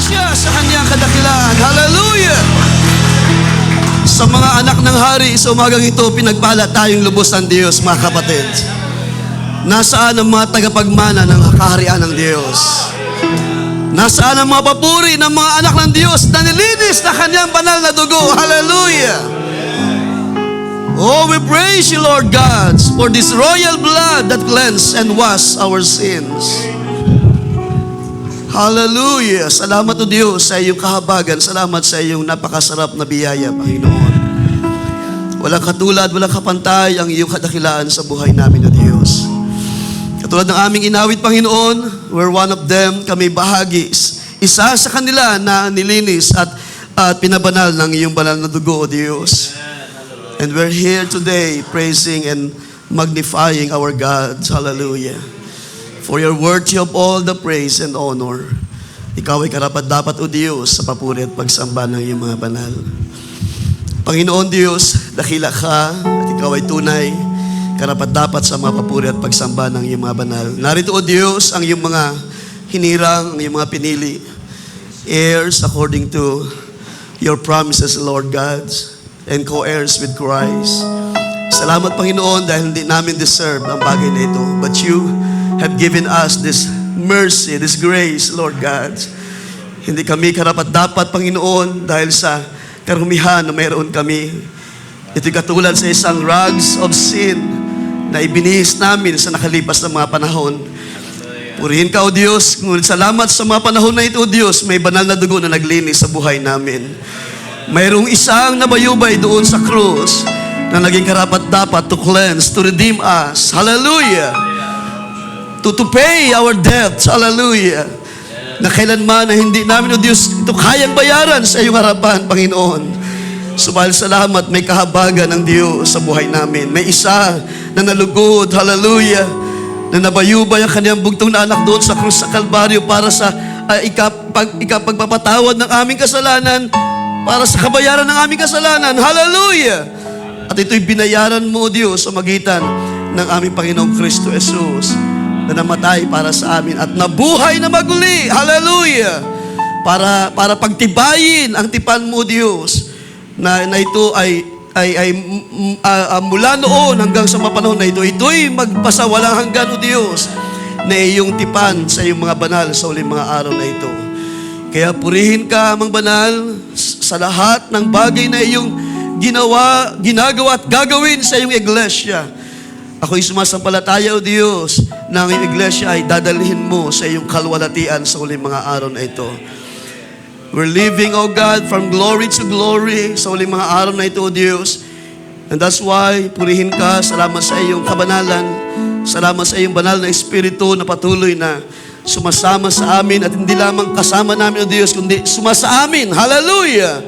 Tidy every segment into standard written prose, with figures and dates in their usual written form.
siya sa kanyang kadakilaan. Hallelujah! Sa mga anak ng hari, sa umagang ito, pinagpala tayong lubos ng Diyos, mga kapatid. Nasaan ang mga tagapagmana ng kaharian ng Diyos? Nasaan ang mga papuri ng mga anak ng Diyos na nilinis na kanyang banal na dugo? Hallelujah! Oh, we praise you, Lord God, for this royal blood that cleansed and washed our sins. Hallelujah! Salamat o Diyos sa iyong kahabagan. Salamat sa iyong napakasarap na biyaya, Panginoon. Walang katulad, walang kapantay ang iyong kadakilaan sa buhay namin, o Diyos. Katulad ng aming inawit, Panginoon, we're one of them, kami bahagi. Isa sa kanila na nilinis at pinabanal ng iyong banal na dugo, o Diyos. And we're here today praising and magnifying our God. Hallelujah. For you're worthy of all the praise and honor. Ikaw ay karapat-dapat, o Diyos, sa papuri at pagsamba ng iyong mga banal. Panginoon Diyos, dakila ka at ikaw ay tunay, karapat-dapat sa mga papuri at pagsamba ng iyong mga banal. Narito, o Diyos, ang iyong mga hinirang, ang iyong mga pinili, heirs according to your promises, Lord God, and co-heirs with Christ. Salamat, Panginoon, dahil hindi namin deserve ang bagay na ito. But you have given us this mercy, this grace, Lord God. Hindi kami karapat-dapat, Panginoon, dahil sa karumihan na mayroon kami. Ito'y katulad sa isang rags of sin na ibinihis namin sa nakalipas na mga panahon. Purihin ka, O Diyos. Ngunit salamat sa mga panahon na ito, O Diyos, may banal na dugo na naglinis sa buhay namin. Mayroong isang nabayubay doon sa krus na naging karapat-dapat to cleanse, to redeem us. Hallelujah! To pay our debts. Hallelujah! Na kailanman na hindi namin, O Diyos, ito kayang bayaran sa iyong harapan, Panginoon. Subalit salamat, may kahabagan ng Diyos sa buhay namin. May isa na nalugod, hallelujah, na nabayubay ang kanyang bugtong na anak doon sa krus sa Kalbaryo para sa ikapagpapatawad ng aming kasalanan, para sa kabayaran ng aming kasalanan. Hallelujah! At ito'y binayaran mo, Diyos, sa magitan ng aming Panginoong Kristo Jesus na namatay para sa amin at nabuhay na maguli. Hallelujah! Para pagtibayin ang tipan mo, Diyos, na ito ay mula noon hanggang sa mapanahon na ito'y magpasawalang hanggan, O Diyos, na iyong tipan sa iyong mga banal sa uling mga araw na ito. Kaya purihin ka, Amang Banal, sa lahat ng bagay na iyong ginagawa at gagawin sa iyong iglesia. Ako'y sumasampalataya, O Diyos, na ang iyong iglesia ay dadalhin mo sa iyong kalwalatian sa uling mga araw na ito. We're living, O God, from glory to glory sa uling mga araw na ito, O Diyos. And that's why, purihin ka, salamat sa iyong kabanalan, salamat sa iyong banal na Espiritu na patuloy na sumasama sa amin at hindi lamang kasama namin, O Diyos, kundi sumasa amin. Hallelujah!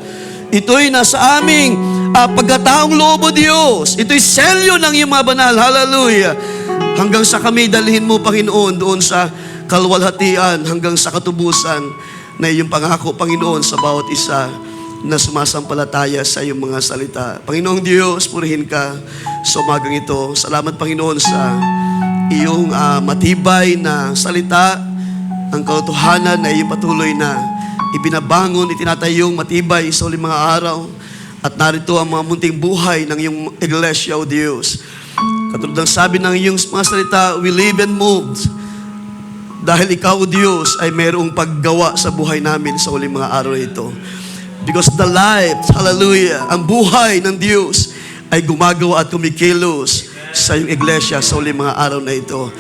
Ito'y nasa aming pagkataong loob, O Diyos. Ito'y selyo ng iyong mga banal. Hallelujah! Hanggang sa kami dalhin mo, Panginoon, doon sa kalwalhatian, hanggang sa katubusan na iyong pangako, Panginoon, sa bawat isa na sumasampalataya sa iyong mga salita. Panginoong Diyos, purihin ka sa umagang ito. Salamat, Panginoon, sa iyong matibay na salita, ang katotohanan na iyong patuloy na ibinabangon, itinatayong matibay sa uling mga araw. At narito ang mga munting buhay ng iyong iglesia, O Diyos. Katulad ng sabi ng iyong mga salita, we live and move. Dahil ikaw, O Diyos, ay mayroong paggawa sa buhay namin sa uling mga araw ito. Because the life, hallelujah, ang buhay ng Diyos ay gumagawa at kumikilos sa iyong iglesia sa uling mga araw na ito.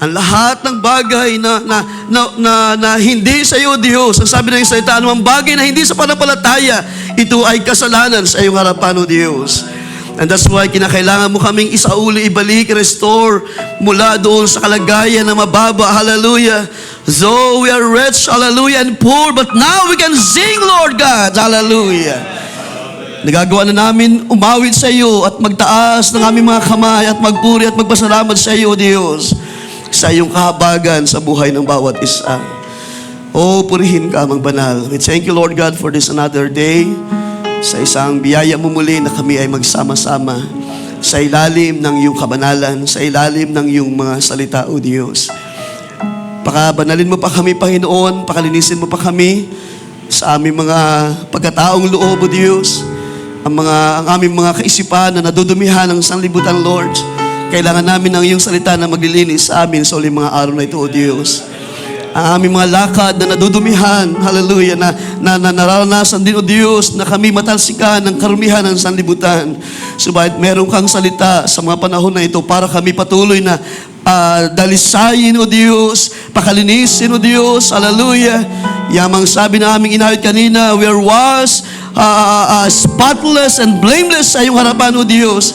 Ang lahat ng bagay na hindi sa iyo, Diyos, ang sabi ng salita, anumang bagay na hindi sa panampalataya, ito ay kasalanan sa iyong harapan, O Diyos. And that's why kinakailangan mo kaming isauli, ibalik, restore mula doon sa kalagayan na mababa. Hallelujah. Though we are rich, hallelujah, and poor, but now we can sing, Lord God. Hallelujah. Nagagawa na namin umawit sa iyo at magtaas ng aming mga kamay at magpuri at magpasalamat sa iyo, Diyos, sa iyong kahabagan sa buhay ng bawat isa. Oh, purihin ka, Amang Banal. We thank you, Lord God, for this another day. Sa isang biyaya mo muli na kami ay magsama-sama sa ilalim ng iyong kabanalan, sa ilalim ng iyong mga salita, O Diyos. Pakabanalin mo pa kami, Panginoon, pakalinisin mo pa kami sa aming mga pagkataong loob, O Diyos, ang aming mga kaisipan na nadudumihan ng sanlibutan, Lord. Kailangan namin ng iyong salita na maglilinis sa amin sa uling mga araw na ito, O Diyos. Ang aming mga lakad na nadudumihan, hallelujah, na nararanasan din, O Diyos, na kami matalsikan ng karumihan ng sanlibutan. Subalit meron kang salita sa mga panahon na ito para kami patuloy na dalisayin, O Diyos, pakalinisin, O Diyos, hallelujah. Yamang sabi na aming inahit kanina, we are washed, spotless and blameless sa iyong harapan, O Diyos.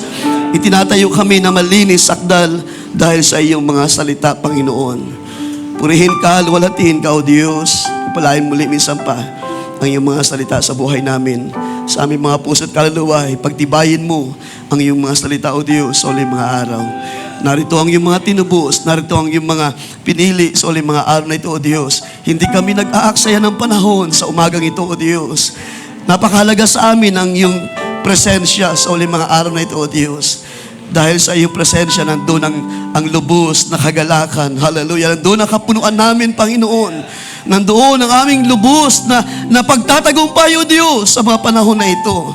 Itinatayo kami na malinis, sakdal, dahil sa iyong mga salita, Panginoon. Purihin ka, luwalhatiin ka, O Diyos. Palain muli minsan pa ang iyong mga salita sa buhay namin. Sa aming mga puso at kaluluwa, pagtibayin mo ang iyong mga salita, O Diyos, sa uling mga araw. Narito ang iyong mga tinubos, narito ang iyong mga pinili sa uling mga araw na ito, O Diyos. Hindi kami nag-aaksaya ng panahon sa umagang ito, O Diyos. Napakahalaga sa amin ang iyong presensya sa uling mga araw na ito, O Diyos. Dahil sa iyong presensya, nandun ang lubos na kagalakan. Hallelujah. Nandun ang kapunuan namin, Panginoon. Nandoon ang aming lubos na pagtatagumpay, O Diyos, sa mga panahon na ito.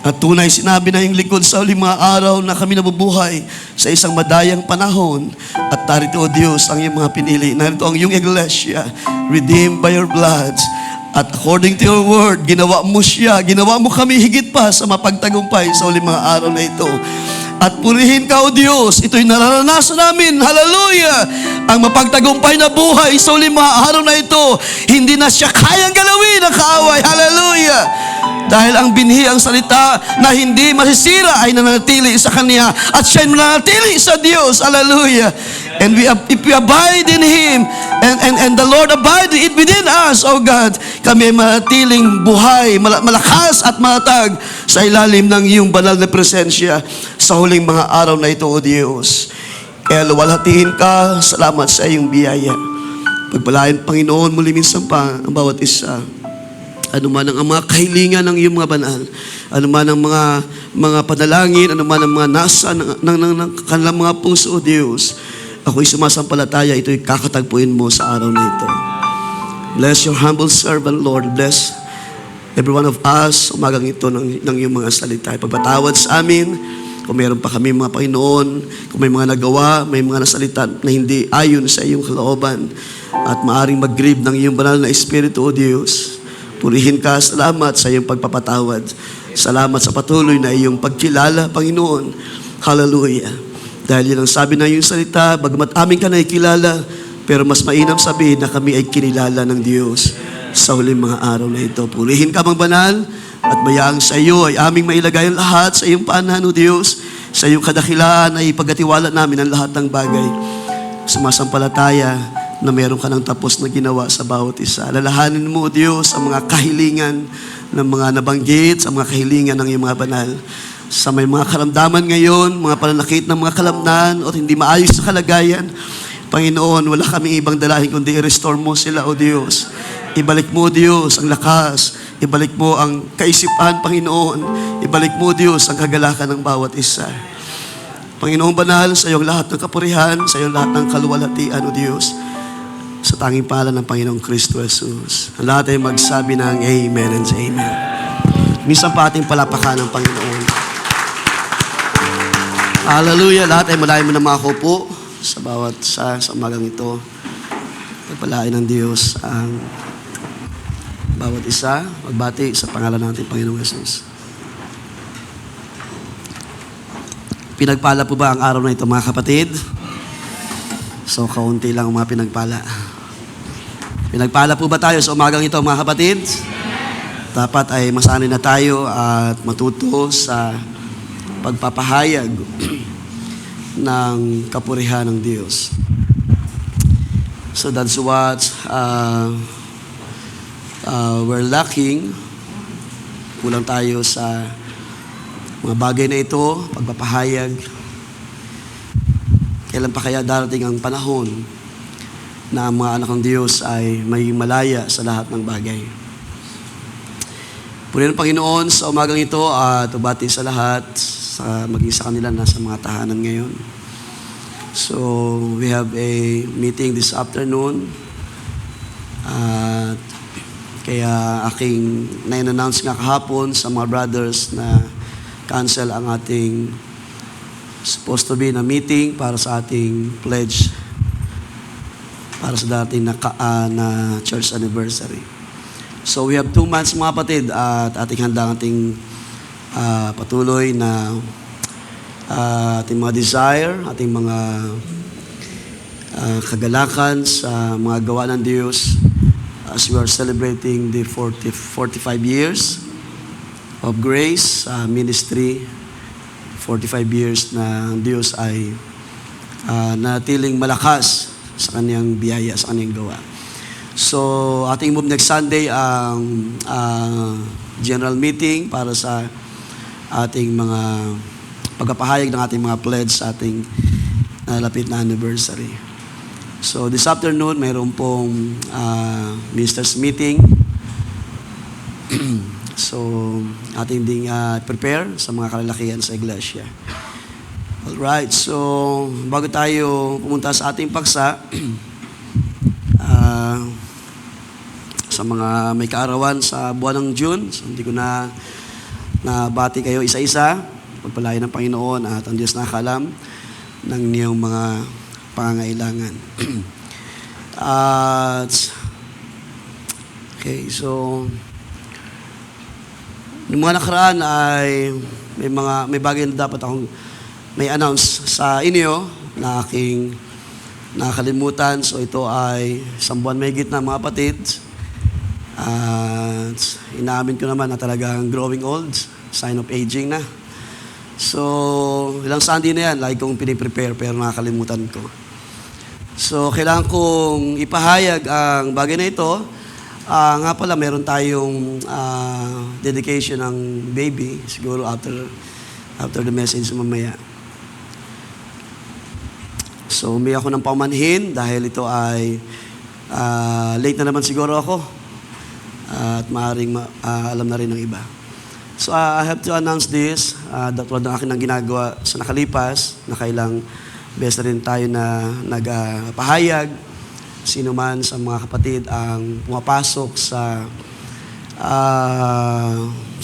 At tunay sinabi na yung likod sa uling mga araw na kami nabubuhay sa isang madayang panahon. At narito, O Diyos, ang iyong mga pinili. Narito ang iyong iglesia, redeemed by your blood. At according to your word, ginawa mo siya, ginawa mo kami higit pa sa mapagtagumpay sa uling mga araw na ito. At purihin ka, O Diyos, ito'y nararanasan namin, hallelujah, ang mapagtagumpay na buhay sa uling mga araw na ito. Hindi na siya kayang galawin ng kaaway, hallelujah. Dahil ang binhi, ang salita na hindi masisira ay nananatili sa Kanya at siya'y nananatili sa Diyos, hallelujah. And if we abide in Him and the Lord abide within us, O God, kami ay manatiling buhay, malakas at matatag sa ilalim ng iyong banal na presensya sa huling mga araw na ito, O Diyos. Kaya luwalhatiin ka, salamat sa iyong biyaya. Pagpalain, Panginoon, muli minsan pa ang bawat isa. Ano man ang mga kahilingan ng iyong mga banal, ano man ang mga panalangin, ano man ang mga nasa ng kanilang mga puso, O Diyos, ako'y sumasampalataya, ito'y kakatagpuin mo sa araw na ito. Bless your humble servant, Lord. Bless every one of us, umagang ito ng iyong mga salita. Pagpatawad sa amin, kung meron pa kami mga Panginoon, kung may mga nagawa, may mga nasalita na hindi ayon sa iyong kalooban, at maaring mag-grieve ng iyong banal na Espiritu, O Diyos. Purihin ka, salamat sa iyong pagpapatawad. Salamat sa patuloy na iyong pagkilala, Panginoon. Hallelujah. Dahil yun ang sabi na iyong salita, bagamat amin ka na ikilala, pero mas mainam sabihin na kami ay kinilala ng Diyos sa huling mga araw na ito. Purihin ka, Mang Banal, at bayaang sa iyo ay aming mailagay ang lahat sa iyong paanan, O Diyos. Sa iyong kadakilaan ay ipagkatiwala namin ang lahat ng bagay. Sumasampalataya na meron ka ng tapos na ginawa sa bawat isa. Alalahanin mo, O Diyos, ang mga kahilingan ng mga nabanggit, sa mga kahilingan ng iyong mga banal. Sa may mga karamdaman ngayon, mga pananakit ng mga kalamnan o hindi maayos sa kalagayan, Panginoon, wala kaming ibang dalahin kundi i-restore mo sila, O Diyos. Ibalik mo, O Diyos, ang lakas. Ibalik mo ang kaisipan, Panginoon. Ibalik mo, O Diyos, ang kagalakan ng bawat isa. Panginoong banal, sa iyong lahat ng kapurihan, sa iyong lahat ng kaluwalhatian, O Diyos, sa tanging pangalan ng Panginoong Kristo Jesus. Ang lahat ay magsabi ng Amen and Amen. Minsan pa ating palapakan ng Panginoon. Hallelujah. Lahat ay malayo mo na makaupo sa bawat sa umagang ito. Pagpalain ng Diyos ang bawat isa. Magbati sa pangalan natin, Panginoong Jesus. Pinagpala po ba ang araw na ito, mga kapatid? So, kaunti lang ang mga pinagpala. Pinagpala po ba tayo sa umagang ito, mga kapatid? Dapat ay masanay na tayo at matuto sa pagpapahayag ng kapurihan ng Diyos. So that's what we're lacking. Kulang tayo sa mga bagay na ito, pagpapahayag. Kailan pa kaya darating ang panahon na ang mga anak ng Diyos ay may malaya sa lahat ng bagay? Purihin ang Panginoon sa umagang ito at ubati sa lahat, maging sa kanila nasa mga tahanan ngayon. So, we have a meeting this afternoon. At Kaya aking na-announce nga kahapon sa mga brothers na cancel ang ating supposed to be na meeting para sa ating pledge para sa dating na church anniversary. So we have 2 months mga kapatid at ating handa ating patuloy na ating mga desire, ating mga kagalakan sa mga gawa ng Diyos as we are celebrating the 45 years of grace ministry. 45 years na ang Diyos ay natiling malakas sa kanyang biyaya, sa kanyang gawa. So, ating move next Sunday ang general meeting para sa ating mga pagpapahayag ng ating mga pledge sa ating nalapit na anniversary. So, this afternoon, mayroon pong ministers meeting. So, ating ding prepare sa mga kalalakihan sa iglesia. Alright, so bago tayo pumunta sa ating paksa, sa mga may kaarawan sa buwan ng June, so hindi ko na bati kayo isa-isa, pagpalain ng Panginoon at ang Diyos nakakalam ng niyong mga pangangailangan. Okay, so yung mga nakaraan ay may bagay na dapat akong may announce sa inyo na aking nakalimutan. So ito ay 1 buwan may gitna mga kapatid. At inaamin ko naman na talagang growing old, sign of aging na. So ilang Sunday na yan, lagi kong piniprepare pero nakakalimutan ko. So kailangan kong ipahayag ang bagay na ito. Nga pala, meron tayong dedication ng baby, siguro after the message mamaya. So, umiyak ako ng paumanhin dahil ito ay late na naman siguro ako at maaaring alam na rin ng iba. So, I have to announce this. Tulad ng akin ang ginagawa sa nakalipas, nakailang beses na rin tayo na nagpahayag. Sino man sa mga kapatid ang pumapasok sa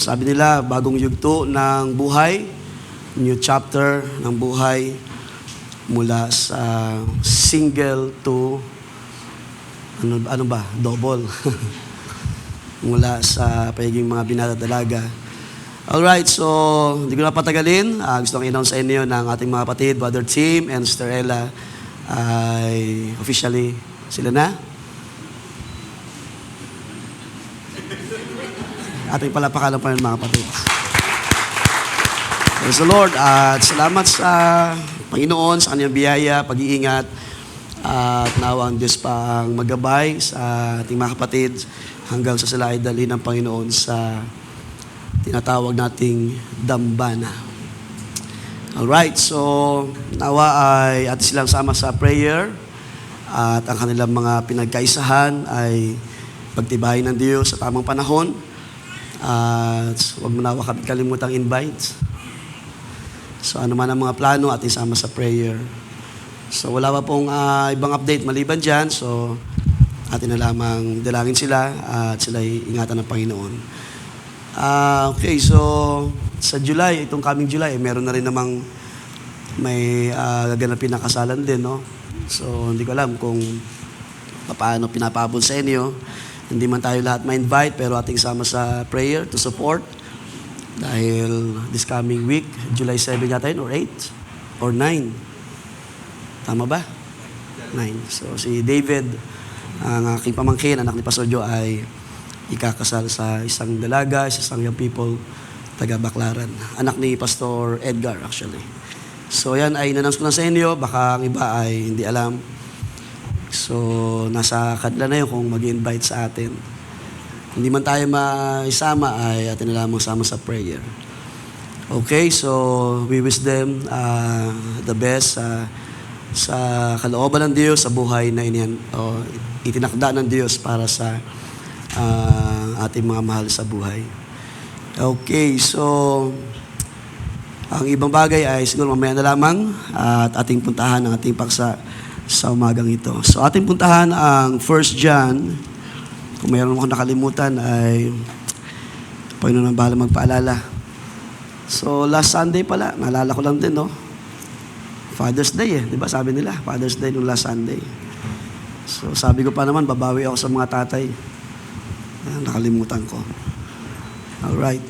sabi nila, bagong yugto ng buhay, new chapter ng buhay, mula sa single to ano ba? Double. Mula sa pagiging mga binatadalaga. Alright, so hindi ko na patagalin. Gusto kong i-announce sa inyo ng ating mga kapatid, Brother Tim and Sister Ella, ay officially sila na. Ating palapakan pa rin mga kapatid. Praise the Lord. At salamat sa Panginoon sa kanyang biyaya, pag-iingat, at nawa ang Diyos pa ang magabay sa ating mga kapatid hanggang sa sila ay dalhin ng Panginoon sa tinatawag nating dambana. Alright, so nawa ay atin silang sama sa prayer at ang kanilang mga pinagkaisahan ay pagtibayin ng Diyos sa tamang panahon. At huwag mo nawa kami kalimutang invite. So ano man ang mga plano at isama sa prayer. So wala pa pong ibang update maliban dyan. So atin na lamang dalangin sila at sila'y ingatan ng Panginoon. Okay, so sa July, itong coming July, meron na rin namang may gaganapin na kasalan din, no? So hindi ko alam kung paano pinapabol sa inyo. Hindi man tayo lahat ma-invite pero ating sama sa prayer to support. Dahil this coming week, July 7 yata yun, or 8, or 9. Tama ba? 9. So si David, ang aking pamangkin, anak ni Pastor Joe, ay ikakasal sa isang dalaga, isang young people, taga Baclaran. Anak ni Pastor Edgar, actually. So yan ay inannounce ko na sa inyo, baka ang iba ay hindi alam. So nasa kadla na yun kung mag-invite sa atin. Hindi man tayo maisama ay atin na lamang sama sa prayer. Okay, so we wish them the best sa kalooban ng Diyos, sa buhay na itinakda ng Diyos para sa ating mga mahal sa buhay. Okay, so ang ibang bagay ay siguro mamaya na lamang at ating puntahan ang ating paksa sa umagang ito. So ating puntahan ang 1 John Kung mayroon akong nakalimutan ay Panginoon ang bahala magpaalala. So, last Sunday pala, naalala ko lang din, no? Father's Day di ba sabi nila? Father's Day nung last Sunday. So, sabi ko pa naman, babawi ako sa mga tatay. Nakalimutan ko. Alright.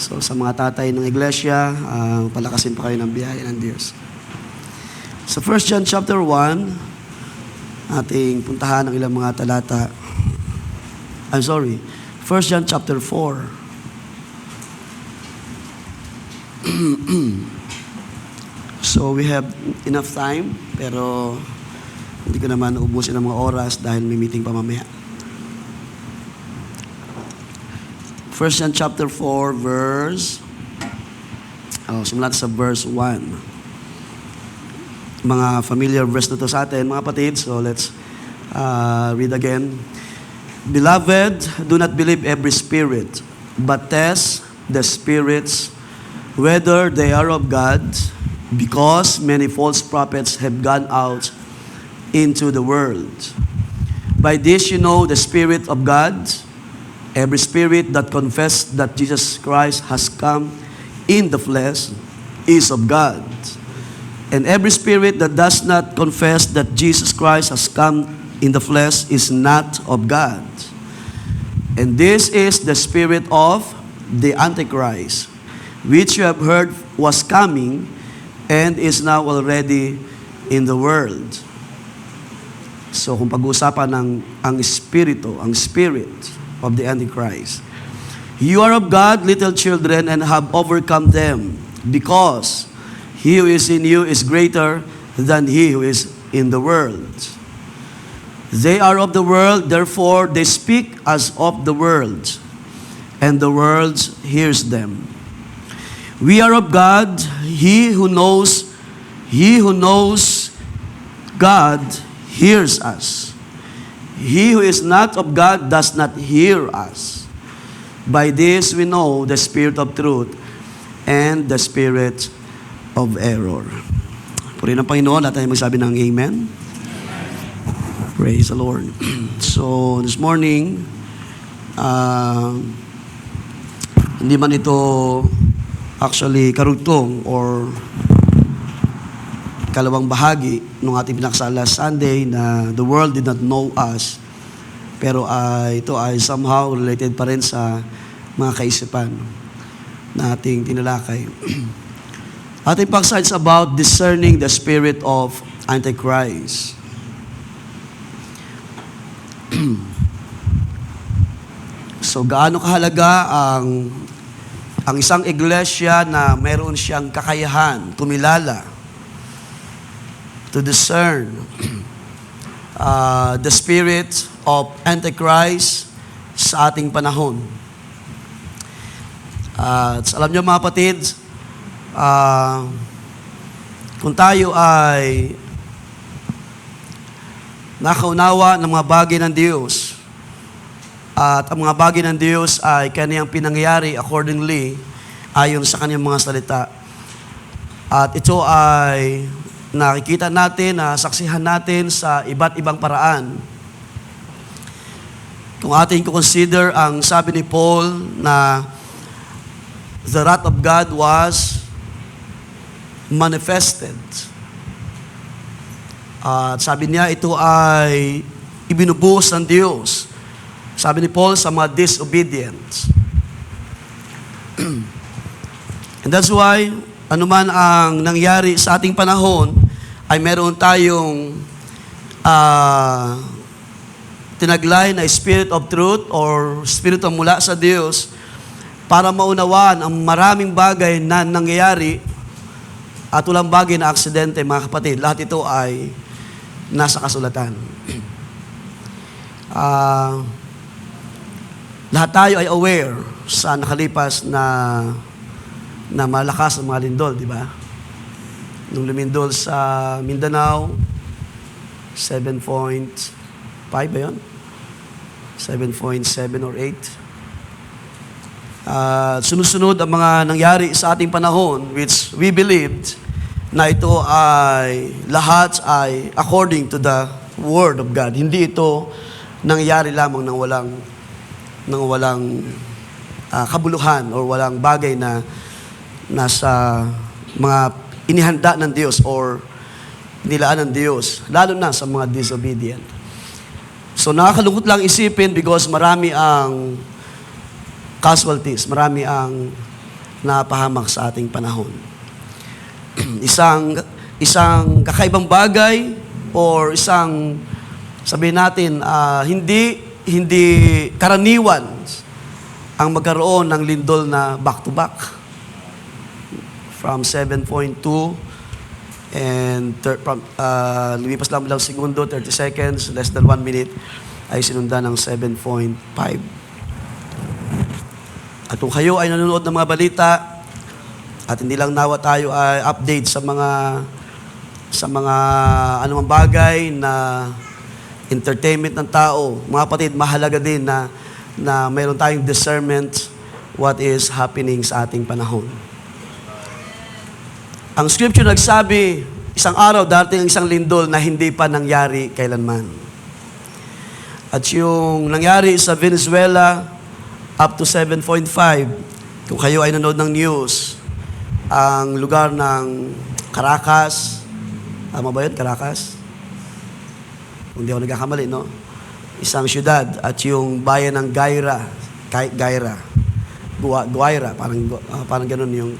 So, sa mga tatay ng iglesia, palakasin pa kayo ng biyaya ng Diyos. Sa 1 John chapter 1, ating puntahan ng ilang mga talata. 1 John chapter 4. So we have enough time, pero hindi ko naman ubusin ang mga oras dahil may meeting pa mamaya. 1 John chapter 4 verse simulan sa verse 1. Mga familiar verse na to sa atin, mga kapatid. So let's read again. Beloved, do not believe every spirit, but test the spirits whether they are of God, because many false prophets have gone out into the world. By this you know the Spirit of God. Every spirit that confesses that Jesus Christ has come in the flesh is of God. And every spirit that does not confess that Jesus Christ has come in the flesh is not of God. And this is the spirit of the Antichrist, which you have heard was coming and is now already in the world. So kung pag-uusapan ng ang spirit of the Antichrist. You are of God, little children, and have overcome them, because he who is in you is greater than he who is in the world. They are of the world, therefore they speak as of the world, and the world hears them. We are of God. He who knows God hears us. He who is not of God does not hear us. By this we know the spirit of truth and the spirit of error. Purihin ang Panginoon at tayo magsabi ng Amen. Praise the Lord. So this morning, hindi man ito actually karugtong or kalawang bahagi ng ating pinakasal last Sunday na the world did not know us, pero ito ay somehow related pa rin sa mga kaisipan na ating tinalakay. Ating paksa is about discerning the spirit of Antichrist. So gaano kahalaga ang isang iglesia na meron siyang kakayahan, kumilala, to discern the spirit of Antichrist sa ating panahon. Alam niyo mga kapatid, kung tayo ay nakaunawa ng mga bagay ng Diyos, at ang mga bagay ng Diyos ay kaniyang pinangyayari accordingly ayon sa kaniyang mga salita, at ito ay nakikita natin, saksihan natin sa iba't ibang paraan. Kung ating consider ang sabi ni Paul na the wrath of God was manifested. At sabi niya, ito ay ibinubuhos ng Diyos. Sabi ni Paul sa mga disobedient. And that's why, anuman ang nangyari sa ating panahon, ay meron tayong tinaglay na spirit of truth or spirit of mula sa Diyos para maunawaan ang maraming bagay na nangyayari at walang bagay na aksidente, mga kapatid. Lahat ito ay nasa kasulatan. Lahat tayo ay aware sa nakalipas na malakas ang mga lindol, di ba? Nung lumindol sa Mindanao, 7.5 ba yun? 7.7 or 8. Sunod-sunod ang mga nangyari sa ating panahon, which we believed na ito ay lahat ay according to the Word of God. Hindi ito nangyari lamang ng walang kabuluhan or walang bagay na nasa mga inihanda ng Diyos or nilaan ng Diyos, lalo na sa mga disobedient. So nakakalungkot lang isipin because marami ang casualties, marami ang napahamak sa ating panahon. Isang kakaibang bagay or isang, sabihin natin, hindi karaniwan ang magkaroon ng lindol na back-to-back. From 7.2 and lumipas lang segundo, 30 seconds, less than 1 minute, ay sinundan ng 7.5. At kung kayo ay nanonood ng mga balita, at hindi lang nawa tayo ay update sa mga anumang bagay na entertainment ng tao, mga kapatid, mahalaga din na mayroon tayong discernment what is happening sa ating panahon. Ang scripture nagsabi, isang araw darating ang isang lindol na hindi pa nangyari kailanman. At yung nangyari sa Venezuela, up to 7.5, kung kayo ay nanood ng news, ang lugar ng Caracas, tama ba yun, Caracas? Kung di ako nagkakamali, no? Isang syudad, at yung bayan ng Guayra, parang ganun yung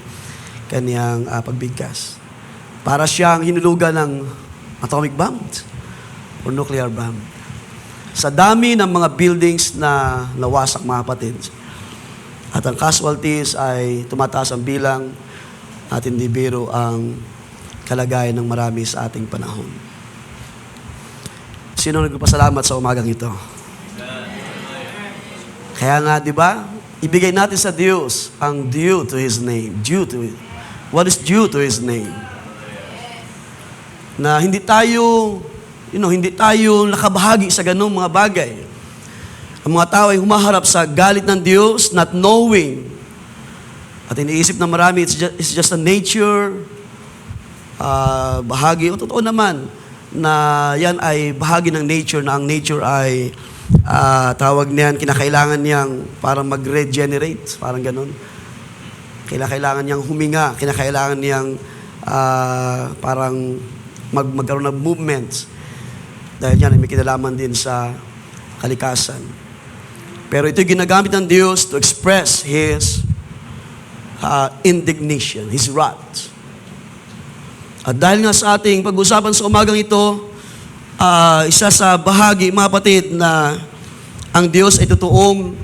kaniyang pagbigkas. Para siyang hinulugan ng atomic bomb or nuclear bomb. Sa dami ng mga buildings na nawasak, mga kapatid, at ang casualties ay tumataas ang bilang at hindi biro ang kalagayan ng marami sa ating panahon. Sino nagpapasalamat sa umagang ito? Kaya nga, di ba? Ibigay natin sa Diyos ang due to His name. What is due to His name? Na hindi tayo nakabahagi sa ganung mga bagay. Ang mga tao ay humaharap sa galit ng Diyos, not knowing. At iniisip na marami, it's just a nature, bahagi. O totoo naman, na yan ay bahagi ng nature, na ang nature ay, tawag niyan, kinakailangan niyang parang mag-regenerate, parang ganun. Kailangan niyang huminga, kinakailangan niyang parang magkaroon ng movements. Dahil yan ay may kinalaman din sa kalikasan. Pero ito'y ginagamit ng Diyos to express His indignation, His wrath. At dahil nga sa ating pag-usapan sa umagang ito, isa sa bahagi, mga kapatid, na ang Diyos ay totoong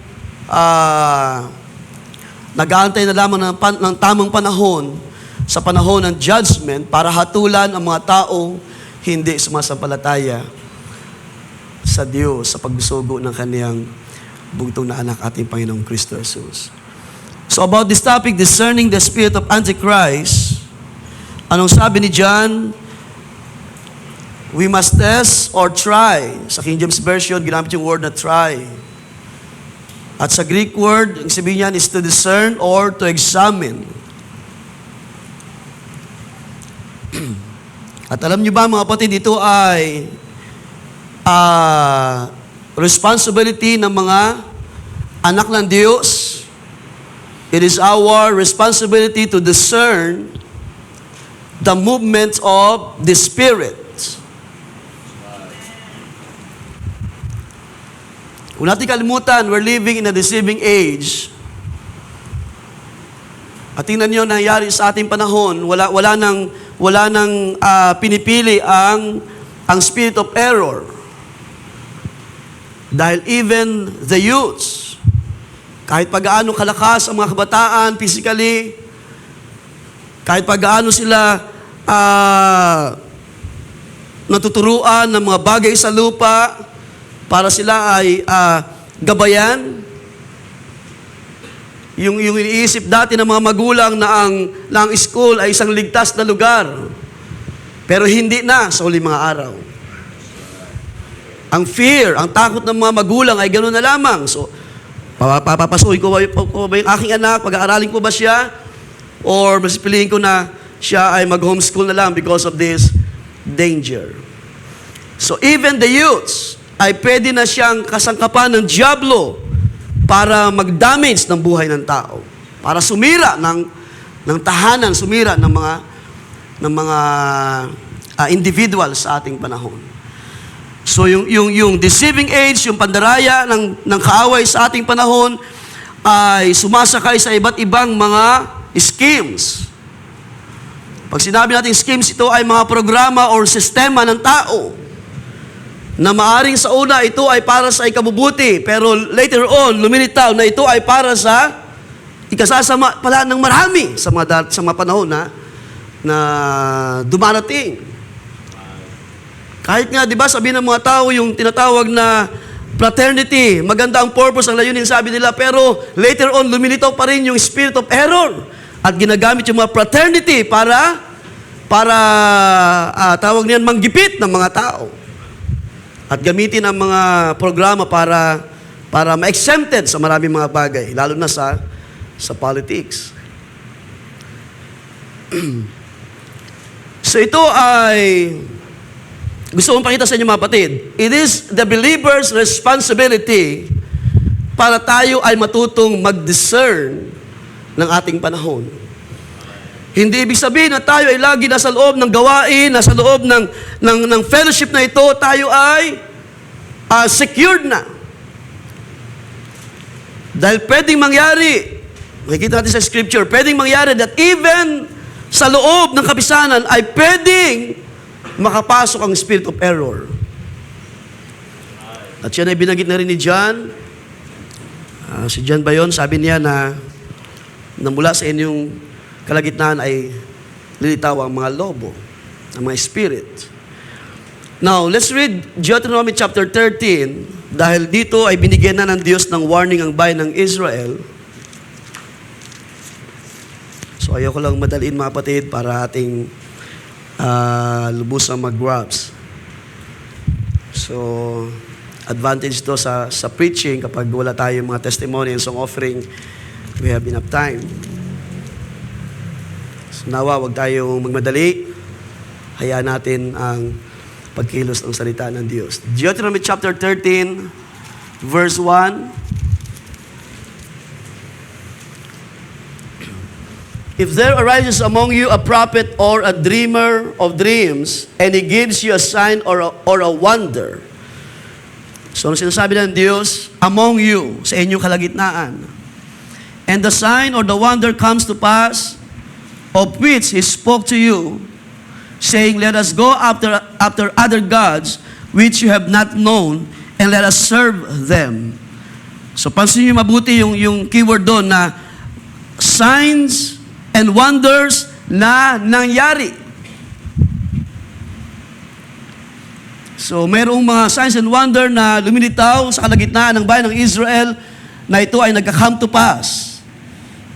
nag-aantay na lamang ng tamang panahon, sa panahon ng judgment, para hatulan ang mga tao hindi sumasampalataya sa Diyos sa pagsugo ng kaniyang bugtong na anak, ating Panginoong Kristo Jesus. So about this topic, discerning the spirit of Antichrist, anong sabi ni John? We must test or try. Sa King James Version, ginamit yung word na try. At sa Greek word, ang sabihin niyan is to discern or to examine. At alam niyo ba, mga kapatid, ito ay responsibility ng mga anak ng Diyos. It is our responsibility to discern the movements of the Spirit. Kung natin kalimutan, we're living in a deceiving age. At tingnan niyo nangyari sa ating panahon, wala nang pinipili ang spirit of error. Dahil even the youths, kahit pag-aano kalakas ang mga kabataan physically, kahit pag-aano sila natuturuan ng mga bagay sa lupa para sila ay gabayan. Yung iniisip dati ng mga magulang na ang school ay isang ligtas na lugar. Pero hindi na sa huling mga araw. Ang fear, ang takot ng mga magulang ay gano'n na lamang. So, papapasukin ko ba yung aking anak? Pag-aaralin ko ba siya? Or mas piliin ko na siya ay mag-homeschool na lang because of this danger. So even the youths, ay pwede na siyang kasangkapan ng dyablo para mag-damage ng buhay ng tao, para sumira ng tahanan, sumira ng mga individual sa ating panahon. So yung deceiving age, yung pandaraya ng kaaway sa ating panahon ay sumasakay sa iba't ibang mga schemes. Pag sinabi natin schemes, ito ay mga programa or sistema ng tao na maaring sa una ito ay para sa ikabubuti, pero later on, lumilitaw na ito ay para sa ikasasama pala ng marami sa mga panahon na dumarating. Kahit nga, di ba, sabi ng mga tao yung tinatawag na fraternity, maganda ang purpose, ang layunin, sabi nila, pero later on, lumilitaw pa rin yung spirit of error at ginagamit yung mga fraternity para tawag niyan, manggipit ng mga tao. At gamitin ang mga programa para ma-exempted sa maraming mga bagay, lalo na sa politics. So ito ay gusto kong pakita sa inyo, mga kapatid. It is the believer's responsibility para tayo ay matutong mag-discern ng ating panahon. Hindi ibig sabihin na tayo ay lagi nasa loob ng gawain, nasa loob ng fellowship na ito, tayo ay secured na. Dahil pwedeng mangyari, makikita natin sa scripture, pwedeng mangyari that even sa loob ng kapisanan ay pwedeng makapasok ang spirit of error. At yan ay binanggit na rin ni John. Si John ba yun? Sabi niya na mula sa inyong kalagitnaan ay lilitaw ang mga lobo, ang mga spirit. Now, let's read Deuteronomy chapter 13, dahil dito ay binigyan na ng Diyos ng warning ang bayan ng Israel. So, ayoko lang madaliin, mga kapatid, para ating lubusang mag-grabs. So, advantage to sa preaching kapag wala tayong mga testimony and song offering, we have enough time. So, nawa, wag tayong magmadali. Hayaan natin ang pagkilos ng salita ng Diyos. Deuteronomy chapter 13, verse 1. If there arises among you a prophet or a dreamer of dreams, and he gives you a sign or a wonder. So, ang sinasabi ng Diyos, among you, sa inyong kalagitnaan. And the sign or the wonder comes to pass, of which he spoke to you, saying, let us go after other gods, which you have not known, and let us serve them. So, pansin niyo mabuti yung keyword doon na signs and wonders na nangyari. So, mayroong mga signs and wonder na lumilitaw sa kalagitnaan ng bayan ng Israel na ito ay nagka-come to pass.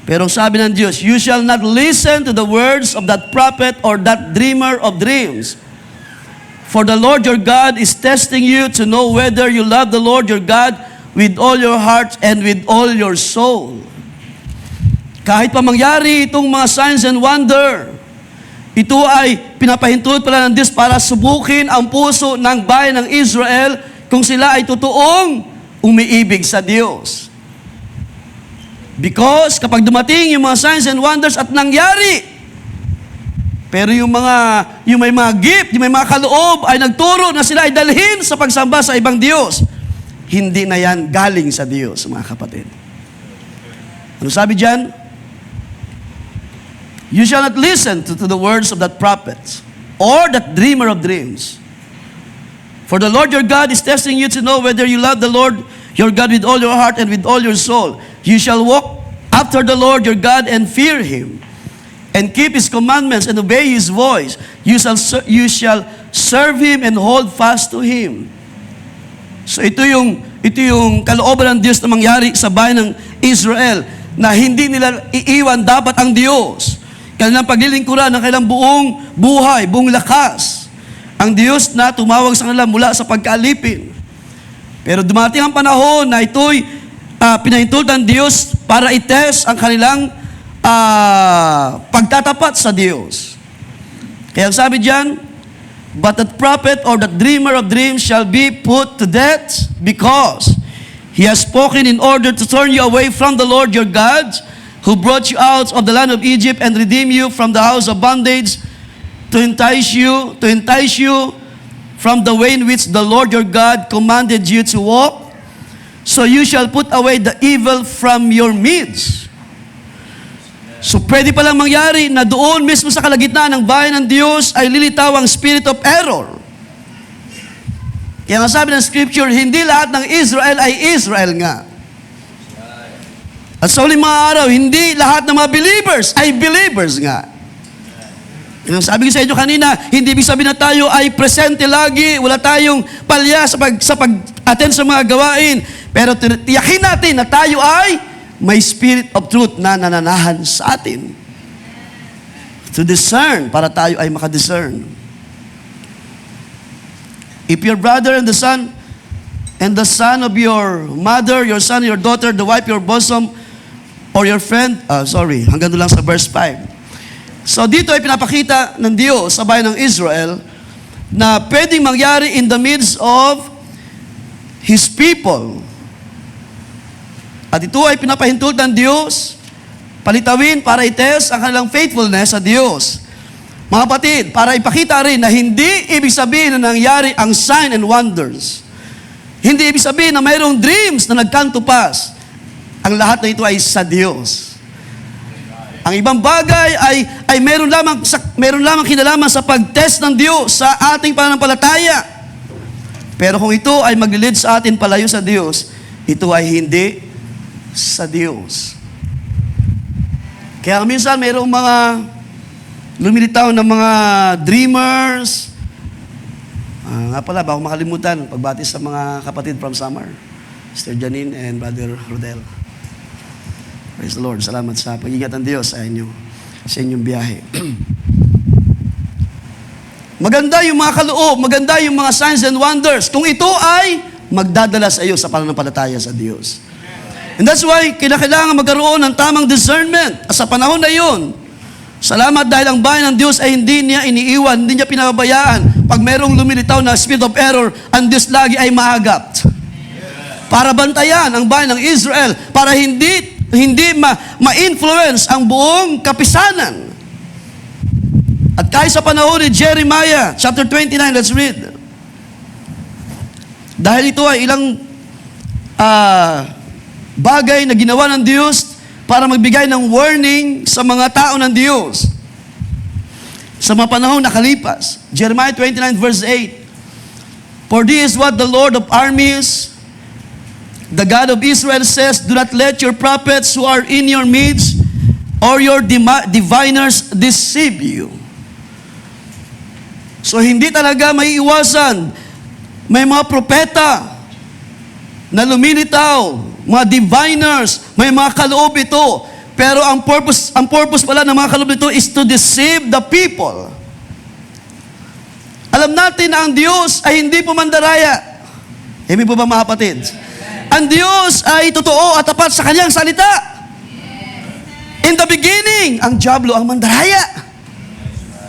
Pero sabi ng Diyos, you shall not listen to the words of that prophet or that dreamer of dreams. For the Lord your God is testing you to know whether you love the Lord your God with all your heart and with all your soul. Kahit pa mangyari itong mga signs and wonder, ito ay pinapahintulot pala ng Diyos para subukin ang puso ng bayan ng Israel kung sila ay totoong umiibig sa Diyos. Because kapag dumating yung mga signs and wonders at nangyari, pero yung may mga gift, yung may mga kaloob ay nagturo na sila ay dalhin sa pagsamba sa ibang Diyos, hindi na yan galing sa Diyos, mga kapatid. Ano sabi dyan? You shall not listen to the words of that prophet or that dreamer of dreams. For the Lord your God is testing you to know whether you love the Lord your God with all your heart and with all your soul. You shall walk after the Lord your God and fear Him, and keep His commandments and obey His voice. You shall serve Him and hold fast to Him. So ito yung kalooban ng Diyos na mangyari sa bayan ng Israel, na hindi nila iiwan dapat ang Diyos. Kanilang paglilingkuran ng kanilang buong buhay, buong lakas. Ang Diyos na tumawag sa kanila mula sa pagkaalipin. Pero dumating ang panahon na ito'y pinahintulot ng Diyos para itest ang kanilang pagtatapat sa Diyos. Kaya sabi diyan, But that prophet or that dreamer of dreams shall be put to death, because he has spoken in order to turn you away from the Lord your God, who brought you out of the land of Egypt and redeemed you from the house of bondage, to entice you from the way in which the Lord your God commanded you to walk. So you shall put away the evil from your midst. So pwede palang mangyari na doon mismo sa kalagitnaan ng bayan ng Diyos ay lilitaw ang spirit of error. Kaya nga sabi ng scripture, hindi lahat ng Israel ay Israel nga. At sa uling mga araw, hindi lahat ng mga believers ay believers nga. Yung sabi ko sa inyo kanina, hindi ibig sabihin na tayo ay presente lagi, wala tayong palya sa pag-attend sa mga gawain. Pero tiyakin natin na tayo ay may spirit of truth na nananahan sa atin. To discern, para tayo ay makadiscern. If your brother and the son of your mother, your son, your daughter, the wife, your bosom, or your friend, hanggang doon lang sa verse 5. So dito ay pinapakita ng Diyos sa bayan ng Israel na pwedeng mangyari in the midst of His people. At ito ay pinapahintulot ng Diyos, palitawin para i-test ang kanilang faithfulness sa Diyos. Mga kapatid, para ipakita rin na hindi ibig sabihin na nangyari ang sign and wonders. Hindi ibig sabihin na mayroong dreams na nagkantupas. Ang lahat na ito ay sa Diyos. Ang ibang bagay ay meron lamang kinalaman sa pag-test ng Diyos sa ating pananampalataya. Pero kung ito ay maglilid sa atin palayo sa Diyos, ito ay hindi sa Diyos. Kaya minsan mayroong mga lumilitaw na mga dreamers. Nga pala, bago makalimutan, pagbati sa mga kapatid from Samar, Sister Janine and Brother Rodel. Praise the Lord. Salamat sa pag-ingat ng Diyos sa inyong biyahe. Maganda yung mga kaloob, maganda yung mga signs and wonders, kung ito ay magdadala sa iyo sa pananampalataya sa Diyos. And that's why kailangan magkaroon ng tamang discernment. Sa panahon na yun, salamat dahil ang bayan ng Diyos ay hindi niya iniiwan, hindi niya pinababayaan. Pag merong lumilitaw na spirit of error, ang Diyos lagi ay maagap. Para bantayan ang bayan ng Israel, para hindi ma-influence ang buong kapisanan. At kahit sa panahon ni Jeremiah, chapter 29, let's read. Dahil ito ay ilang bagay na ginawa ng Diyos para magbigay ng warning sa mga tao ng Diyos sa mga panahon nakalipas. Jeremiah 29 verse 8. For this is what the Lord of armies, the God of Israel says, do not let your prophets who are in your midst or your diviners deceive you. So hindi talaga may iwasan. May mga propeta na lumilitaw, mga diviners, may mga kaloob ito. Pero ang purpose pala ng mga kaloob ito is to deceive the people. Alam natin na ang Diyos ay hindi po mandaraya. Amen po ba mga kapatid? Ang Diyos ay totoo at tapat sa kanyang salita. In the beginning, ang diablo ang mandaraya.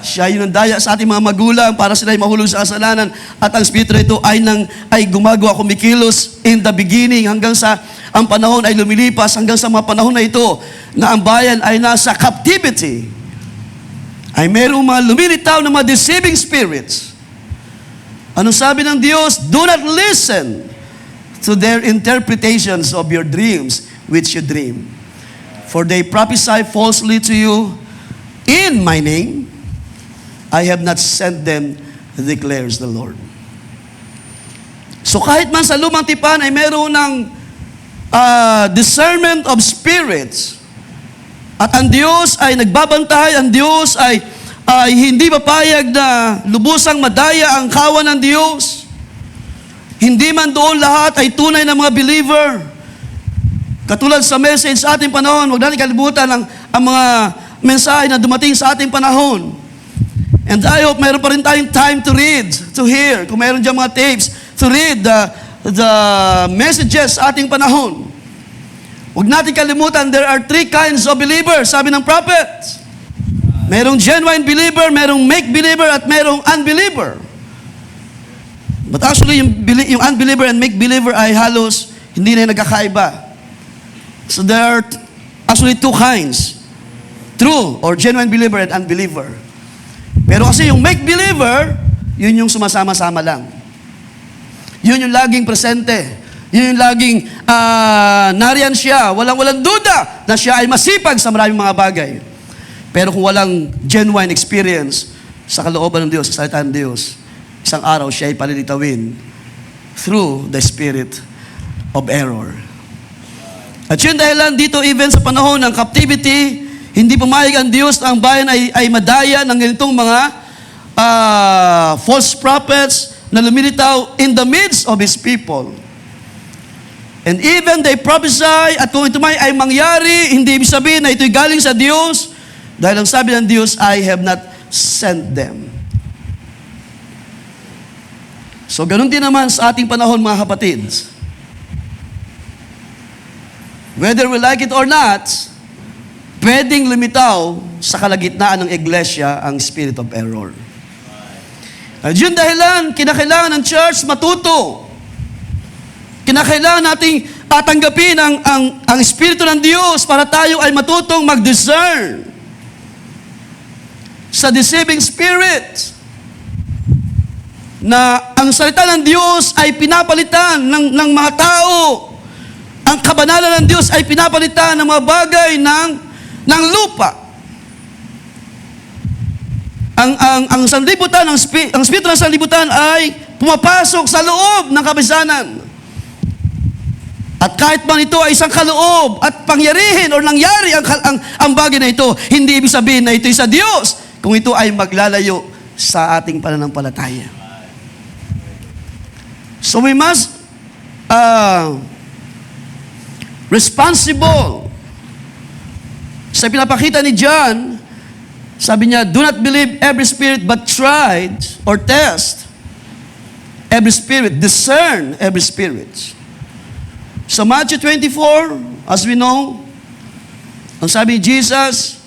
Siya yung nandaya sa ating mga magulang para sila ay mahulog sa kasalanan, at ang spirito ito ay gumagawa, kumikilos in the beginning hanggang sa ang panahon ay lumilipas, hanggang sa mga panahon na ito na ang bayan ay nasa captivity. Ay merong mga lumilitaw na mga deceiving spirits. Anong sabi ng Diyos? Do not listen to their interpretations of your dreams which you dream. For they prophesy falsely to you in my name. I have not sent them, declares the Lord. So kahit man sa lumang tipan ay meron ng discernment of spirits, at ang Diyos ay nagbabantay, ang Diyos ay hindi papayag na lubusang madaya ang kawan ng Diyos. Hindi man doon lahat ay tunay na mga believer. Katulad sa message sa ating panahon, huwag natin kalimutan ang mga mensahe na dumating sa ating panahon. And I hope meron pa rin tayong time to read, to hear. Kung meron dyan mga tapes, to read the messages sa ating panahon. Huwag natin kalimutan, there are 3 kinds of believers, sabi ng prophet. Merong genuine believer, merong make believer, at merong unbeliever. But actually, yung unbeliever and make believer ay halos hindi na nagkakaiba. So there are actually two kinds. True or genuine believer and unbeliever. Pero kasi yung make believer, yun yung sumasama-sama lang. Yun yung laging presente. Yun yung laging nariyan siya. Walang duda na siya ay masipag sa maraming mga bagay. Pero kung walang genuine experience sa kalooban ng Diyos, sa salita ng Diyos, isang araw siya ay palilitawin through the spirit of error. At yun dahilan dito, even sa panahon ng captivity, hindi pumayag ang Diyos na ang bayan ay madaya ng ganitong mga false prophets na lumilitaw in the midst of His people. And even they prophesy, at kung ito ay mangyari, hindi ibig sabihin na ito'y galing sa Diyos, dahil ang sabi ng Diyos, I have not sent them. So, ganun din naman sa ating panahon, mga kapatid. Whether we like it or not, pwedeng lumitaw sa kalagitnaan ng iglesia ang spirit of error. At yun dahilan, kinakailangan ng church matuto. Kinakailangan nating tanggapin ang Espiritu ng Diyos para tayo ay matutong mag-discern sa deceiving spirit na ang salita ng Diyos ay pinapalitan ng mga tao. Ang kabanalan ng Diyos ay pinapalitan ng mga bagay ng lupa. Ang sanlibutan, ang Espiritu ng sanlibutan ay pumapasok sa loob ng kapisanan. At kahit man ito ay isang kaloob at pangyarihin o nangyari ang bagay na ito, hindi ibig sabihin na ito'y sa Diyos kung ito ay maglalayo sa ating pananampalataya. So we must responsible. Sa pinapakita ni John, sabi niya, do not believe every spirit but try or test every spirit, discern every spirit. Sa Matthew 24, as we know, ang sabi ni Jesus,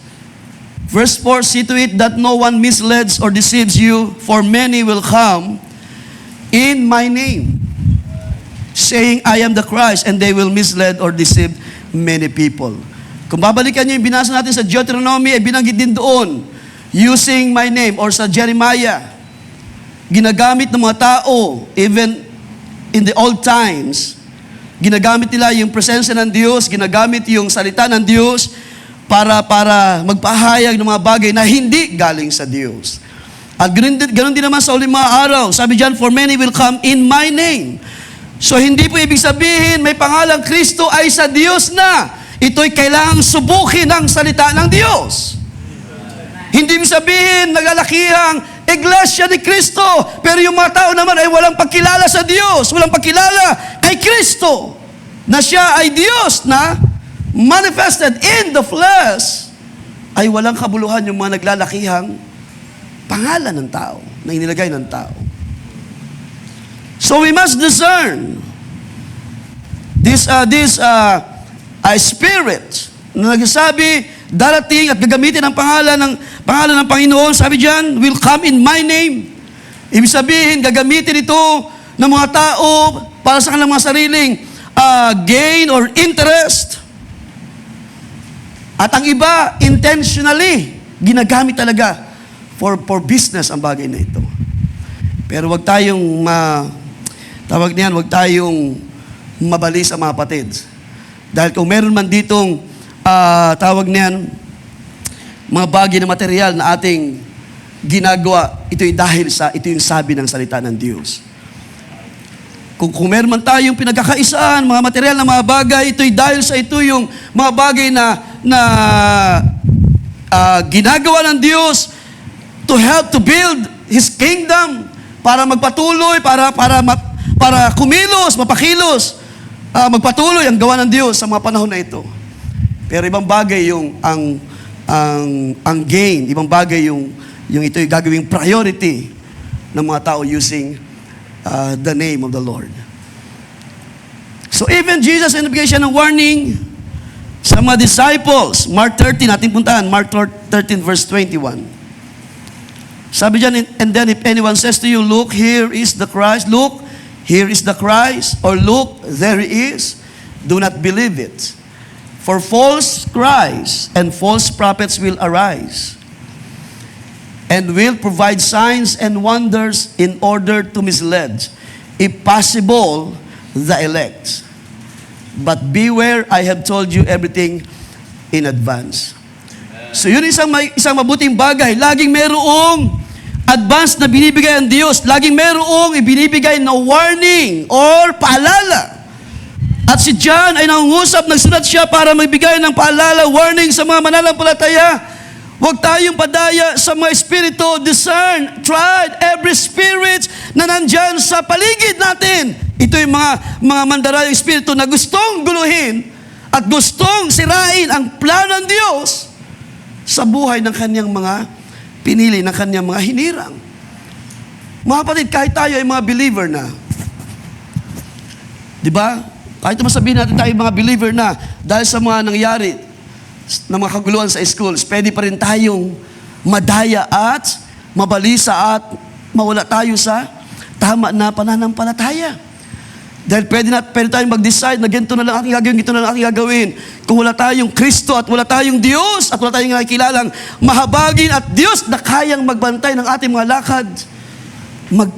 verse 4, see to it that no one misleads or deceives you, for many will come in my name, saying, I am the Christ, and they will mislead or deceive many people. Kung babalikan niyo yung binasa natin sa Deuteronomy, ay binanggit din doon, using my name, or sa Jeremiah, ginagamit ng mga tao, even in the old times, ginagamit nila yung presensya ng Diyos, ginagamit yung salita ng Diyos para magpahayag ng mga bagay na hindi galing sa Diyos. At ganun din naman sa uling mga araw. Sabi diyan, for many will come in my name. So hindi po ibig sabihin may pangalang Kristo ay sa Diyos na. Ito'y kailangang subukin ang salita ng Diyos. Hindi ibig sabihin naglalakihang iglesia ni Kristo, pero yung mga tao naman ay walang pagkilala sa Diyos, walang pagkilala kay Kristo, na siya ay Diyos na manifested in the flesh, ay walang kabuluhan yung mga naglalakihang pangalan ng tao, na inilagay ng tao. So we must discern this spirit na nagsasabi, darating at gagamitin ang pangalan ng Panginoon, sabi diyan, will come in my name. Ibig sabihin, gagamitin ito ng mga tao para sa kanilang mga sariling gain or interest. At ang iba, intentionally, ginagamit talaga for business ang bagay na ito. Pero wag tayong wag tayong mabali sa mga kapatid. Dahil kung meron man ditong mga bagay na material na ating ginagawa, ito yung sabi ng salita ng Diyos. Kung meron man tayong pinagkakaisaan, mga material na mga bagay, ito'y dahil sa ito yung mga bagay na ginagawa ng Diyos to help to build His kingdom, para magpatuloy, para kumilos, mapakilos, magpatuloy ang gawa ng Diyos sa mga panahon na ito. Pero ibang bagay yung ang gain, ibang bagay yung ito'y gagawing priority ng mga tao using the name of the Lord. So even Jesus nagbigay siya ng warning sa mga disciples. Mark 13, natin puntahan. Mark 13 verse 21. Sabi dyan, and then if anyone says to you, look, here is the Christ, look, here is the Christ, or look, there he is, do not believe it. For false Christs and false prophets will arise, and will provide signs and wonders in order to mislead, if possible, the elect. But beware, I have told you everything in advance. So yun isang mabuting bagay. Laging merong advance na binibigay ang Diyos. Laging merong ibinibigay na warning or paalala. At si John ay nangungusap, nagsulat siya para magbigay ng paalala, warning sa mga mananampalataya. Huwag tayong padaya sa mga espiritu. Discern, try every spirit na nandyan sa paligid natin. Ito yung mga mandarayang espiritu na gustong guluhin at gustong sirain ang plano ng Diyos sa buhay ng kanyang mga pinili, ng kanyang mga hinirang. Mga kapatid, kahit tayo ay mga believer na, di ba? Kahit masabihin natin tayo mga believer na dahil sa mga nangyari ng mga kaguluhan sa schools, pwede pa rin tayong madaya at mabalisa at mawala tayo sa tama na pananampalataya. Dahil pwede tayong mag-decide na ganito na lang aking gagawin, ganito na lang aking gagawin. Kung wala tayong Kristo at wala tayong Diyos at wala tayong nakikilalang mahabagin at Diyos na kayang magbantay ng ating mga lakad,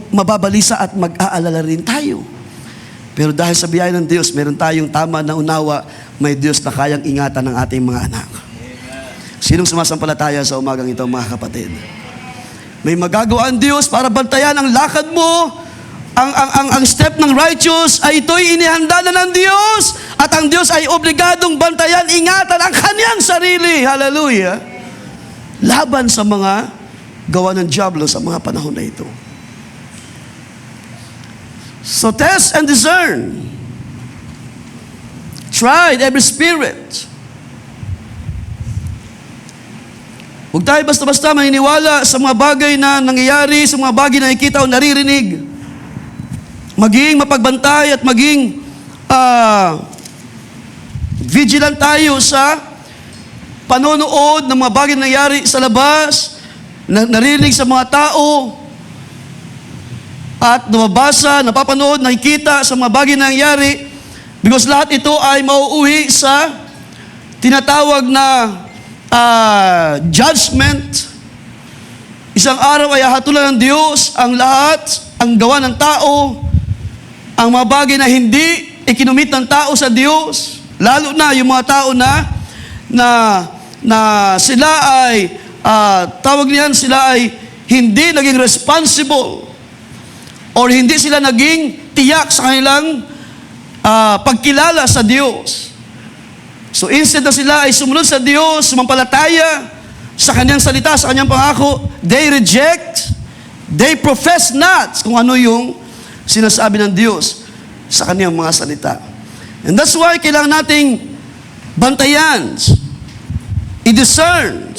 mababalisa at mag-aalala rin tayo. Pero dahil sa biyaya ng Diyos, meron tayong tama na unawa, may Diyos na kayang ingatan ng ating mga anak. Sinong sumasampalataya sa umagang ito, mga kapatid? May magagawa ang Diyos para bantayan ang lakad mo. Ang step ng righteous ay ito'y inihanda na ng Diyos. At ang Diyos ay obligadong bantayan, ingatan ang kanyang sarili. Hallelujah. Laban sa mga gawa ng diablo sa mga panahon na ito. So test and discern. Try every spirit. Huwag tayo basta-basta maniniwala sa mga bagay na nangyayari, sa mga bagay na nakikita o naririnig. Maging mapagbantay at maging vigilant tayo sa panonood ng mga bagay na nangyayari sa labas, narinig sa mga tao, at nababasa, napapanood, nakikita sa mga bagay na nangyayari, because lahat ito ay mauuwi sa tinatawag na judgment. Isang araw ay hahatulan ng Diyos ang lahat, ang gawa ng tao, ang mga bagay na hindi ikinumit ng tao sa Diyos, lalo na yung mga tao na sila ay tawag niyan, sila ay hindi naging responsible or hindi sila naging tiyak sa kanilang pagkilala sa Diyos. So instead na sila ay sumunod sa Diyos, sumampalataya sa kanyang salita, sa kanyang pangako, they reject, they profess not kung ano yung sinasabi ng Diyos sa kanyang mga salita. And that's why kailangan nating bantayan, i-discern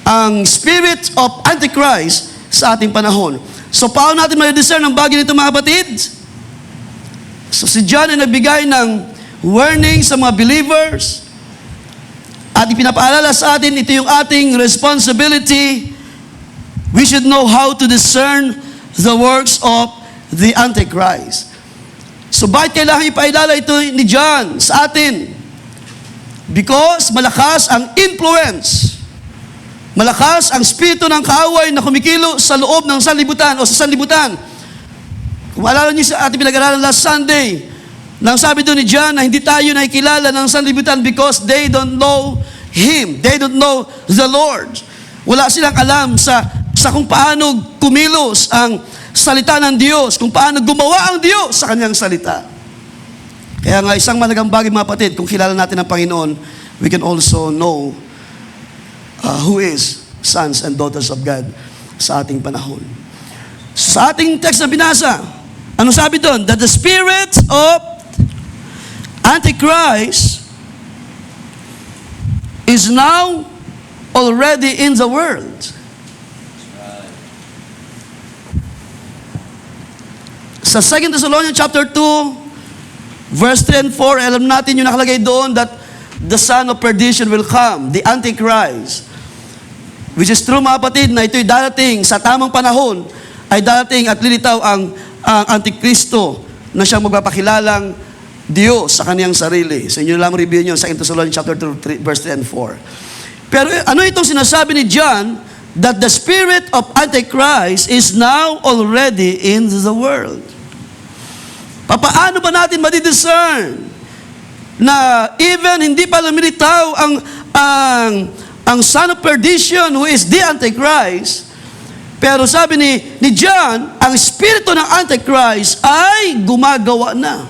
ang spirit of Antichrist sa ating panahon. So paano natin ma-discern ang bagay nito, mga kapatid? So si John ay nagbigay ng warning sa mga believers at ipinapaalala sa atin, ito yung ating responsibility. We should know how to discern the works of the Antichrist. So bakit kailangan ipaalala ito ni John sa atin? Because malakas ang influence, malakas ang spirito ng kaaway na kumikilo sa loob ng sanlibutan o sa sanlibutan. Kung maalala niyo sa ating pinag-aralan last Sunday, nang sabi doon ni John na hindi tayo nakikilala ng sanlibutan because they don't know Him. They don't know the Lord. Wala silang alam sa kung paano kumilos ang salita ng Diyos, kung paano gumawa ang Diyos sa kanyang salita. Kaya nga isang malagang bagay, mga kapatid, kung kilala natin ang Panginoon, we can also know who is sons and daughters of God sa ating panahon. Sa ating text na binasa, ano sabi doon? That the spirit of Antichrist is now already in the world. Sa 2 Thessalonians chapter 2, verse 3 and 4, alam natin yung nakalagay doon that the son of perdition will come, the Antichrist. Which is true mga kapatid, na ito'y darating sa tamang panahon, ay darating at lilitaw ang Antikristo na siyang magpapakilalang Diyos sa kaniyang sarili. Sa inyo lang review nyo sa 2 Thessalonians chapter 3, verse 3 and 4. Pero ano itong sinasabi ni John? That the spirit of Antichrist is now already in the world. Paano ba natin madidiscern na even hindi pa lumilitaw ang son of perdition who is the Antichrist, pero sabi ni John, ang spirito ng Antichrist ay gumagawa na.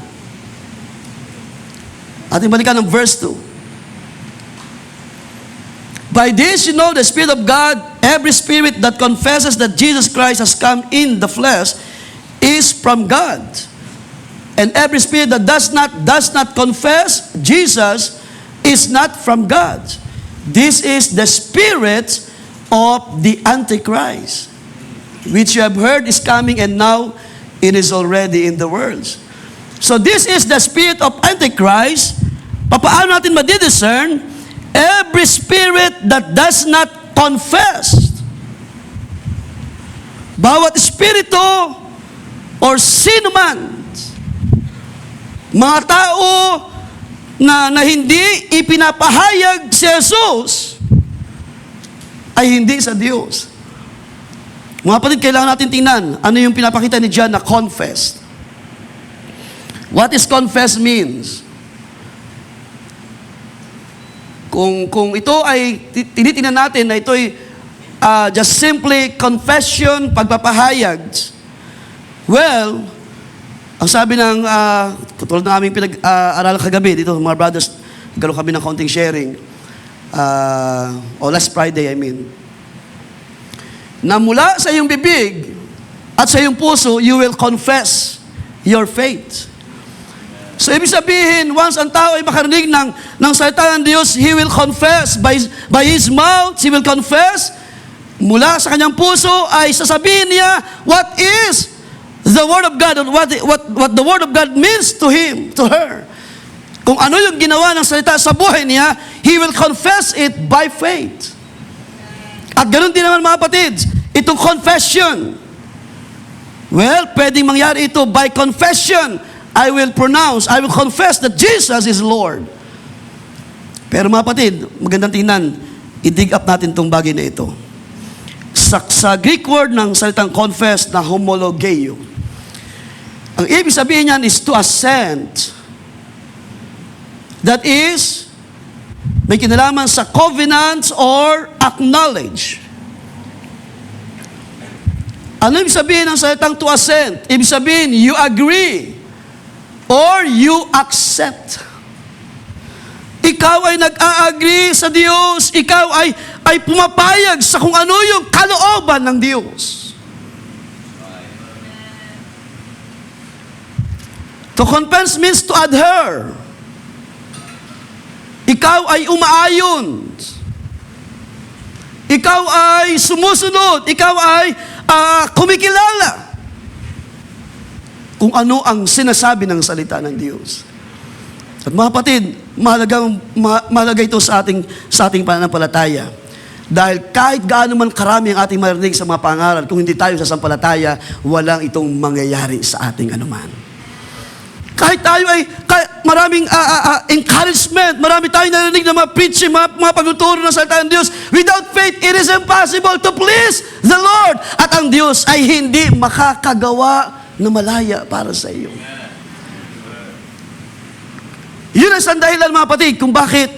Ating balikan ng verse 2. By this you know the Spirit of God, every spirit that confesses that Jesus Christ has come in the flesh is from God. And every spirit that does not confess Jesus is not from God. This is the spirit of the Antichrist, which you have heard is coming, and now it is already in the world. So this is the spirit of Antichrist. Paano natin madidiscern? Every spirit that does not confess. Bawat espiritu or sino man, mga tao na hindi ipinapahayag si Jesus, ay hindi sa Diyos. Mga kapatid, kailangan natin tingnan ano yung pinapakita ni John na confess. What is confess means? Kung ito ay tinitingnan natin na ito ay just simply confession, pagpapahayag, well, ang sabi ng tulad ng aming pinag-aral kagabi dito, mga brothers, nagkaroon kami ng counting sharing last Friday, na mula sa iyong bibig at sa iyong puso, you will confess your faith. So, ibig sabihin, once ang tao ay makarinig ng salita ng Diyos, he will confess by his mouth, he will confess. Mula sa kanyang puso ay sasabihin niya what is the Word of God, what the Word of God means to him, to her. Kung ano yung ginawa ng salita sa buhay niya, he will confess it by faith. At ganoon din naman mga kapatid, itong confession. Well, pwedeng mangyari ito by confession. I will confess that Jesus is Lord. Pero mga kapatid, magandang tingnan, i-dig up natin itong bagay na ito. Sa Greek word ng salitang confess na homologeo, ang ibig sabihin niyan is to assent. That is, may kinalaman sa covenant or acknowledge. Ano ibig sabihin ng salitang to assent? Ibig sabihin, you agree or you accept. Ikaw ay nag-a-agree sa Diyos. Ikaw ay pumapayag sa kung ano yung kalooban ng Diyos. To confess means to adhere. Ikaw ay umaayon. Ikaw ay sumusunod. Ikaw ay kumikilala kung ano ang sinasabi ng salita ng Diyos. At mga kapatid, mahalaga ito sa ating pananampalataya. Dahil kahit gaano man karami ang ating marinig sa mga pangaral, kung hindi tayo sasampalataya, walang itong mangyayari sa ating anuman. Kahit tayo ay maraming encouragement, marami tayong narinig na mga preaching, mga pagtuturo ng salita ng Diyos, without faith, it is impossible to please the Lord. At ang Diyos ay hindi makakagawa na malaya para sa iyo. Yun ang sandahilan mga kapatid kung bakit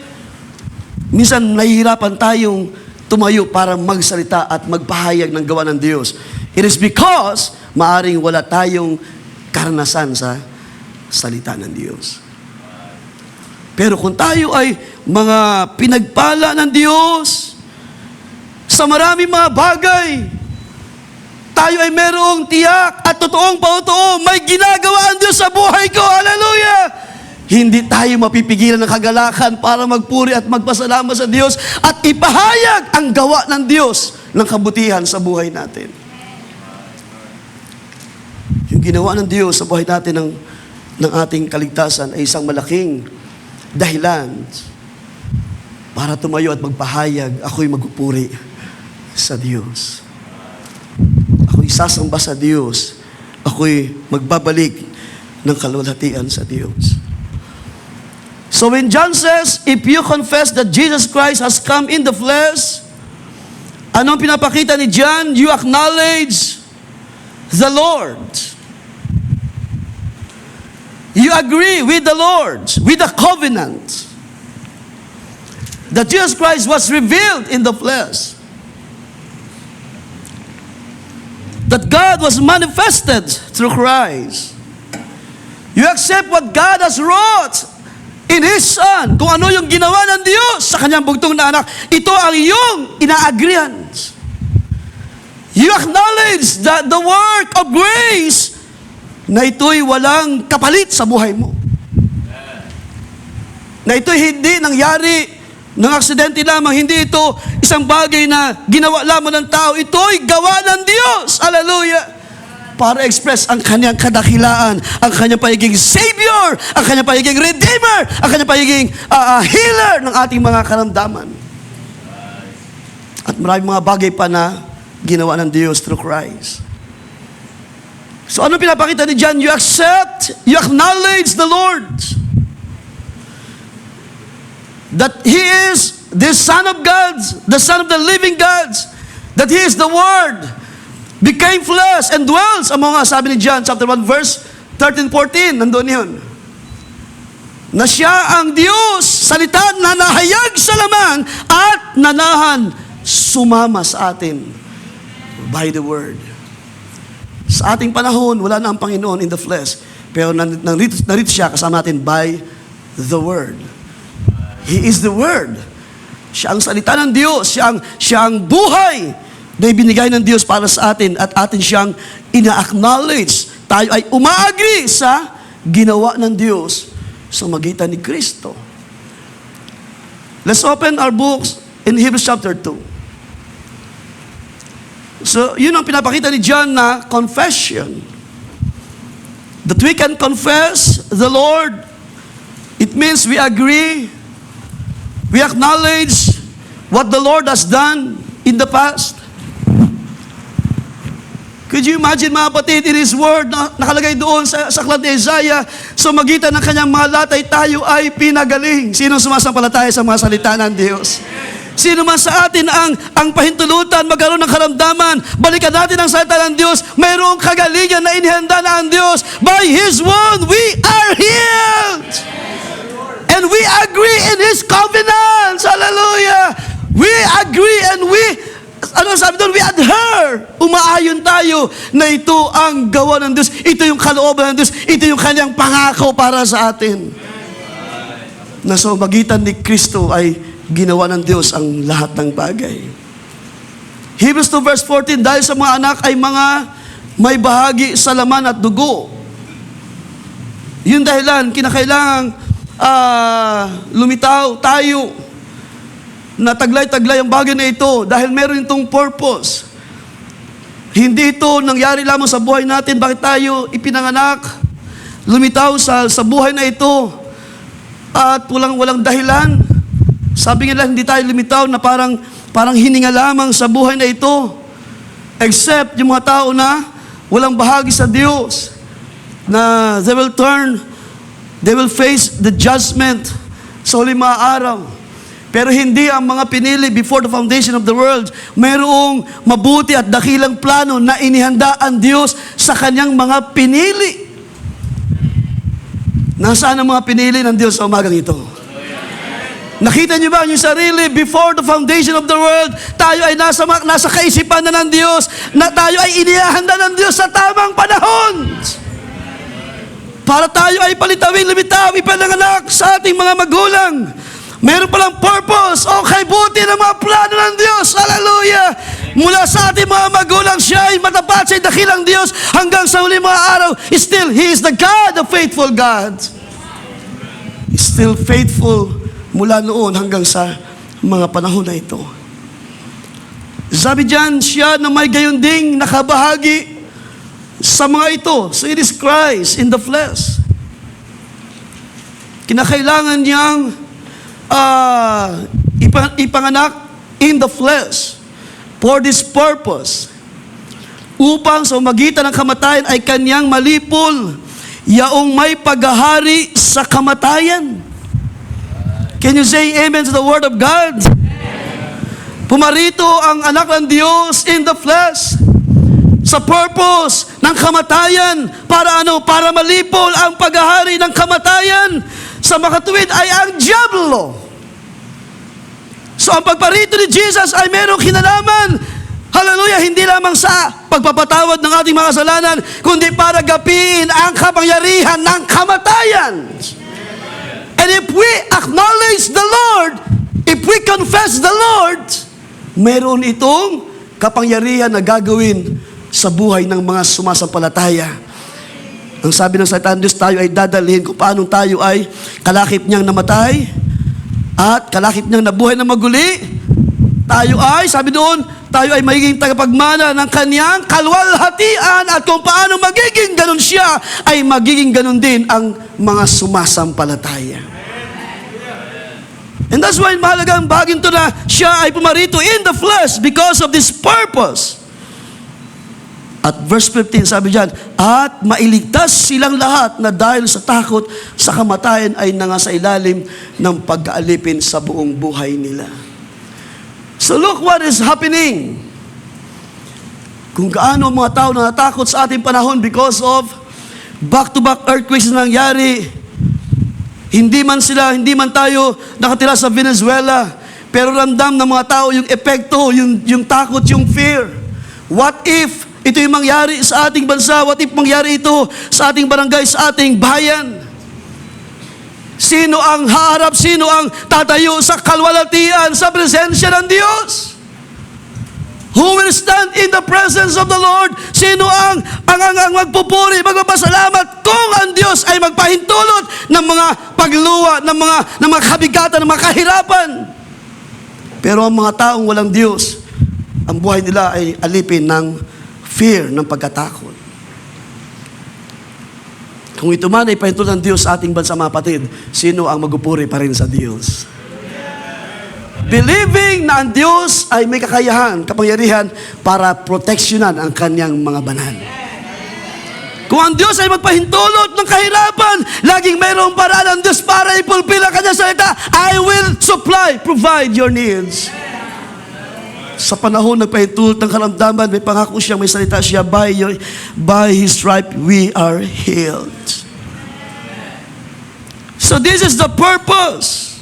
minsan nahihirapan tayong tumayo para magsalita at magpahayag ng gawa ng Diyos. It is because maaring wala tayong karanasan sa salita ng Diyos. Pero kung tayo ay mga pinagpala ng Diyos sa maraming mga bagay, tayo ay merong tiyak at totoong pautuo, may ginagawa ang Diyos sa buhay ko. Hallelujah! Hindi tayo mapipigilan ng kagalakan para magpuri at magpasalamat sa Diyos at ipahayag ang gawa ng Diyos ng kabutihan sa buhay natin. Yung ginawa ng Diyos sa buhay natin ng ating kaligtasan ay isang malaking dahilan para tumayo at magpahayag, ako'y magpupuri sa Diyos. Ako'y sasamba sa Diyos. Ako'y magbabalik ng kalwalhatian sa Diyos. So when John says, if you confess that Jesus Christ has come in the flesh, anong pinapakita ni John? You acknowledge the Lord. You agree with the Lord, with the covenant, that Jesus Christ was revealed in the flesh. That God was manifested through Christ. You accept what God has wrought in His Son. Kung ano yung ginawa ng Diyos sa kanyang bugtong na anak, ito ang iyong ina-agreean. You acknowledge that the work of grace na ito'y walang kapalit sa buhay mo. Na ito'y hindi nangyari ng aksidente lamang, hindi ito isang bagay na ginawa lamang ng tao, ito'y gawa ng Diyos. Hallelujah! Para express ang kanyang kadakilaan, ang kanyang pagiging Savior, ang kanyang pagiging Redeemer, ang kanyang pagiging healer ng ating mga karamdaman. At maraming mga bagay pa na ginawa ng Diyos through Christ. So ano pinapakita ni John? You accept, you acknowledge the Lord. That He is the Son of God, the Son of the living God. That He is the Word, became flesh and dwells among us. Sabi ni John chapter 1 verse 13-14, nandun yun. Na siya ang Diyos, salita na nahayag sa laman at nanahan sumama sa atin by the Word. Sa ating panahon, wala na ang Panginoon in the flesh. Pero narito siya kasama natin by the Word. He is the Word. Siya ang salita ng Diyos. Siya ang buhay na ibinigay ng Diyos para sa atin at atin siyang ina-acknowledge. Tayo ay umaagri sa ginawa ng Diyos sa magitan ni Kristo. Let's open our books in Hebrews chapter 2. So, yun ang pinapakita ni John na confession. That we can confess the Lord. It means we agree, we acknowledge what the Lord has done in the past. Could you imagine, mga kapatid, in His Word, nakalagay doon sa aklat ni Isaiah, sa magitan ng kanyang mga latay, tayo ay pinagaling. Sino sumasampalataya sa mga salita ng Diyos? Sino man sa atin ang pahintulutan, magkaroon ng karamdaman, balikan natin ang salita ng Diyos, mayroong kagalingan na inihanda na ang Diyos. By His word, we are healed. And we agree in His covenants. Hallelujah. We agree and we adhere. Umaayon tayo na ito ang gawa ng Diyos. Ito yung kalooban ng Diyos. Ito yung kanyang pangako para sa atin. Na sa magitan ni Kristo ay ginawa ng Diyos ang lahat ng bagay. Hebrews 2 verse 14, dahil sa mga anak ay mga may bahagi sa laman at dugo. Yun dahilan, kinakailangang lumitaw tayo na taglay-taglay ang bagay na ito dahil meron itong purpose. Hindi ito nangyari lamang sa buhay natin. Bakit tayo ipinanganak? Lumitaw sa buhay na ito at walang dahilan. Sabi nila, hindi tayo lumitaw na parang hininga lamang sa buhay na ito. Except yung mga tao na walang bahagi sa Diyos. Na they will face the judgment sa huling mga araw. Pero hindi ang mga pinili before the foundation of the world. Mayroong mabuti at dakilang plano na inihanda ang Diyos sa kanyang mga pinili. Nasaan ang mga pinili ng Diyos sa umagang ito? Nakita niyo ba yung sarili before the foundation of the world? Tayo ay nasa kaisipan na ng Diyos, na tayo ay inihanda ng Diyos sa tamang panahon. Para tayo ay palitawin, lumitaw, ipananganak sa ating mga magulang. Meron palang purpose o buti ng mga plano ng Diyos. Hallelujah! Mula sa ating mga magulang, siya ay matapat sa dakilang Diyos hanggang sa huli mga araw. Still, He is the God, the faithful God. Still faithful mula noon hanggang sa mga panahon na ito. Sabi diyan, siya na may gayon ding nakabahagi sa mga ito. So it is Christ in the flesh. Kinakailangan niyang ipanganak in the flesh. For this purpose, upang sa magitan ng kamatayan ay kanyang malipol, yaong may paghahari sa kamatayan. Can you say amen to the word of God? Pumarito ang anak ng Diyos in the flesh sa purpose ng kamatayan. Para ano? Para malipol ang paghahari ng kamatayan. Sa makatuwid ay ang diablo. So ang pagparito ni Jesus ay merong kinalaman, hallelujah, hindi lamang sa pagpapatawad ng ating mga kasalanan, kundi para gapiin ang kapangyarihan ng kamatayan. And if we acknowledge the Lord, if we confess the Lord, meron itong kapangyarihan na gagawin sa buhay ng mga sumasampalataya. Ang sabi ng salita ng Diyos, tayo ay dadalhin kung paano tayo ay kalakip niyang namatay at kalakip niyang nabuhay na maguli. Tayo ay, sabi doon, tayo ay magiging tagapagmana ng kanyang kalwalhatian at kung paano magiging ganun siya, ay magiging ganun din ang mga sumasampalataya. And that's why mahalagang bagay ito na siya ay pumarito in the flesh because of this purpose. At verse 15, sabi diyan, at mailigtas silang lahat na dahil sa takot sa kamatayan ay nangasa ilalim ng pag-aalipin sa buong buhay nila. So look what is happening. Kung gaano mga tao na natakot sa ating panahon because of back-to-back earthquakes na nangyari. Hindi man tayo nakatira sa Venezuela, pero ramdam ng mga tao yung epekto, yung takot, yung fear. What if ito yung mangyari sa ating bansa? What if mangyari ito sa ating barangay, sa ating bayan? Sino ang haharap? Sino ang tatayo sa kalwalhatian, sa presensya ng Diyos? Who will stand in the presence of the Lord? Sino ang magpupuri, magpapasalamat kung ang Diyos ay magpahintulot ng mga pagluwa, ng mga kabigatan, ng mga kahirapan? Pero ang mga taong walang Diyos, ang buhay nila ay alipin ng fear, ng pagkatakot. Kung ito man ay pahintulot ng Diyos sa ating bansa, mga kapatid, sino ang magpupuri pa rin sa Diyos? Believing na ang Diyos ay may kakayahan, kapangyarihan para proteksyonan ang kanyang mga banal. Kung ang Diyos ay magpahintulot ng kahirapan, laging mayroong paraan ng Diyos para ipulpil ang kanyang salita. I will supply, provide your needs. Sa panahon nagpahintulot ng karamdaman, may pangako siya, may salita siya, by His stripe we are healed. So this is the purpose.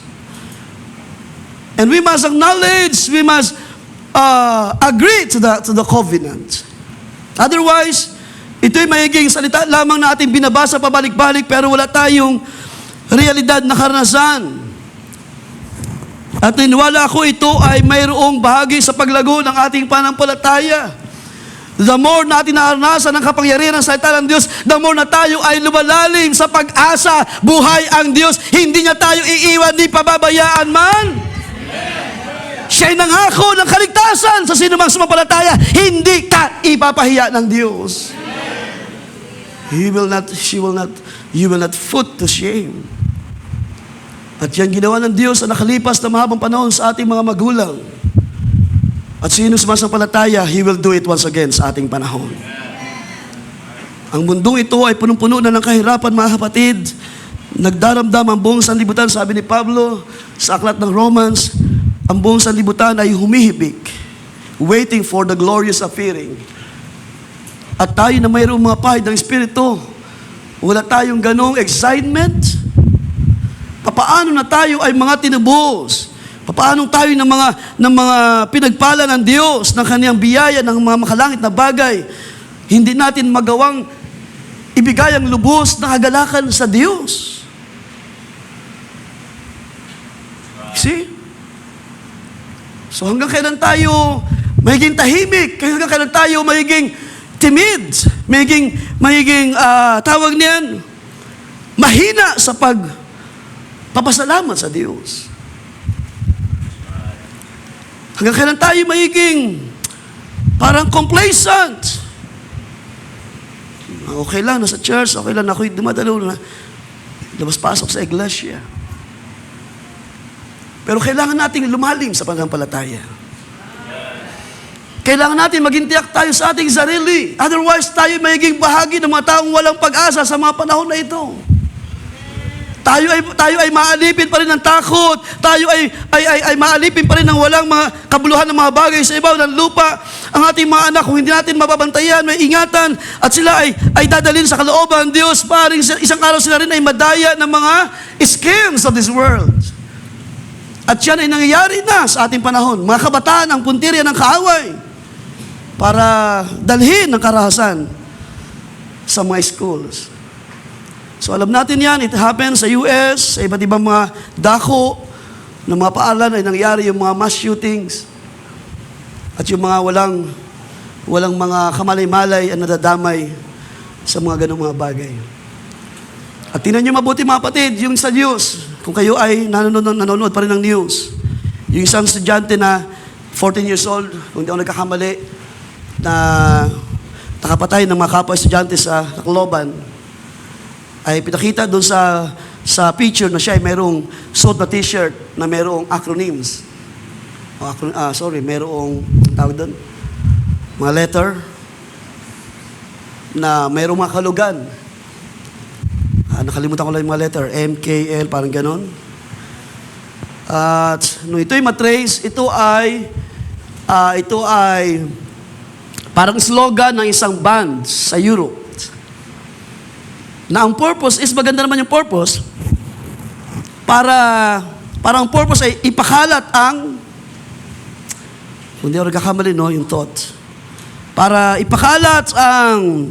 And we must acknowledge, we must agree to the covenant. Otherwise, ito'y magiging salita lamang na ating binabasa pabalik-balik pero wala tayong realidad na karanasan. At niniwala ako ito ay mayroong bahagi sa paglago ng ating panampalataya. The more natin naranasan ang kapangyarihan ng salita ng Diyos, the more na tayo ay lumalalim sa pag-asa, buhay ang Diyos. Hindi niya tayo iiwan, di pababayaan man. Siya'y nangako ng kaligtasan sa sinumang sumampalataya. Hindi ka ipapahiya ng Diyos. You will not put to shame. At yan ginawa ng Diyos sa nakalipas na mahabang panahon sa ating mga magulang. At sino sumasampalataya, He will do it once again sa ating panahon. Ang mundong ito ay punong-puno na ng kahirapan, mga kapatid. Nagdaramdam ang buong sanlibutan, sabi ni Pablo sa aklat ng Romans, ang buong sanlibutan ay humihibik, waiting for the glorious appearing. At tayo na mayroong mga pahid ng Espiritu, wala tayong ganong excitement. Paano na tayo ay mga tinubos? Paano tayo ng mga pinagpala ng Diyos, ng Kanyang biyaya, ng mga makalangit na bagay, hindi natin magawang ibigay ang lubos na kagalakan sa Diyos? See? So hanggang kailan tayo magiging tahimik? Hanggang kailan tayo magiging timid? Magiging tawag niyan, mahina sa pagpapasalamat sa Diyos? Hanggang kailan tayo magiging parang complacent? Okay lang, nasa church, okay lang, ako'y dumadalo na labas-pasok sa iglesia. Pero kailangan nating lumalim sa pananampalataya. Kailangan natin maging tiyak tayo sa ating sarili. Otherwise, tayo magiging bahagi ng mga taong walang pag-asa sa mga panahon na ito. Tayo ay maalipin pa rin ng takot. Tayo ay maalipin pa rin ng walang mga kabuluhan ng mga bagay sa ibabaw ng lupa. Ang ating mga anak, kung hindi natin mababantayan, may ingatan, at sila ay dadalhin sa kalooban ng Diyos, paring isang araw sila rin ay madaya ng mga schemes of this world. At yan ay nangyayari na sa ating panahon. Mga kabataan ang puntirya ng kaaway para dalhin ng karahasan sa mga schools. So alam natin yan, it happens sa US, sa iba't ibang mga dako ng mga paaralan ay nangyari yung mga mass shootings at yung mga walang mga kamalay-malay ang nadadamay sa mga ganong mga bagay. At tingnan nyo mabuti mga kapatid, yung sa news, kung kayo ay nanonood pa rin ng news, yung isang estudyante na 14 years old, kung hindi ako nagkakamali, na nakapatay ng mga kapwa-estudyante sa Tacloban, ay pinakita doon sa picture na siya ay merong suot na t-shirt na merong acronyms. Merong tawag doon, mga letter na merong mga kalugan. Nakalimutan ko lang yung mga letter, MKL, parang ganon. At nung ito'y matrace, ito ay parang slogan ng isang band sa Europe. Na ang purpose is, maganda naman yung purpose, para ang purpose ay ipakalat ang, kung di ako nagkakamali, no, yung thought. Para ipakalat ang,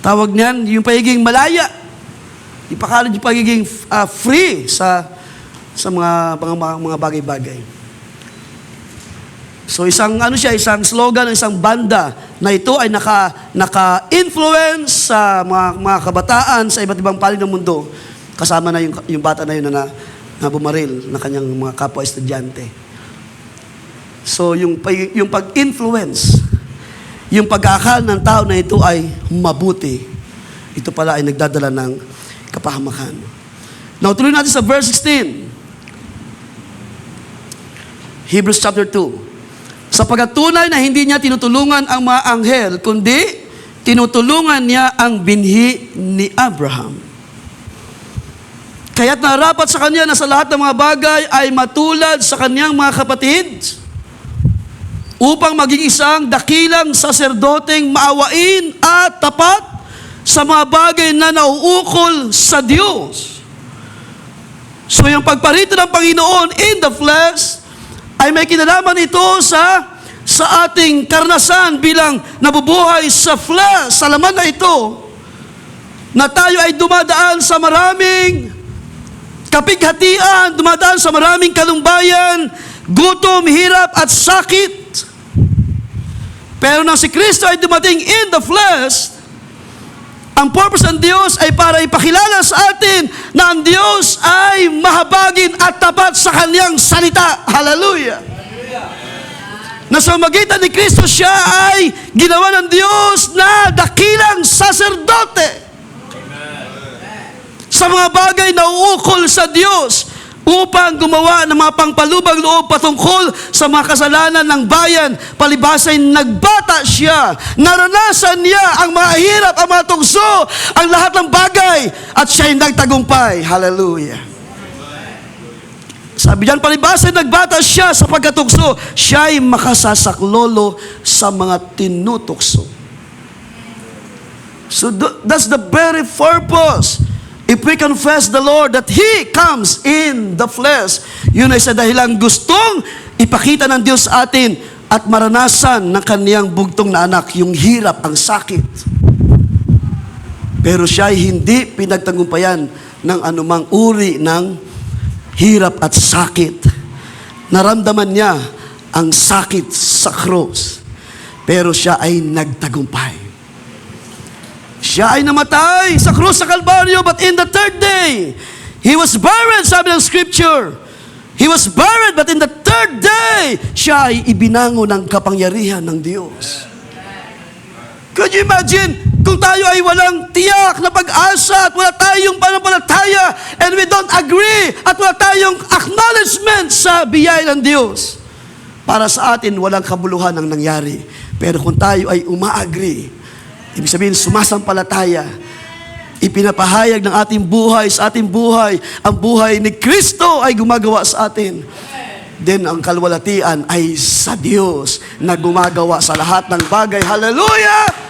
tawag niyan, yung pagiging malaya. Ipakalat yung pagiging free sa mga bagay-bagay. So isang slogan ng isang banda na ito ay naka-influence sa mga kabataan sa iba't ibang panig ng mundo. Kasama na yung bata na yun na bumaril na kanyang mga kapwa-estudyante. So yung pag-influence, yung pag-aakala ng tao na ito ay mabuti, ito pala ay nagdadala ng kapahamakan. Now, tuloy natin sa verse 16. Hebrews chapter 2. Sapagkat tunay na hindi niya tinutulungan ang mga anghel, kundi tinutulungan niya ang binhi ni Abraham. Kaya't narapat sa kanya na sa lahat ng mga bagay ay matulad sa kanyang mga kapatid, upang maging isang dakilang saserdoteng maawain at tapat sa mga bagay na nauukol sa Diyos. So yung pagparito ng Panginoon in the flesh ay may kinalaman ito sa ating karanasan bilang nabubuhay sa flesh, sa laman na ito, na tayo ay dumadaan sa maraming kapighatian, dumadaan sa maraming kalumbayan, gutom, hirap at sakit. Pero nang si Kristo ay dumating in the flesh, ang purpose ng Diyos ay para ipakilala sa atin na ang Diyos ay mahabagin at tapat sa Kanyang salita. Hallelujah! Na sa magitan ni Kristo, siya ay ginawa ng Diyos na dakilang saserdote sa mga bagay na uukol sa Diyos upang gumawa ng mga pangpalubag loob patungkol sa mga kasalanan ng bayan. Palibasay, nagbata siya. Naranasan niya ang mga hirap, ang mga tugso, ang lahat ng bagay, at siya'y nagtagumpay. Hallelujah. Sabi diyan, palibasay, nagbata siya sa pagkatugso. Siya'y makasasaklolo sa mga tinutukso. So that's the very purpose. If we confess the Lord that He comes in the flesh, yun ay sa dahilang gustong ipakita ng Diyos sa atin at maranasan ng Kaniyang bugtong na anak, yung hirap, ang sakit. Pero siya ay hindi pinagtagumpayan ng anumang uri ng hirap at sakit. Naramdaman niya ang sakit sa krus, pero siya ay nagtagumpay. Siya ay namatay sa krus sa Kalbaryo, but in the third day, He was buried, sabi ng Scripture. He was buried, but in the third day, siya ay ibinangon ng kapangyarihan ng Diyos. Could you imagine kung tayo ay walang tiyak na pag-asa at wala tayong pananampalataya and we don't agree at wala tayong acknowledgement sa biyaya ng Diyos? para sa atin walang kabuluhan ang nangyari. Pero kung tayo ay umaagree, ibig sabihin sumasampalataya, ipinapahayag ng ating buhay sa ating buhay, ang buhay ni Kristo ay gumagawa sa atin. Then ang kalwalatian ay sa Diyos na gumagawa sa lahat ng bagay. Hallelujah!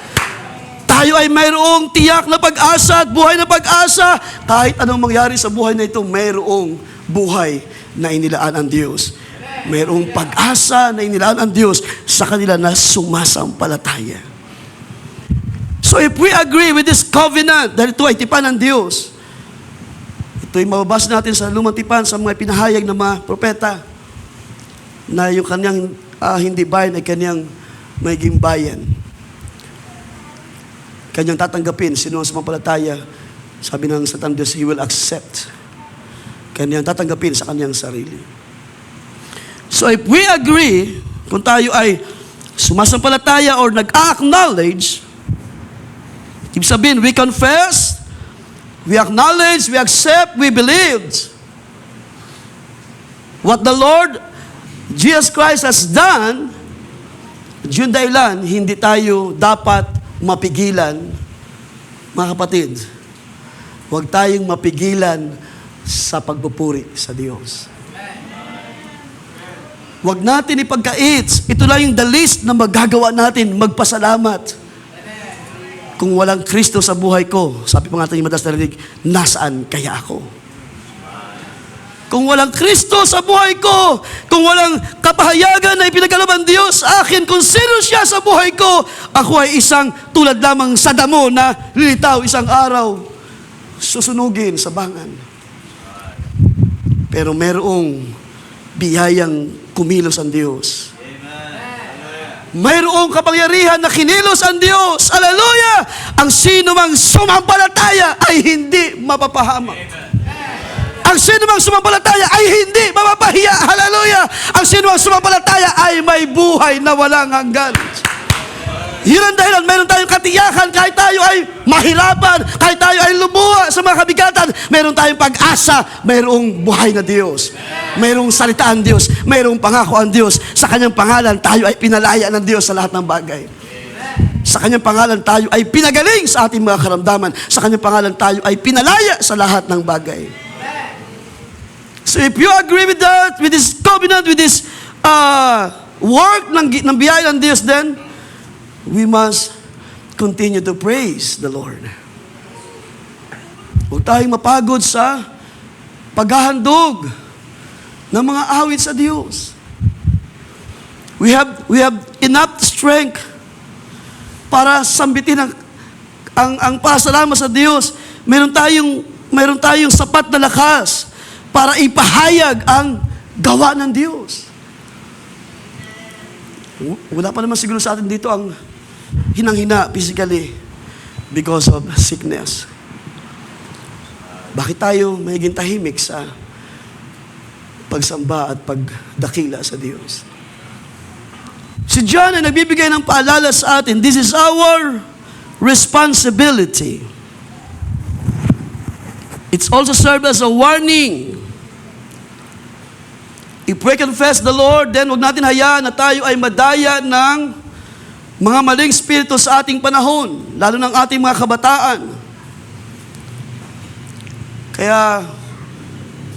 Tayo ay mayroong tiyak na pag-asa at buhay na pag-asa. Kahit anong mangyari sa buhay na ito, mayroong buhay na inilaan ang Diyos. Mayroong pag-asa na inilaan ang Diyos sa kanila na sumasampalataya. So if we agree with this covenant, dahil ito ay tipan ng Diyos, ito ay mababasa natin sa lumang tipan sa mga pinahayag ng mga propeta, na yung kanyang hindi bayan ay kanyang magiging bayan. Kanyang tatanggapin, sino ang sumampalataya, sabi ng Satan Diyos, He will accept. Kanyang tatanggapin sa kanyang sarili. So if we agree, kung tayo ay sumasampalataya or nag-acknowledge, ibig sabihin, we confess, we acknowledge, we accept, we believed what the Lord Jesus Christ has done, yun dahilan, hindi tayo dapat mapigilan, mga kapatid. Huwag tayong mapigilan sa pagpupuri sa Diyos. Huwag natin ipagkait. Ito lang yung the least na magagawa natin, magpasalamat. Kung walang Kristo sa buhay ko, sabi pa nga tayo madalas narinig, nasaan kaya ako? Kung walang Kristo sa buhay ko, kung walang kapahayagan na ipinagkaloob ng Diyos sa akin, kung sino siya sa buhay ko, ako ay isang tulad lamang sa damo na lilitaw isang araw, susunugin sa bangan. Pero merong biyayang kumilos ang Diyos. Mayroong kapangyarihan na kinilos ang Diyos. Hallelujah! Ang sino mang sumampalataya ay hindi mapapahamak. Ang sino mang sumampalataya ay hindi mapapahiya. Hallelujah! Ang sino mang sumampalataya ay may buhay na walang hanggan. Yun ang dahilan, mayroon tayong katiyakan kahit tayo ay mahirapan, kahit tayo ay lumuha sa mga kabigatan, mayroon tayong pag-asa, mayroong buhay na Diyos. Mayroong salita ang Diyos, mayroong pangako ang Diyos. Sa kanyang pangalan, tayo ay pinalaya ng Diyos sa lahat ng bagay. Sa kanyang pangalan, tayo ay pinagaling sa ating mga karamdaman. Sa kanyang pangalan, tayo ay pinalaya sa lahat ng bagay. So if you agree with that, with this covenant, with this work ng biyaya ng Diyos, then we must continue to praise the Lord. Huwag tayong mapagod sa paghahandog ng mga awit sa Diyos. We have enough strength para sambitin ang pasalamat sa Diyos. Meron tayong sapat na lakas para ipahayag ang gawa ng Diyos. Wala pa naman siguro sa atin dito ang hinang-hina physically because of sickness. Bakit tayo magiging tahimik sa pagsamba at pagdakila sa Diyos? Si John ay nagbibigay ng paalala sa atin, this is our responsibility. It's also served as a warning. If we confess the Lord, then huwag natin hayaan na tayo ay madaya ng mga maling spirito sa ating panahon, lalo ng ating mga kabataan. Kaya,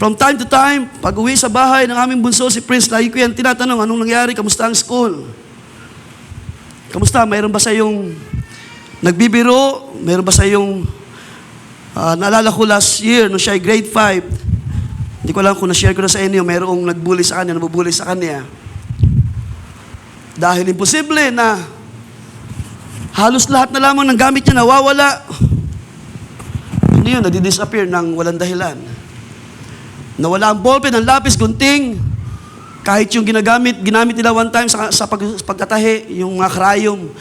from time to time, pag uwi sa bahay ng aming bunso, si Prince, lagi ko yan tinatanong, anong nangyari? Kamusta ang school? Kamusta? Mayroon ba sa yung nagbibiro? Mayroon ba sa yung naalala ko last year, nung siya ay grade 5, hindi ko alam kung na-share ko na sa inyo, mayroong nagbully sa kanya, nabubully sa kanya. Dahil imposible na halos lahat na lamang ng gamit niya nawawala. Ano yun? Nadi-disappear ng walang dahilan. Nawala ang ballpen, ang lapis, gunting. Kahit yung ginamit nila one time sa pagtatahi, yung mga karayom.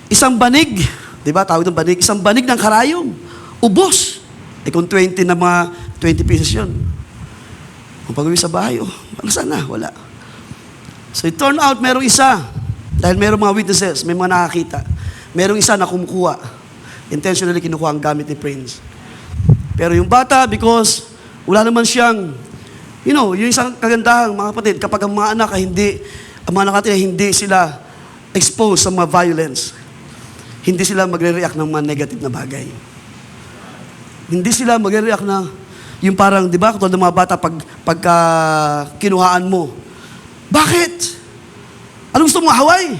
Isang banig, di ba? Tawag ng banig. Isang banig ng karayom. Ubos. Kung 20 na mga 20 pieces yun. Kung pag-uwi sa bahay, saan na? Wala. So it turned out, merong isa. Dahil merong mga witnesses, may mga nakakita. Merong isa na kumukuha. Intentionally kinukuha ang gamit ni Prince. Pero yung bata, because wala naman siyang, yung isang kagandahang, mga kapatid, kapag ang mga anak ay hindi ang mga nakatira, hindi sila exposed sa mga violence. Hindi sila magre-react ng mga negative na bagay. Hindi sila magre-react na, yung parang, di ba, katulad ng mga bata, pagka kinuhaan mo, bakit? Anong gusto mong ahaway?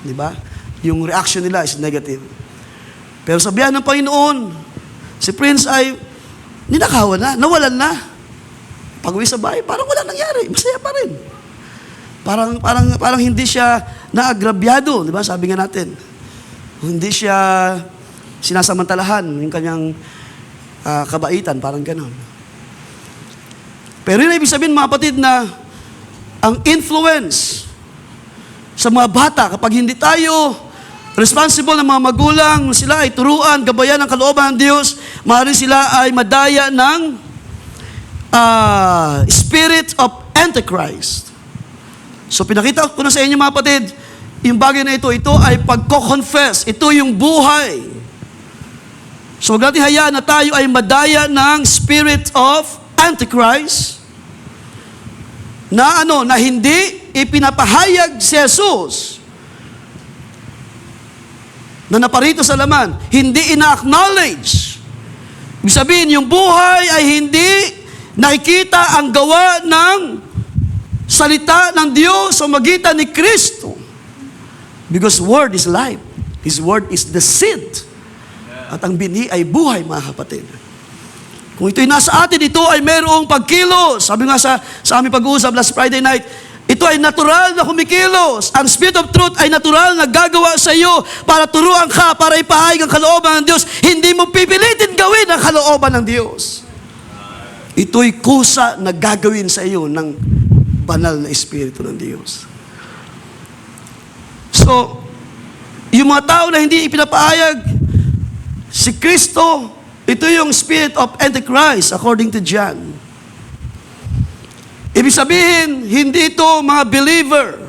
Di ba? Yung reaction nila is negative. Pero sabihan ng Panginoon, si Prince ay ninakawan na, nawalan na. Pag-uwi sa bahay, parang wala nangyari. Masaya pa rin. Parang hindi siya naagrabyado, di ba? Sabi nga natin. Hindi siya sinasamantalahan yung kanyang kabaitan, parang ganon. Pero yun ay ibig sabihin, mga kapatid, na ang influence sa mga bata, kapag hindi tayo responsible ng mga magulang, sila ay turuan, gabayan ng kalooban ng Diyos, maaaring sila ay madaya ng spirit of Antichrist. So pinakita ko na sa inyo, mga kapatid, yung bagay na ito ay pagko-confess. Ito yung buhay. So huwag natin hayaan na tayo ay madaya ng spirit of Antichrist na hindi ipinapahayag si Jesus na naparito sa laman. Hindi ina-acknowledge. Ibig sabihin, yung buhay ay hindi nakikita ang gawa ng salita ng Diyos sa magitan ni Kristo. Because Word is life. His Word is the seed. At ang binhi ay buhay, mga kapatid. Kung ito'y nasa atin, ito ay mayroong pagkilos. Sabi nga sa aming pag-uusap last Friday night, ito ay natural na kumikilos. Ang Spirit of Truth ay natural na gagawa sa iyo para turuan ka, para ipahayag ang kalooban ng Diyos. Hindi mo pipilitin gawin ang kalooban ng Diyos. Ito'y kusa na gagawin sa iyo ng banal na Espiritu ng Diyos. So, yung mga tao na hindi ipinapahayag si Kristo, ito yung spirit of Antichrist according to John. Ibig sabihin, hindi ito mga believer.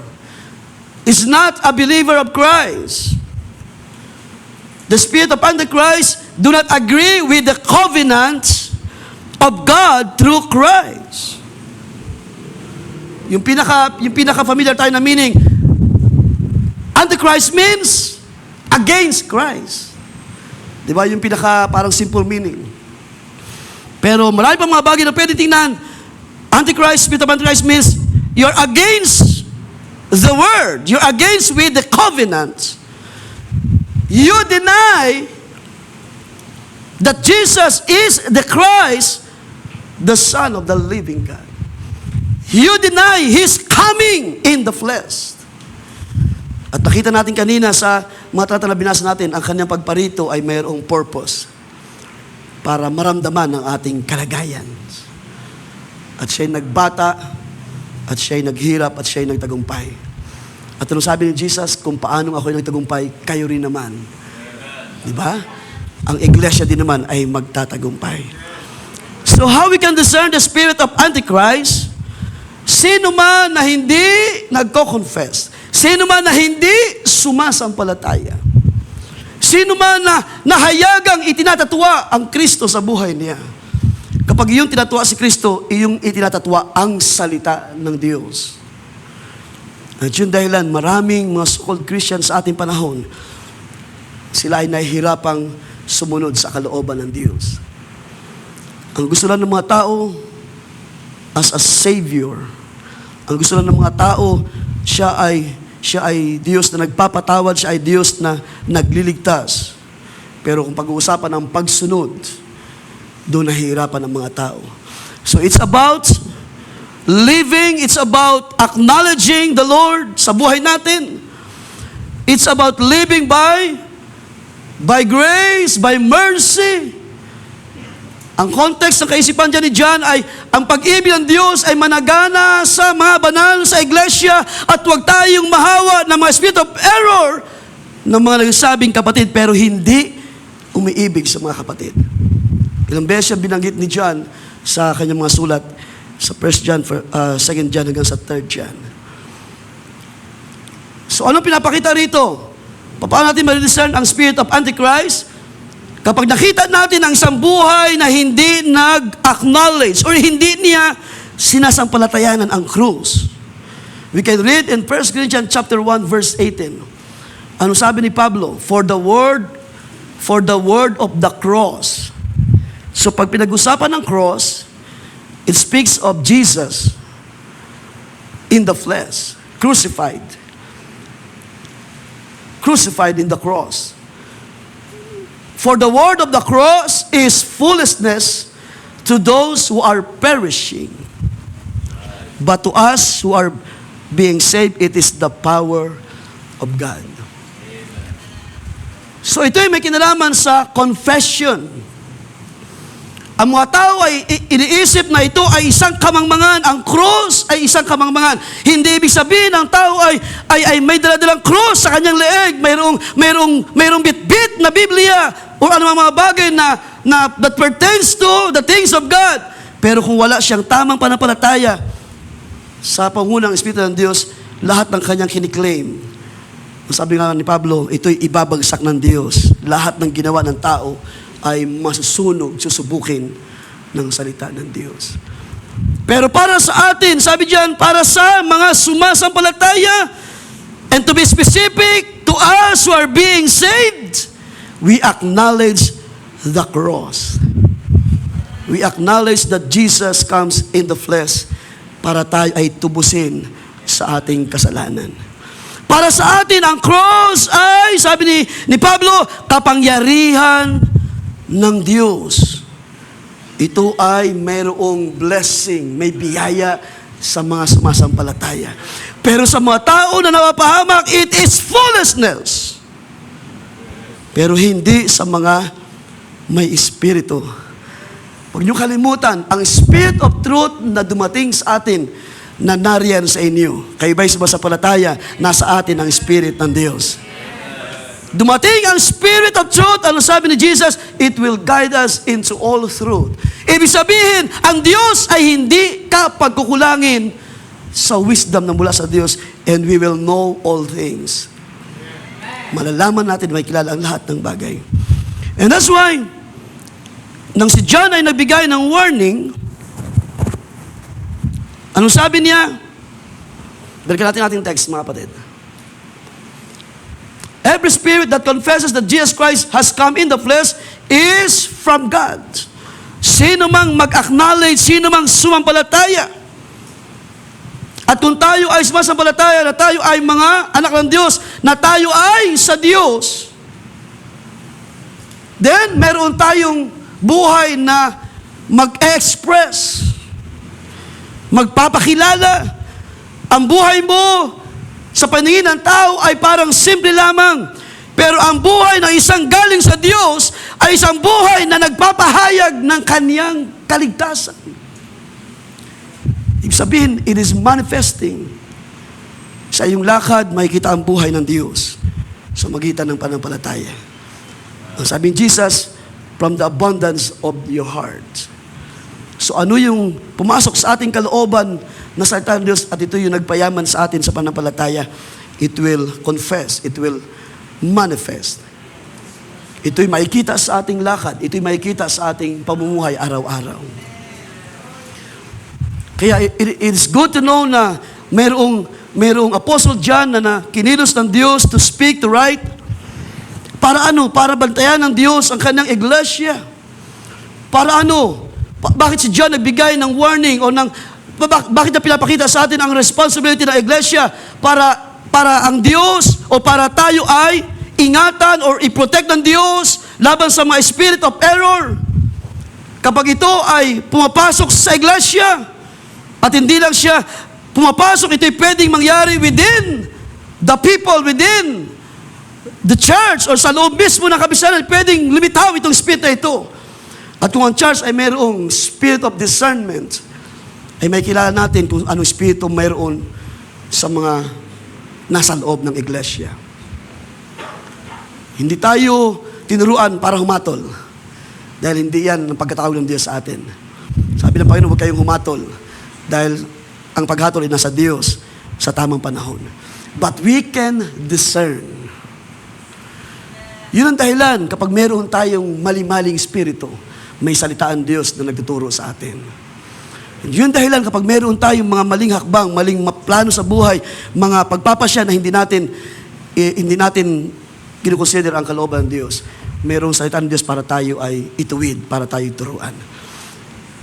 Is not a believer of Christ. The spirit of Antichrist do not agree with the covenant of God through Christ. Yung pinaka familiar tayo na meaning, Antichrist means against Christ. Di ba? Yung parang simple meaning. Pero marami pa mga bagay na pwede tingnan. Antichrist, spirit of Antichrist means you're against the word. You're against with the covenant. You deny that Jesus is the Christ, the Son of the living God. You deny His coming in the flesh. At nakita natin kanina sa mga talata na binasa natin, ang kanyang pagparito ay mayroong purpose para maramdaman ang ating kalagayan. At siya'y nagbata, at siya'y naghirap, at siya'y nagtagumpay. At ano sabi ni Jesus, kung paanong ako'y nagtagumpay, kayo rin naman. Di ba? Ang iglesia din naman ay magtatagumpay. So how we can discern the spirit of Antichrist? Sino man na hindi nagko-confess, sino man na hindi sumasampalataya, sino man na nahayagang itinatatwa ang Kristo sa buhay niya. Kapag iyong tinatwa si Kristo, iyong itinatatwa ang salita ng Diyos. At yun dahilan, maraming mga so-called Christians sa ating panahon, sila ay nahihirapang sumunod sa kalooban ng Diyos. Ang gusto lang ng mga tao, as a Savior, ang gusto lang ng mga tao, siya ay Diyos na nagpapatawad, siya ay Diyos na nagliligtas. Pero kung pag-uusapan ng pagsunod, doon nahihirapan ang mga tao. So it's about living, it's about acknowledging the Lord sa buhay natin. It's about living by grace, by mercy. Ang context ng kaisipan dyan ni John ay ang pag-ibig ng Diyos ay managana sa mga banal sa iglesia at huwag tayong mahawa ng mga spirit of error ng mga nagsasabing kapatid pero hindi umiibig sa mga kapatid. Ilang beses binanggit ni John sa kanyang mga sulat sa 1 John, 2 John hanggang sa 3 John. So ano pinapakita rito? Paano natin ma-discern ang spirit of Antichrist? Kapag nakita natin ang isang buhay na hindi nag-acknowledge or hindi niya sinasampalatayanan ang krus. We can read in 1 Corinthians chapter 1 verse 18. Ano sabi ni Pablo? For the word of the cross. So pag pinag-usapan ng cross, it speaks of Jesus in the flesh, crucified. Crucified in the cross. For the word of the cross is foolishness to those who are perishing. But to us who are being saved, it is the power of God. So ito ay may kinalaman sa confession. Ang mga tao ay iniisip na ito ay isang kamangmangan. Ang cross ay isang kamangmangan. Hindi ibig sabihin ang tao ay may daladalang cross sa kanyang leeg. Mayroong bit-bit na Biblia o anumang mga bagay na that pertains to the things of God. Pero kung wala siyang tamang pananampalataya sa pangunang Espiritu ng Diyos, lahat ng kanyang kiniklaim. Sabi nga ni Pablo, ito'y ibabagsak ng Diyos. Lahat ng ginawa ng tao ay masusunog, susubukin ng salita ng Diyos. Pero para sa atin, sabi diyan, para sa mga sumasampalataya, and to be specific, to us who are being saved, we acknowledge the cross. We acknowledge that Jesus comes in the flesh para tayo ay tubusin sa ating kasalanan. Para sa atin, ang cross ay, sabi ni Pablo, kapangyarihan ng Diyos. Ito ay mayroong blessing, may biyaya sa mga sumasampalataya. Pero sa mga tao na napapahamak, it is foolishness. Pero hindi sa mga may espiritu. Huwag niyo kalimutan, ang Spirit of Truth na dumating sa atin, na nariyan sa inyo. Kayo ba'y sumasampalataya, nasa atin ang Spirit ng Diyos. Dumating ang Spirit of Truth, ano sabi ni Jesus? It will guide us into all truth. Ibig sabihin, ang Diyos ay hindi ka pagkukulangin sa wisdom na mula sa Diyos, and we will know all things. Malalaman natin, may kilala ang lahat ng bagay. And that's why, nang si John ay nagbigay ng warning, anong sabi niya? Balikan natin ating text, mga kapatid. Every spirit that confesses that Jesus Christ has come in the flesh is from God. Sino mang mag-acknowledge, sino mang sumampalataya. At kung tayo ay sumasampalataya na tayo ay mga anak ng Diyos, na tayo ay sa Diyos, then meron tayong buhay na mag-express, magpapakilala. Ang buhay mo sa paningin ng tao ay parang simple lamang. Pero ang buhay ng isang galing sa Diyos ay isang buhay na nagpapahayag ng kaniyang kaligtasan. Ibig sabihin, it is manifesting. Sa iyong lakad, makikita ang buhay ng Diyos sa magitan ng pananampalataya. Ang sabi ni Jesus, from the abundance of your heart. So ano yung pumasok sa ating kalooban na salita ng Diyos, at ito yung nagpayaman sa atin sa pananampalataya, it will confess, it will manifest. Ito'y makikita sa ating lakad, ito'y makikita sa ating pamumuhay araw-araw. Kaya it is good to know na mayroong Apostle John na kinilos ng Diyos to speak, to write. Para ano? Para bantayan ng Diyos ang kanyang iglesia. Para ano? Bakit si John nagbigay ng warning o bakit na pinapakita sa atin ang responsibility ng iglesia para ang Diyos o para tayo ay ingatan or i-protect ng Diyos laban sa mga spirit of error. Kapag ito ay pumapasok sa iglesia at hindi lang siya pumapasok, ito'y pwedeng mangyari within the people, within the church or sa loob mismo ng kapisanan, pwedeng lumitaw itong spirit na ito. At kung ang church ay mayroong spirit of discernment, ay may kilala natin kung anong spirito mayroon sa mga nasa loob ng iglesia. Hindi tayo tinuruan para humatol. Dahil hindi yan ang pagkatawag ng Diyos sa atin. Sabi ng Panginoon, huwag kayong humatol. Dahil ang paghatol ay nasa Diyos sa tamang panahon. But we can discern. Yun ang dahilan kapag meron tayong mali-maling spirito, may salita ang Diyos na nagtuturo sa atin. Yun dahilan kapag meron tayong mga maling hakbang, maling plano sa buhay, mga pagpapasya na hindi natin kinukonsider ang kalooban ng Diyos, merong salita ng Diyos para tayo ay ituwid, para tayo turuan.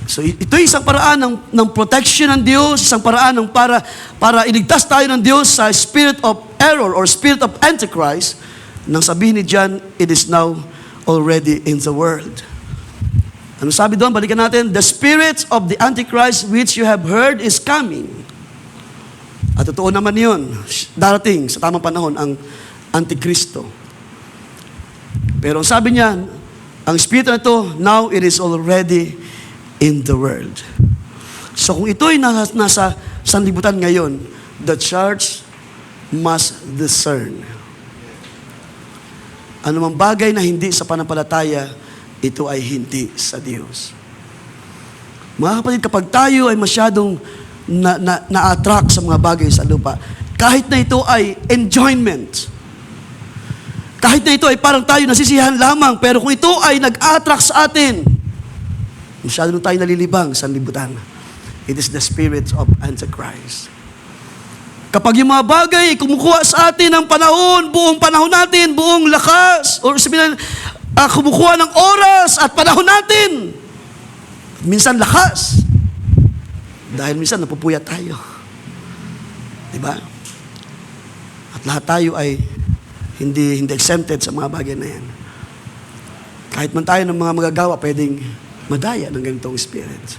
So ito ay isang paraan ng protection ng Diyos, isang paraan ng para iligtas tayo ng Diyos sa spirit of error or spirit of Antichrist, nang sabihin ni John, it is now already in the world. Ano sabi doon? Balikan natin. The spirit of the Antichrist which you have heard is coming. At totoo naman yun. Darating sa tamang panahon ang Antikristo. Pero sabi niya, ang espiritu na ito, now it is already in the world. So kung ito'y nasa sanlibutan ngayon, the church must discern. Anumang bagay na hindi sa pananampalataya, ito ay hindi sa Diyos. Mga kapatid, kapag tayo ay masyadong na-attract sa mga bagay sa lupa, kahit na ito ay enjoyment, kahit na ito ay parang tayo nasisiyahan lamang, pero kung ito ay nag-attract sa atin, masyado tayo nalilibang sa libutan. It is the spirit of Antichrist. Kapag yung mga bagay ay kumukuha sa atin ng panahon, buong panahon natin, buong lakas, or sabihin kumukuha ng oras at panahon natin. Minsan lakas. Dahil minsan napupuyat tayo. Diba? At lahat tayo ay hindi exempted sa mga bagay na yan. Kahit man tayo ng mga magagawa, pwedeng madaya ng ganitong spirit.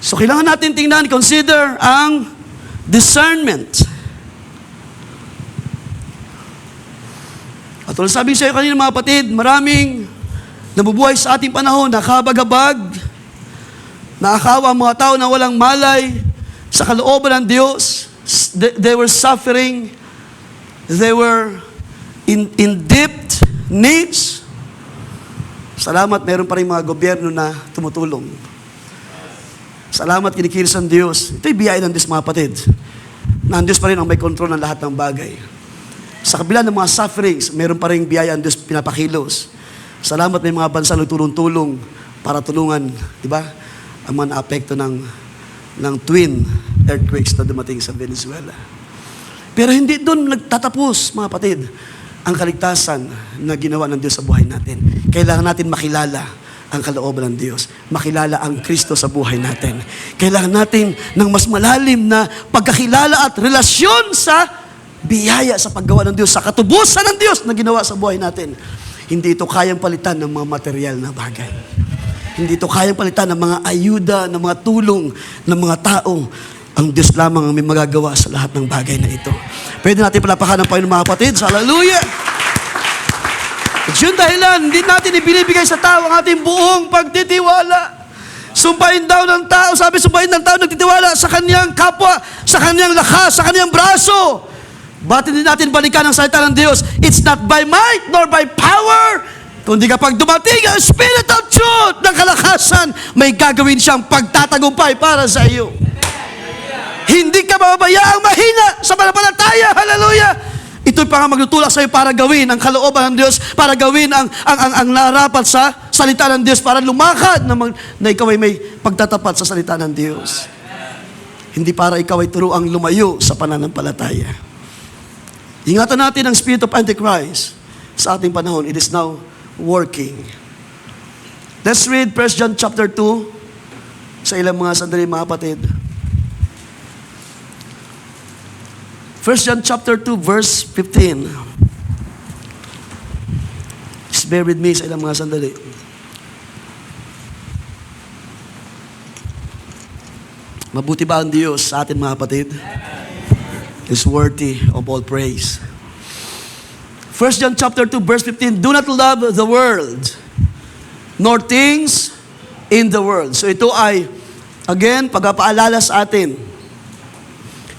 So kailangan natin tingnan, consider ang discernment. At tulad sabi sa iyo kanina mga kapatid, maraming nabubuhay sa ating panahon, nakabagabag, nakakawa ang mga tao na walang malay sa kalooban ng Diyos. They were suffering, they were in deep needs. Salamat, meron pa rin mga gobyerno na tumutulong. Salamat, kinikilos ang Diyos. Ito'y biyaya ng Diyos mga kapatid. Na ang Diyos pa rin ang may kontrol ng lahat ng bagay. Sa kabila ng mga sufferings, meron pa rin biyaya ang Diyos pinapakilos. Salamat, may mga bansa nagtulong-tulong para tulungan, di ba? Ang mga naapekto ng twin earthquakes na dumating sa Venezuela. Pero hindi doon nagtatapos, mga kapatid, ang kaligtasan na ginawa ng Diyos sa buhay natin. Kailangan natin makilala ang kalooban ng Diyos. Makilala ang Kristo sa buhay natin. Kailangan natin ng mas malalim na pagkakilala at relasyon sa biyaya sa paggawa ng Diyos, sa katubusan ng Diyos na ginawa sa buhay natin. Hindi ito kayang palitan ng mga material na bagay. Hindi ito kayang palitan ng mga ayuda, ng mga tulong ng mga tao. Ang Diyos lamang ang may magagawa sa lahat ng bagay na ito. Pwede natin palapakan ng Panginoon mga kapatid. Hallelujah! At yun dahilan, hindi natin ibinibigay sa tao ang ating buong pagtitiwala. Sumpahin daw ng tao, sumpahin ng tao nagtitiwala sa kanyang kapwa, sa kanyang lakas, sa kanyang braso. Ba't hindi natin balikan ang salita ng Diyos? It's not by might nor by power, kundi kapag dumating ang Spirit of Truth ng kalakasan, may gagawin siyang pagtatagumpay para sa iyo. Hindi ka mababayaang mahina sa pananampalataya. Hallelujah! Ito'y pa nga magtutulak sa iyo para gawin ang kalooban ng Diyos, para gawin ang narapat sa salita ng Diyos, para lumakad na ikaw ay may pagtatapat sa salita ng Diyos. Hindi para ikaw ay turuang lumayo sa pananampalataya. Ingatan natin ang spirit of Antichrist sa ating panahon. It is now working. Let's read 1 John chapter 2 sa ilang mga sandali mga kapatid. 1 John chapter 2 verse 15. Just bear with me sa ilang mga sandali. Mabuti ba ang Diyos sa atin mga kapatid? Is worthy of all praise. 1 John chapter 2 verse 15, do not love the world, nor things in the world. So ito ay, again, pagpapaalala sa atin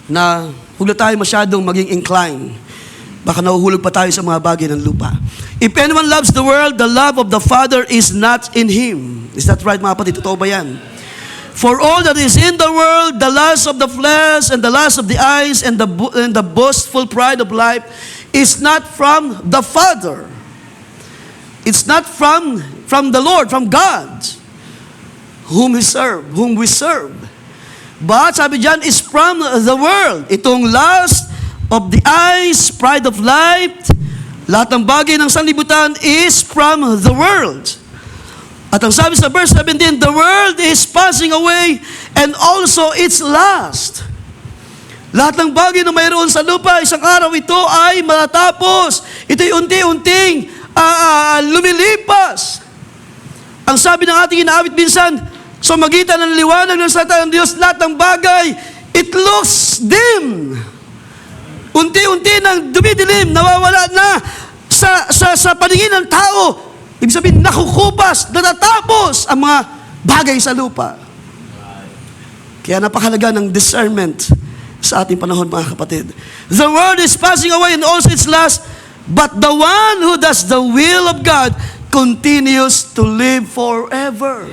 na huwag na tayo masyadong maging inclined. Baka nahuhulog pa tayo sa mga bagay ng lupa. If anyone loves the world, the love of the Father is not in him. Is that right mga kapatid? Totoo ba yan? For all that is in the world, the lust of the flesh and the lust of the eyes and the boastful pride of life is not from the Father. It's not from the Lord, from God, whom we serve. But sabi dyan, is from the world. Itong lust of the eyes, pride of life, lahat ng bagay ng sanlibutan is from the world. At ang sabi sa verse 17, the world is passing away and also its lust. Lahat ng bagay na mayroon sa lupa, isang araw ito ay matatapos. Ito'y unti-unting lumilipas. Ang sabi ng ating inaawit minsan, sa magitan ng liwanag ng salita ng Diyos, lahat ng bagay, it looks dim. Unti-unti nang dumidilim, nawawala na sa paningin ng tao. Ibig sabihin, nakukupas, natatapos ang mga bagay sa lupa. Kaya napakahalaga ng discernment sa ating panahon, mga kapatid. The world is passing away and also its lust, but the one who does the will of God continues to live forever.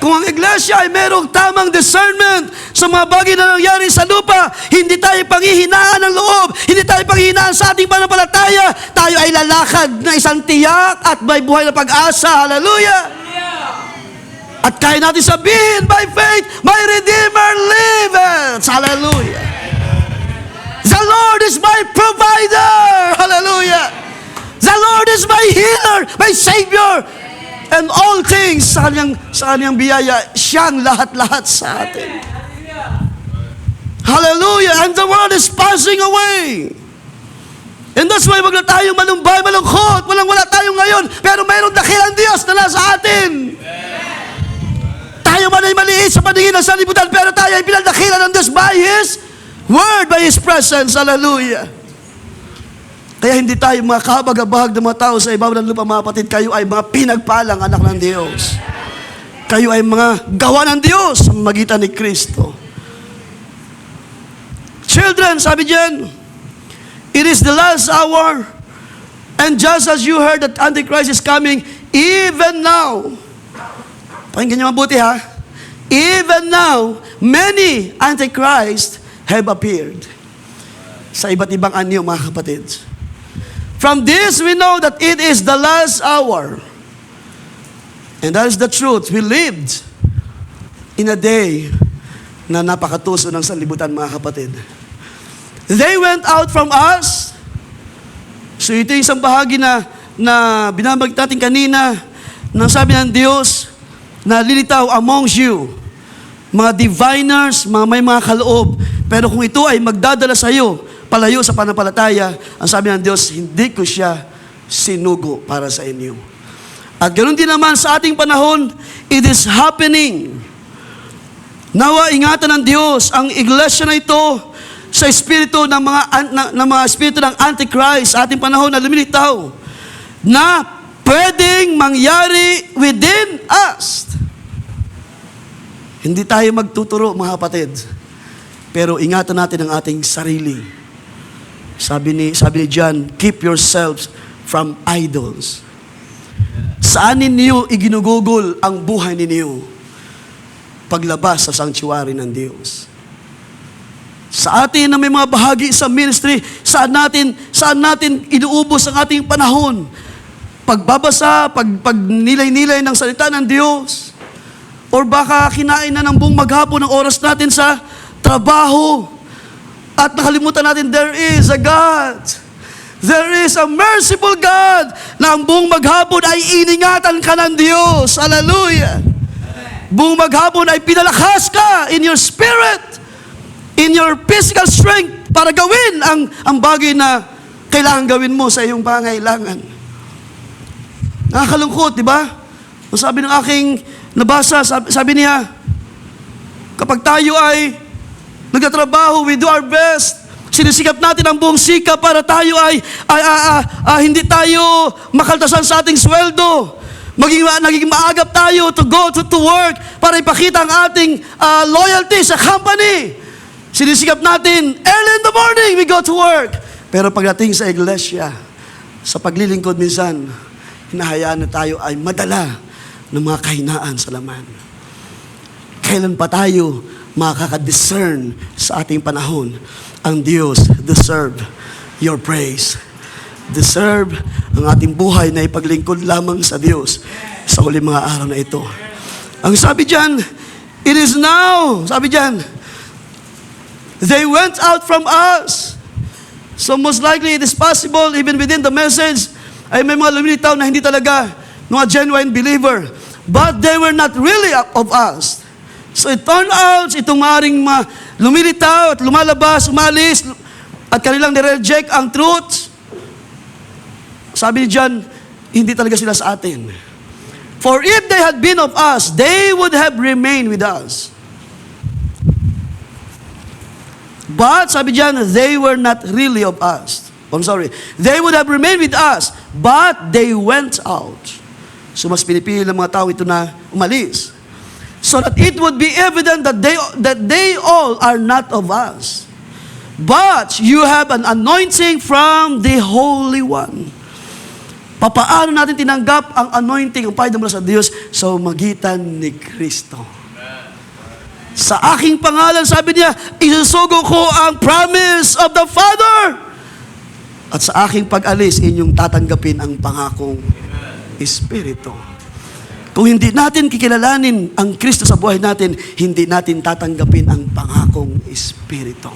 Kung ang iglesia ay merong tamang discernment sa mga bagay na nangyari sa lupa, hindi tayo panghihinaan ng loob, hindi tayo panghihinaan sa ating pananampalataya, tayo ay lalakad na isang tiyak at may buhay na pag-asa. Hallelujah! At kaya natin sabihin, by faith, my Redeemer liveth. Hallelujah! The Lord is my provider. Hallelujah! The Lord is my healer, my Savior. And all things sa kanyang biyaya, siyang lahat-lahat sa atin. Hallelujah! And the world is passing away. And that's why wag na tayong malumbay, malungkot. Wala tayong ngayon. Pero mayroong dakilang Diyos na nasa atin. Tayo man ay maliit sa paningin ng sanlibutan, pero tayo ay pinaldakilan ng Diyos by His Word, by His presence. Hallelujah! Kaya hindi tayo mga kahabag-habag ng mga tao sa ibabaw ng lupa, mga kapatid. Kayo ay mga pinagpalang anak ng Diyos. Kayo ay mga gawa ng Diyos sa magitan ni Kristo. Children, sabi diyan, it is the last hour, and just as you heard that Antichrist is coming, even now, pakinggan niyo mabuti ha, even now, many Antichrist have appeared. Sa iba't ibang anyo, mga kapatid. From this, we know that it is the last hour. And that is the truth. We lived in a day na napakatuso ng sanlibutan, mga kapatid. They went out from us. So ito yung isang bahagi na binabag natin kanina, nang sabi ng Diyos, na lilitaw amongst you, mga diviners, may mga kaloob. Pero kung ito ay magdadala sa iyo, palayo sa panampalataya, ang sabi ng Diyos, hindi ko siya sinugo para sa inyo. At ganoon din naman sa ating panahon, it is happening. Nawa ingatan ng Diyos ang iglesia na ito sa espiritu ng mga espiritu ng Antichrist sa ating panahon na lumilitaw na pwedeng mangyari within us. Hindi tayo magtuturo, mga kapatid, pero ingatan natin ang ating sarili. Sabi ni John, keep yourselves from idols. Saan ninyo iginugugol ang buhay ninyo? Paglabas sa sanctuary ng Diyos. Sa atin na may mga bahagi sa ministry, saan natin inuubos ang ating panahon? Pagbabasa, pagnilay-nilay ng salita ng Diyos, or baka kinain na ng buong maghapon ang oras natin sa trabaho. At nakalimutan natin, there is a God. There is a merciful God na ang buong maghapon ay iningatan ka ng Diyos. Hallelujah. Buong maghapon ay pinalakas ka in your spirit, in your physical strength para gawin ang bagay na kailangan gawin mo sa iyong pangailangan. Nakakalungkot, di ba? Sabi ng aking nabasa, sabi niya, kapag tayo ay nagtatrabaho, we do our best. Sinisikap natin ang buong sikap para tayo ay hindi tayo makaltasan sa ating sweldo. Naging maagap tayo to go to work para ipakita ang ating loyalty sa company. Sinisikap natin, early in the morning, we go to work. Pero pagdating sa iglesia, sa paglilingkod minsan, hinahayaan na tayo ay madala ng mga kahinaan sa laman. Kailan pa tayo makaka-discern sa ating panahon? Ang Diyos deserve your praise. Deserve ang ating buhay na ipaglingkod lamang sa Diyos sa huling mga araw na ito. Ang sabi diyan, it is now, sabi diyan, they went out from us. So most likely, it is possible, even within the message, ay may mga lumilitaw na hindi talaga mga genuine believer. But they were not really of us. So it turned out, itong maaaring lumilitaw at lumalabas, umalis, at kanilang nireject ang truth. Sabi ni John, hindi talaga sila sa atin. For if they had been of us, they would have remained with us. But, sabi diyan, they were not really of us. I'm sorry. They would have remained with us, but they went out. So, mas pinipili ng mga tao ito na umalis. So that it would be evident that they all are not of us. But you have an anointing from the Holy One. Papaano natin tinanggap ang anointing, ang pahid mula sa Diyos sa magitan ni Kristo? Sa aking pangalan, sabi niya, isusugo ko ang promise of the Father. At sa aking pag-alis, inyong tatanggapin ang pangakong Espiritu. Kung hindi natin kikilalanin ang Kristo sa buhay natin, hindi natin tatanggapin ang pangakong Espiritu.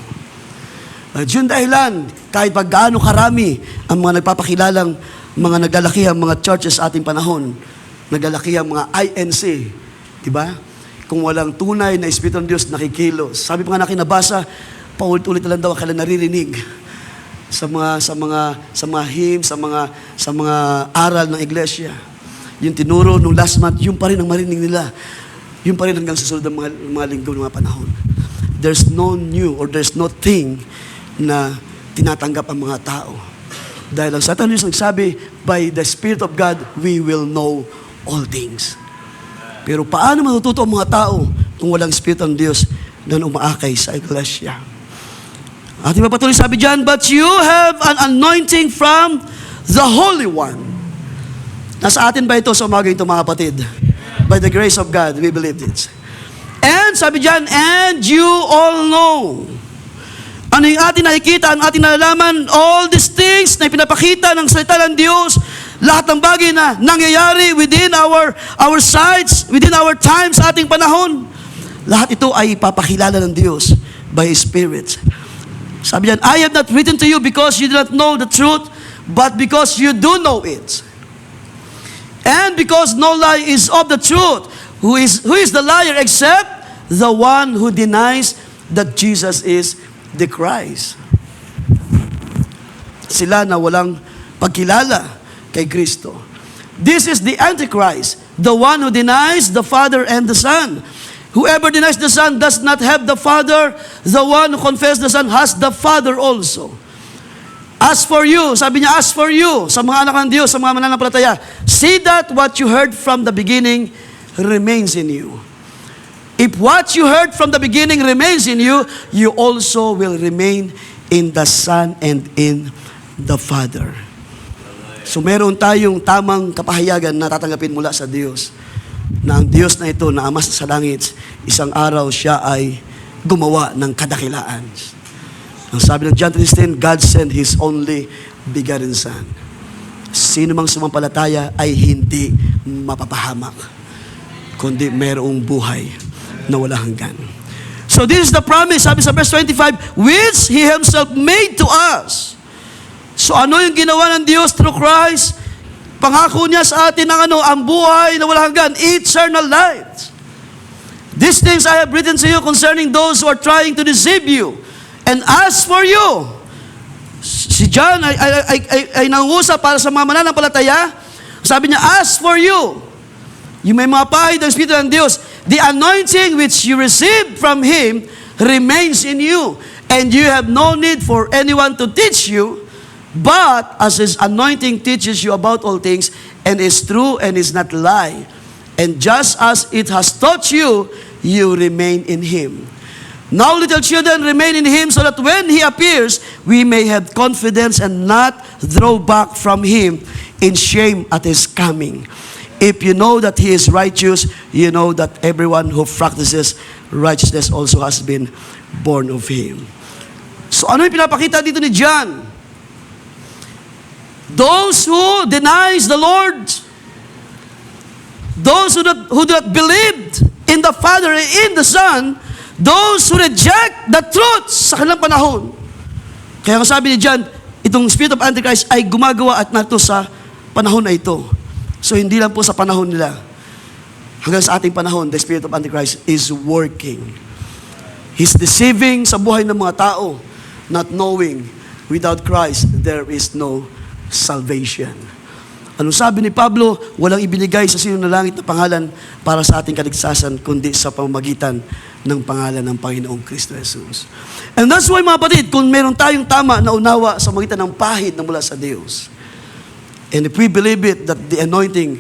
At yun dahilan, kahit pag gaano karami ang mga nagpapakilalang mga naglalakihang mga churches sa ating panahon, naglalakihang mga INC, di ba? Kung walang tunay na Espiritu ng Diyos, nakikilos. Sabi pa nga na kinabasa, paulit-ulit na lang daw ang kailan naririnig sa mga hymns, sa mga aral ng iglesia. Yung tinuro nung last month, yung pa rin ang marinig nila. Yung pa rin hanggang susunod ng mga linggo ng mga panahon. There's no new or there's no thing na tinatanggap ang mga tao. Dahil ang Satan Diyos nagsabi, by the Spirit of God, we will know all things. Pero paano matututo ang mga tao kung walang Espiritu ng Diyos na umaakay sa iglesia? At ipapatuloy sabi dyan, but you have an anointing from the Holy One. Nasa atin ba ito sa umaga ito, mga kapatid? By the grace of God, we believe it. And sabi dyan, and you all know. Ano yung atin nakikita, ang ating nalalaman, all these things na ipinapakita ng salita ng Diyos, lahat ng bagay na nangyayari within our sides, within our time sa ating panahon, lahat ito ay ipapakilala ng Diyos by His Spirit. Sabi niyan, I have not written to you because you do not know the truth, but because you do know it. And because no lie is of the truth, who is the liar except the one who denies that Jesus is the Christ. Sila na walang pagkilala kay Kristo. This is the Antichrist, the one who denies the Father and the Son. Whoever denies the Son does not have the Father. The one who confesses the Son has the Father also. As for you, sabi niya, as for you, sa mga anak ng Diyos, sa mga mananampalataya, see that what you heard from the beginning remains in you. If what you heard from the beginning remains in you, you also will remain in the Son and in the Father. So meron tayong tamang kapahayagan na tatanggapin mula sa Diyos, na ang Diyos na ito, na Ama sa langit, isang araw siya ay gumawa ng kadakilaan. Ang sabi ng John 3:16, God sent His only begotten Son. Sino mang sumampalataya ay hindi mapapahamak, kundi mayroong buhay na wala hanggan. So this is the promise, sabi sa verse 25, which He Himself made to us. So ano yung ginawa ng Diyos through Christ? Pangako niya sa atin ang buhay na wala hanggan, eternal life. These things I have written to you concerning those who are trying to deceive you. And as for you, si John ay nangusap para sa mga mananampalataya. Sabi niya, as for you, yung may mga pahid ng Espiritu ng Diyos, the anointing which you received from Him remains in you. And you have no need for anyone to teach you, but as His anointing teaches you about all things, and is true and is not lie. And just as it has taught you, you remain in Him. Now, little children, remain in Him, so that when He appears, we may have confidence and not draw back from Him in shame at His coming. If you know that He is righteous, you know that everyone who practices righteousness also has been born of Him. So ano yung pinapakita dito ni John? Those who denies the Lord, those who do not believe in the Father and in the Son, those who reject the truth sa kanilang panahon. Kaya ang sabi ni John, itong spirit of Antichrist ay gumagawa at narito sa panahon na ito. So hindi lang po sa panahon nila. Hanggang sa ating panahon, the spirit of Antichrist is working. He's deceiving sa buhay ng mga tao, not knowing without Christ, there is no salvation. Ano sabi ni Pablo? Walang ibinigay sa sino na langit na pangalan para sa ating kaligtasan, kundi sa pamamagitan ng pangalan ng Panginoong Kristo Jesus. And that's why, mga kapatid, kung meron tayong tama na unawa sa magitan ng pahid na mula sa Diyos, and if we believe it, that the anointing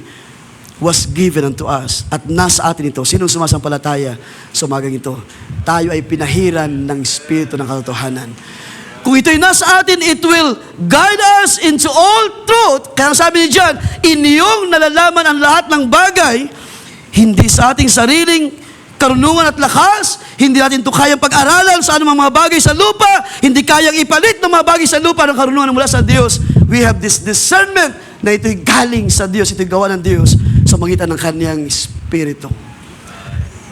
was given unto us, at nasa atin ito, sinong sumasampalataya sa umagang ito, tayo ay pinahiran ng Espiritu ng katotohanan. Kung ito'y nasa atin, it will guide us into all truth. Kaya sabi ni John, inyong nalalaman ang lahat ng bagay, hindi sa ating sariling karunungan at lakas, hindi natin ito kayang pag-aralan sa anumang mga bagay sa lupa, hindi kayang ipalit ng mga bagay sa lupa ng karunungan mula sa Diyos. We have this discernment na ito'y galing sa Diyos, ito'y gawa ng Diyos sa magitan ng Kanyang Espiritu.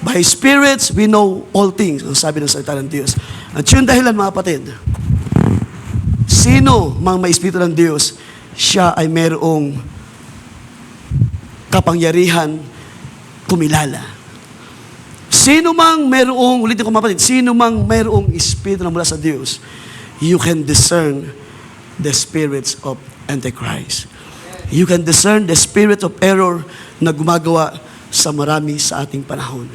By spirits, we know all things, ang sabi ng salita ng Diyos. At yun dahilan, mga kapatid, sino mang may Espiritu ng Diyos, siya ay mayroong kapangyarihan kumilala. Sino mang mayroong, ulitin ko mga kapatid, sino mang mayroong Espiritu na mula sa Diyos, you can discern the spirits of Antichrist. You can discern the spirit of error na gumagawa sa marami sa ating panahon.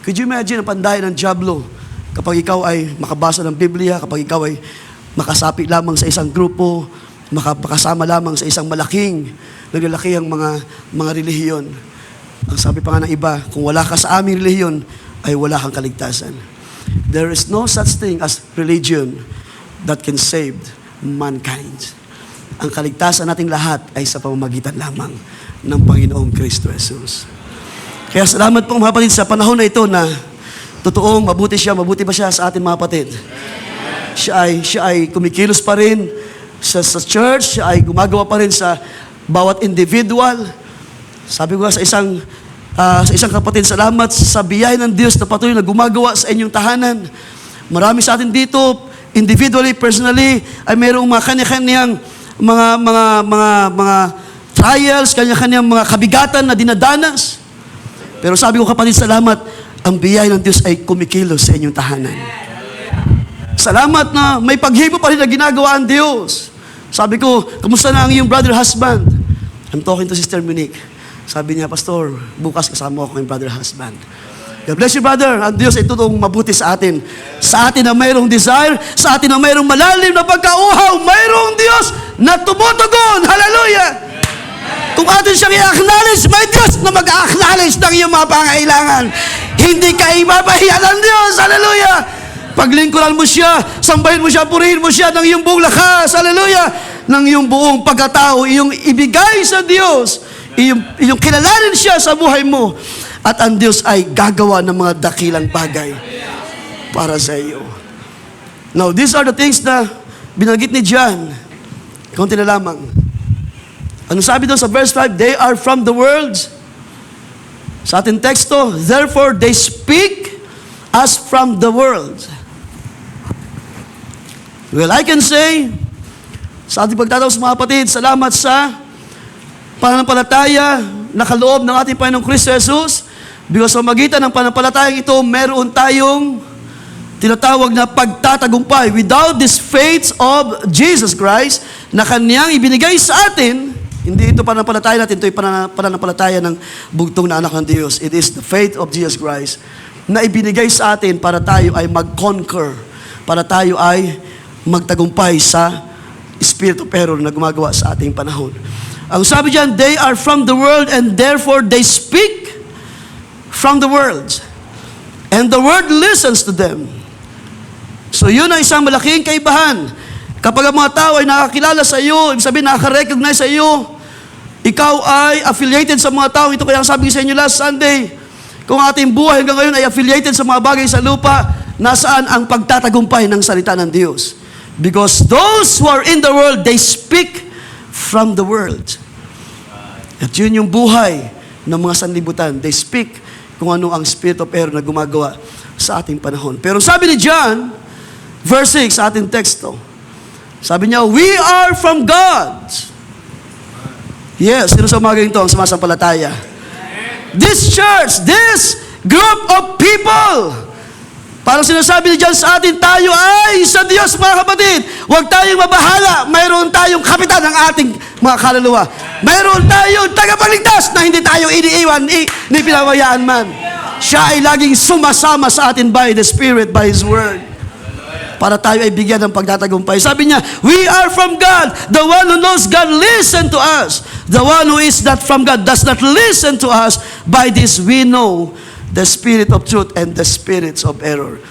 Could you imagine ang pandayan ng dyablo kapag ikaw ay makabasa ng Biblia, kapag ikaw ay makasapi lamang sa isang grupo, makasama lamang sa isang naglalakihang mga relihiyon. Ang sabi pa nga ng iba, kung wala ka sa aming relihiyon, ay wala kang kaligtasan. There is no such thing as religion that can save mankind. Ang kaligtasan nating lahat ay sa pamamagitan lamang ng Panginoong Kristo Jesus. Kaya salamat po mga kapatid sa panahon na ito na totoong mabuti ba siya sa ating mga kapatid. Siya ay kumikilos pa rin sa church, siya ay gumagawa pa rin sa bawat individual. Sabi ko sa isang kapatid, salamat sa biyaya ng Diyos na patuloy na gumagawa sa inyong tahanan. Marami sa atin dito, individually, personally, ay mayroong mga kanya-kanyang mga trials, kanya-kanyang mga kabigatan na dinadanas. Pero sabi ko kapatid, salamat, ang biyaya ng Diyos ay kumikilos sa inyong tahanan. Salamat na may paghipo pa rin na ginagawa ang Diyos. Sabi ko, kamusta na ang iyong brother husband? I'm talking to Sister Monique. Sabi niya, Pastor, bukas kasama ako ng brother husband. God bless you, brother. Ang Diyos ay totoong mabuti sa atin. Sa atin na mayroong desire, sa atin na mayroong malalim na pagkauhaw, mayroong Diyos na tumutugon. Hallelujah! Kung atin siyang i-acknowledge, may Diyos na mag-acknowledge ng iyong mga pangailangan. Hindi ka ipapahiya ng Diyos. Hallelujah! Paglingkuran mo siya, sambahin mo siya, purihin mo siya ng iyong buong lakas. Hallelujah! Ng iyong buong pagkatao, iyong ibigay sa Diyos. Iyong kilalanin siya sa buhay mo. At ang Diyos ay gagawa ng mga dakilang bagay para sa iyo. Now, these are the things na binanggit ni John. Kaunti na lamang. Ano sabi doon sa verse 5? They are from the world. Sa ating teksto, therefore they speak as from the world. Well, I can say, sa ating pagtataw sa mga kapatid, salamat sa pananampalataya na kaloob ng ating Panginoong Kristo Jesus, because sa magitan ng pananampalatayang ito, meron tayong tinatawag na pagtatagumpay. Without this faith of Jesus Christ na Kanyang ibinigay sa atin, hindi ito pananampalataya natin, ito ay pananampalataya ng bugtong na anak ng Diyos. It is the faith of Jesus Christ na ibinigay sa atin para tayo ay mag-conquer, para tayo ay magtagumpay sa Espiritu pero na gumagawa sa ating panahon. Ang sabi diyan, they are from the world and therefore they speak from the world. And the world listens to them. So yun ang isang malaking kaibahan. Kapag ang mga tao ay nakakilala sa iyo, ibig sabihin nakaka-recognize sa iyo, ikaw ay affiliated sa mga tao. Ito kaya ang sabi ko sa inyo last Sunday, kung ating buhay hanggang ngayon ay affiliated sa mga bagay sa lupa, nasaan ang pagtatagumpay ng salita ng Diyos? Because those who are in the world, they speak from the world. At yun yung buhay ng mga sanlibutan. They speak kung ano ang Spirit of error na gumagawa sa ating panahon. Pero sabi ni John, verse 6 sa ating teksto, sabi niya, we are from God. Yes, sino sa umaga ito ang sumasampalataya? This church, this group of people, parang sinasabi ni John sa atin, tayo ay sa Diyos, mga kapatid. Huwag tayong mabahala. Mayroon tayong kapitan ng ating mga kaluluwa. Mayroon tayong tagapagligtas na hindi tayo iniiwan, ni pinawayaan man. Siya ay laging sumasama sa atin by the Spirit, by His Word, para tayo ay bigyan ng pagtatagumpay. Sabi niya, we are from God. The one who knows God, listen to us. The one who is not from God does not listen to us. By this we know the spirit of truth and the spirits of error.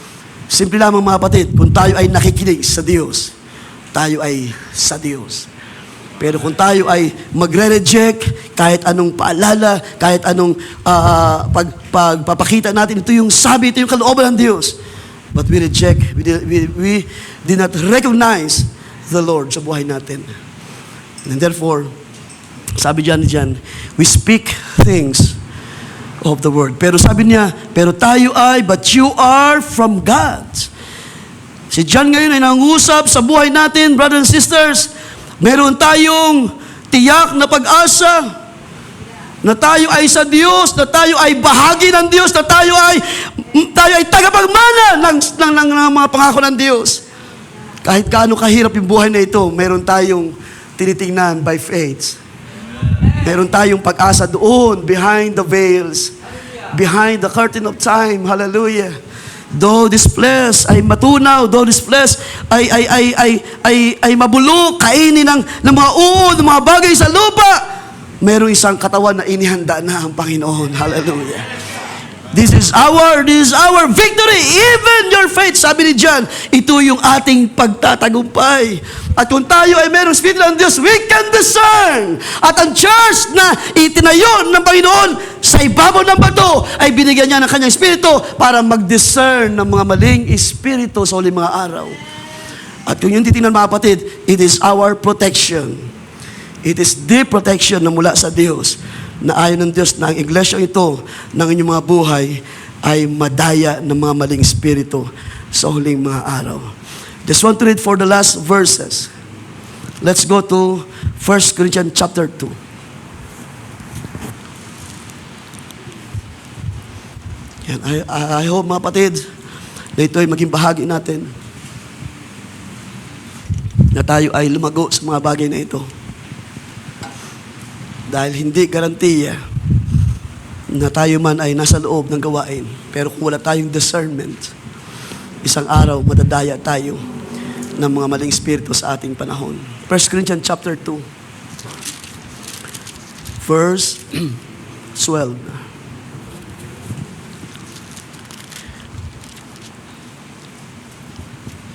Simple lamang, mga kapatid, kung tayo ay nakikinig sa Diyos, tayo ay sa Diyos. Pero kung tayo ay magre-reject kahit anong paalala, kahit anong pagpapakita natin, ito yung sabi, ito yung kalooban ng Diyos, but we reject, we did not recognize the Lord sa buhay natin. And therefore, sabi diyan, we speak things of the Word. Pero sabi niya, pero tayo ay, but you are from God. Si John ngayon ay nangusap sa buhay natin, brothers and sisters. Meron tayong tiyak na pag-asa na tayo ay sa Diyos, na tayo ay bahagi ng Diyos, na tayo ay tagapagmana ng mga pangako ng Diyos. Kahit kaano kahirap yung buhay na ito, meron tayong tinitingnan by faith. Meron tayong pag-asa doon, behind the veils, behind the curtain of time. Hallelujah. Though this flesh ay matunaw, though this flesh ay mabulok, kainin ng mga uod, ng mga bagay sa lupa, merong isang katawan na inihanda na ang Panginoon. Hallelujah. This is our victory. Even your faith, sabi ni John, ito yung ating pagtatagumpay. At kung tayo ay merong Espiritu ng Diyos, we can discern. At ang church na itinayo ng Panginoon sa ibabaw ng bato, ay binigyan niya ng kanyang Espiritu para mag-discern ng mga maling Espiritu sa huling mga araw. At kung yung titingnan, mga kapatid, it is our protection. It is the protection na mula sa Diyos, na ayon ng Diyos na ang iglesia ito ng inyong mga buhay ay madaya ng mga maling espiritu sa huling mga araw. Just want to read for the last verses. Let's go to 1 Corinthians chapter 2. Yan, I hope, mga kapatid, na ito ay maging bahagi natin, na tayo ay lumago sa mga bagay na ito. Dahil hindi garantiya na tayo man ay nasa loob ng gawain. Pero kung wala tayong discernment, isang araw madadaya tayo ng mga maling espiritu sa ating panahon. 1 Corinthians chapter 2, verse 12.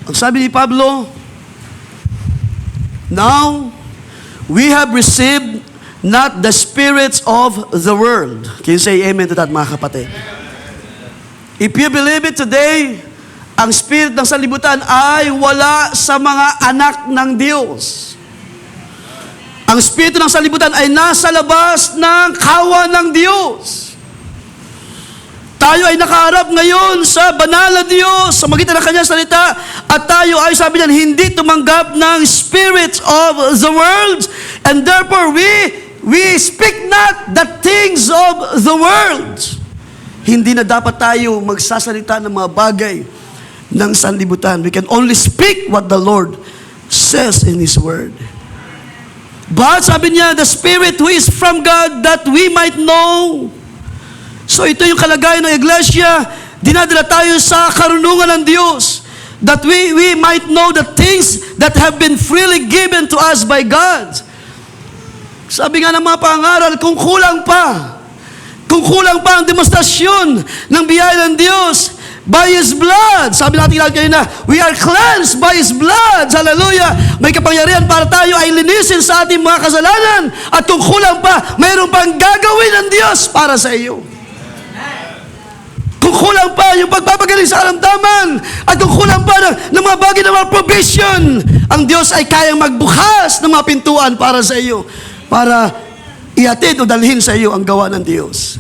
Ang sabi ni Pablo, now we have received not the spirits of the world. Can you say amen to that, mga kapatid? If you believe it today, ang spirit ng sanlibutan ay wala sa mga anak ng Diyos. Ang spirito ng sanlibutan ay nasa labas ng kawan ng Diyos. Tayo ay nakaharap ngayon sa banal na Diyos sa magitan ng kanyang salita, at tayo ay, sabi niyan, hindi tumanggap ng spirits of the world, and therefore we speak not the things of the world. Hindi na dapat tayo magsasalita ng mga bagay ng sanlibutan. We can only speak what the Lord says in His Word. But sabi niya, the Spirit who is from God, that we might know. So ito yung kalagayan ng iglesia. Dinadala tayo sa karunungan ng Diyos, that we might know the things that have been freely given to us by God. Sabi nga ng mga pangaral, kung kulang pa ang demonstrasyon ng biyaya ng Diyos by His blood. Sabi natin kanina, we are cleansed by His blood. Hallelujah. May kapangyarihan para tayo ay linisin sa ating mga kasalanan. At kung kulang pa, mayroon pang gagawin ng Diyos para sa iyo. Kung kulang pa yung pagpapagaling sa karamdaman, at kung kulang pa ng mga bagay ng mga provision, ang Diyos ay kayang magbukas ng mga pintuan para sa iyo, para ihatid o dalhin sa iyo ang gawa ng Diyos.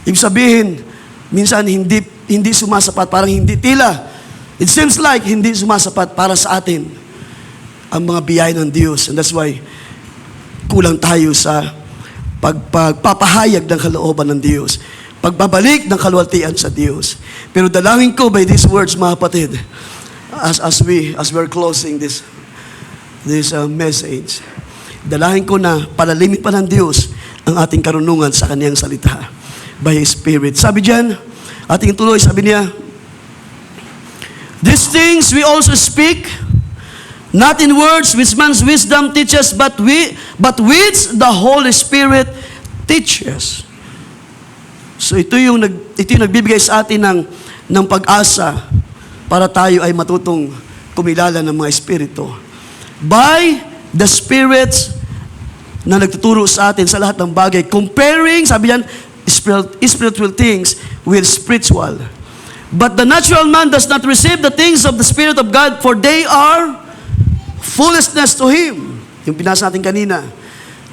Ibig sabihin, minsan hindi sumasapat, parang hindi tila. It seems like hindi sumasapat para sa atin ang mga biyaya ng Diyos. And that's why kulang tayo sa pagpapahayag ng kalooban ng Diyos, pagbabalik ng kaluwalhatian sa Diyos. Pero dalangin ko by these words, mga kapatid, as we're closing this message, dalangin ko na palalimin pa ng Diyos ang ating karunungan sa Kaniyang salita by His Spirit. Sabi diyan, ating tuloy, sabi niya, these things we also speak, not in words which man's wisdom teaches, but which the Holy Spirit teaches. So ito yung nagbibigay sa atin ng pag-asa para tayo ay matutong kumilala ng mga Espiritu. By the Spirits na nagtuturo sa atin sa lahat ng bagay, comparing, sabi yan, spiritual things with spiritual. But the natural man does not receive the things of the Spirit of God, for they are foolishness to him. Yung binasa natin kanina,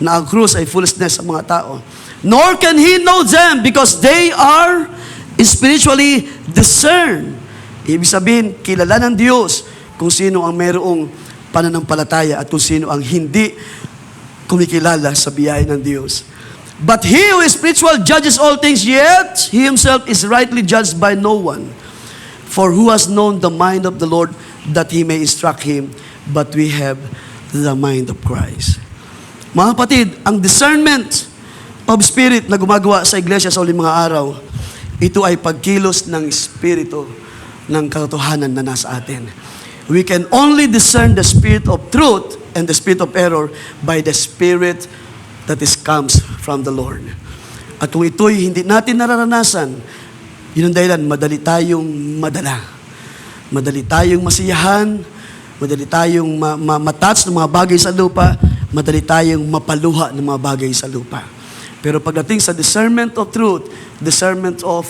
na ang krus ay foolishness sa mga tao. Nor can he know them because they are spiritually discerned. Ibig sabihin, kilala ng Diyos kung sino ang mayroong pananampalataya at kung sino ang hindi kumikilala sa biyaya ng Diyos. But he who is spiritual judges all things, yet he himself is rightly judged by no one. For who has known the mind of the Lord that he may instruct him? But we have the mind of Christ. Mga kapatid, ang discernment of spirit na gumagawa sa iglesia sa uling mga araw, ito ay pagkilos ng Espiritu ng katotohanan na nasa atin. We can only discern the spirit of truth and the spirit of error by the Spirit that comes from the Lord. At kung ito'y hindi natin nararanasan, yun ang dahilan, madali tayong madala. Madali tayong masiyahan, madali tayong matouch ng mga bagay sa lupa, madali tayong mapaluha ng mga bagay sa lupa. Pero pagdating sa discernment of truth, discernment of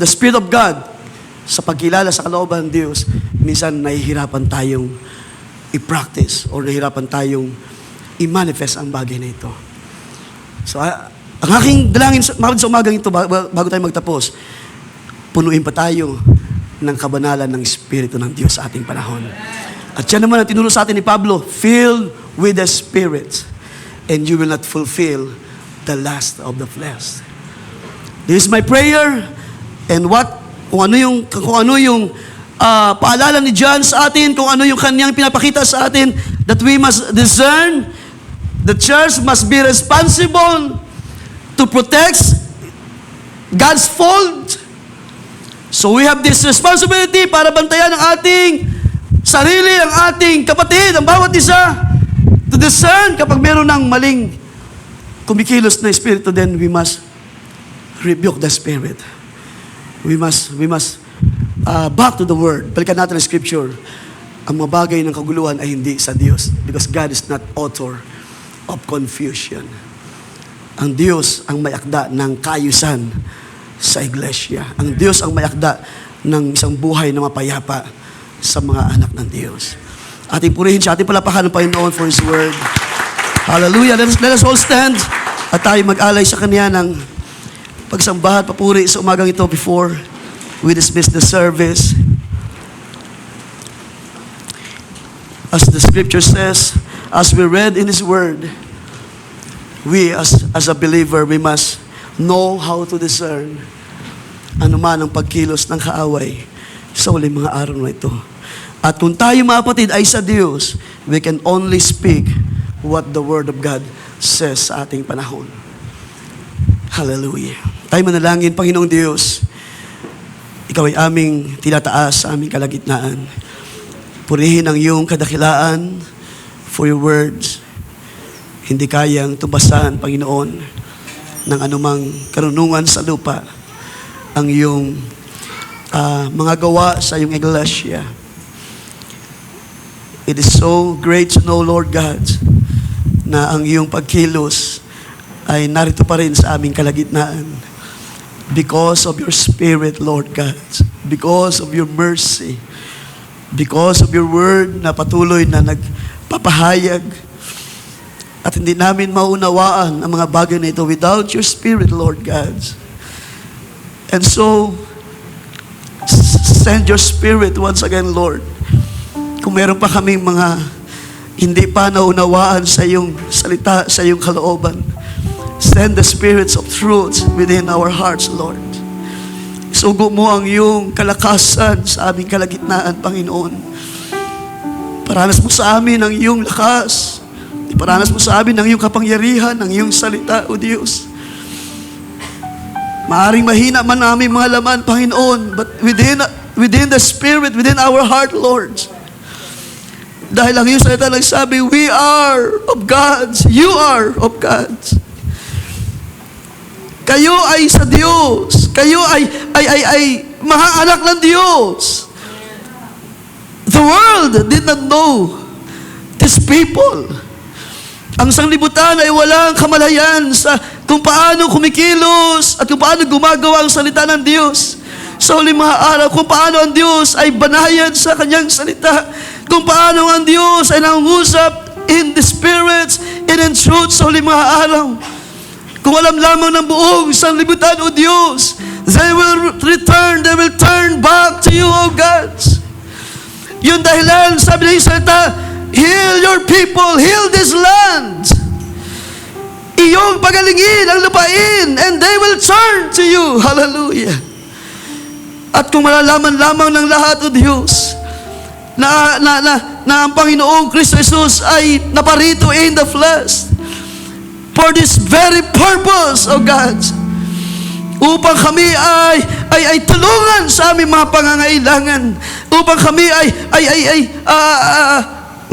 the Spirit of God, sa pagkilala sa kalooban ng Diyos, minsan nahihirapan tayong i-practice or nahihirapan tayong i-manifest ang bagay na ito. So, ang aking dalangin sa umagang ito, bago tayo magtapos, punuin pa tayo ng kabanalan ng Espiritu ng Diyos sa ating panahon. At yan naman ang tinuro sa atin ni Pablo, filled with the Spirit, and you will not fulfill the lust of the flesh. This is my prayer, and kung ano yung paalala ni John sa atin, kung ano yung kanyang pinapakita sa atin, that we must discern, the church must be responsible to protect God's fold. So we have this responsibility para bantayan ang ating sarili, ang ating kapatid, ang bawat isa, to discern kapag meron ng maling kumikilos na espiritu, then we must rebuke the spirit. We must back to the Word. Balikan natin ang Scripture. Ang mga bagay ng kaguluhan ay hindi sa Diyos, because God is not author of confusion. Ang Diyos ang may akda ng kaayusan sa iglesia. Ang Diyos ang may akda ng isang buhay na mapayapa sa mga anak ng Diyos. Ating purihin siya, ating palapakan ng Panginoon for His Word. Hallelujah. Let us all stand at tayo mag-alay sa Kanya ng pagsambahat, papuri sa umagang ito before we dismiss the service. As the Scripture says, as we read in His Word, we as a believer, we must know how to discern anuman ang pagkilos ng kaaway sa uling mga araw na ito. At kung tayo mga kapatid ay sa Diyos, we can only speak what the Word of God says sa ating panahon. Hallelujah. Tayo manalangin, Panginoong Diyos, Ikaw ay aming tinataas sa aming kalagitnaan. Purihin ang iyong kadakilaan for your words. Hindi kayang tubasan, Panginoon, ng anumang karunungan sa lupa ang iyong mga gawa sa iyong iglesia. It is so great to know, Lord God, na ang iyong pagkilos ay narito pa rin sa aming kalagitnaan. Because of your Spirit, Lord God. Because of your mercy. Because of your word na patuloy na nagpapahayag At hindi namin maunawaan ang mga bagay na ito without your Spirit, Lord God. And so, send your Spirit once again, Lord. Kung meron pa kaming mga hindi pa naunawaan sa iyong salita, sa iyong kalooban, send the spirits of truth within our hearts, Lord. Isugo mo ang iyong kalakasan sa aming kalagitnaan, Panginoon. Paranas mo sa amin ang iyong lakas. Iparanas mo sa amin ang iyong kapangyarihan, ang iyong salita, O Diyos. Maaring mahina man namin mga laman, Panginoon, but within the Spirit, within our heart, Lord. Dahil ang iyong salita nagsabi, we are of God's, you are of God's. Kayo ay sa Diyos. Kayo ay mga anak ng Diyos. The world did not know these people. Ang sanglibutan ay walang kamalayan sa kung paano kumikilos at kung paano gumagawa ang salita ng Diyos. Sa huling mga araw, kung paano ang Diyos ay banayad sa kanyang salita. Kung paano ang Diyos ay nangungusap in the spirits and in truth sa huling mga araw. Kung alam lamang ng buong sanglibutan, O Diyos, they will turn back to you, O God. Yung dahilan, sabi ng salita, heal your people, heal this land. Iyong pagalingin ang lupain, and they will turn to you. Hallelujah. At kung malalaman lamang ng lahat, O Diyos, na ang Panginoong Kristo Jesus ay naparito in the flesh for this very purpose, O God, upang kami ay tulungan sa aming mga pangangailangan, upang kami ay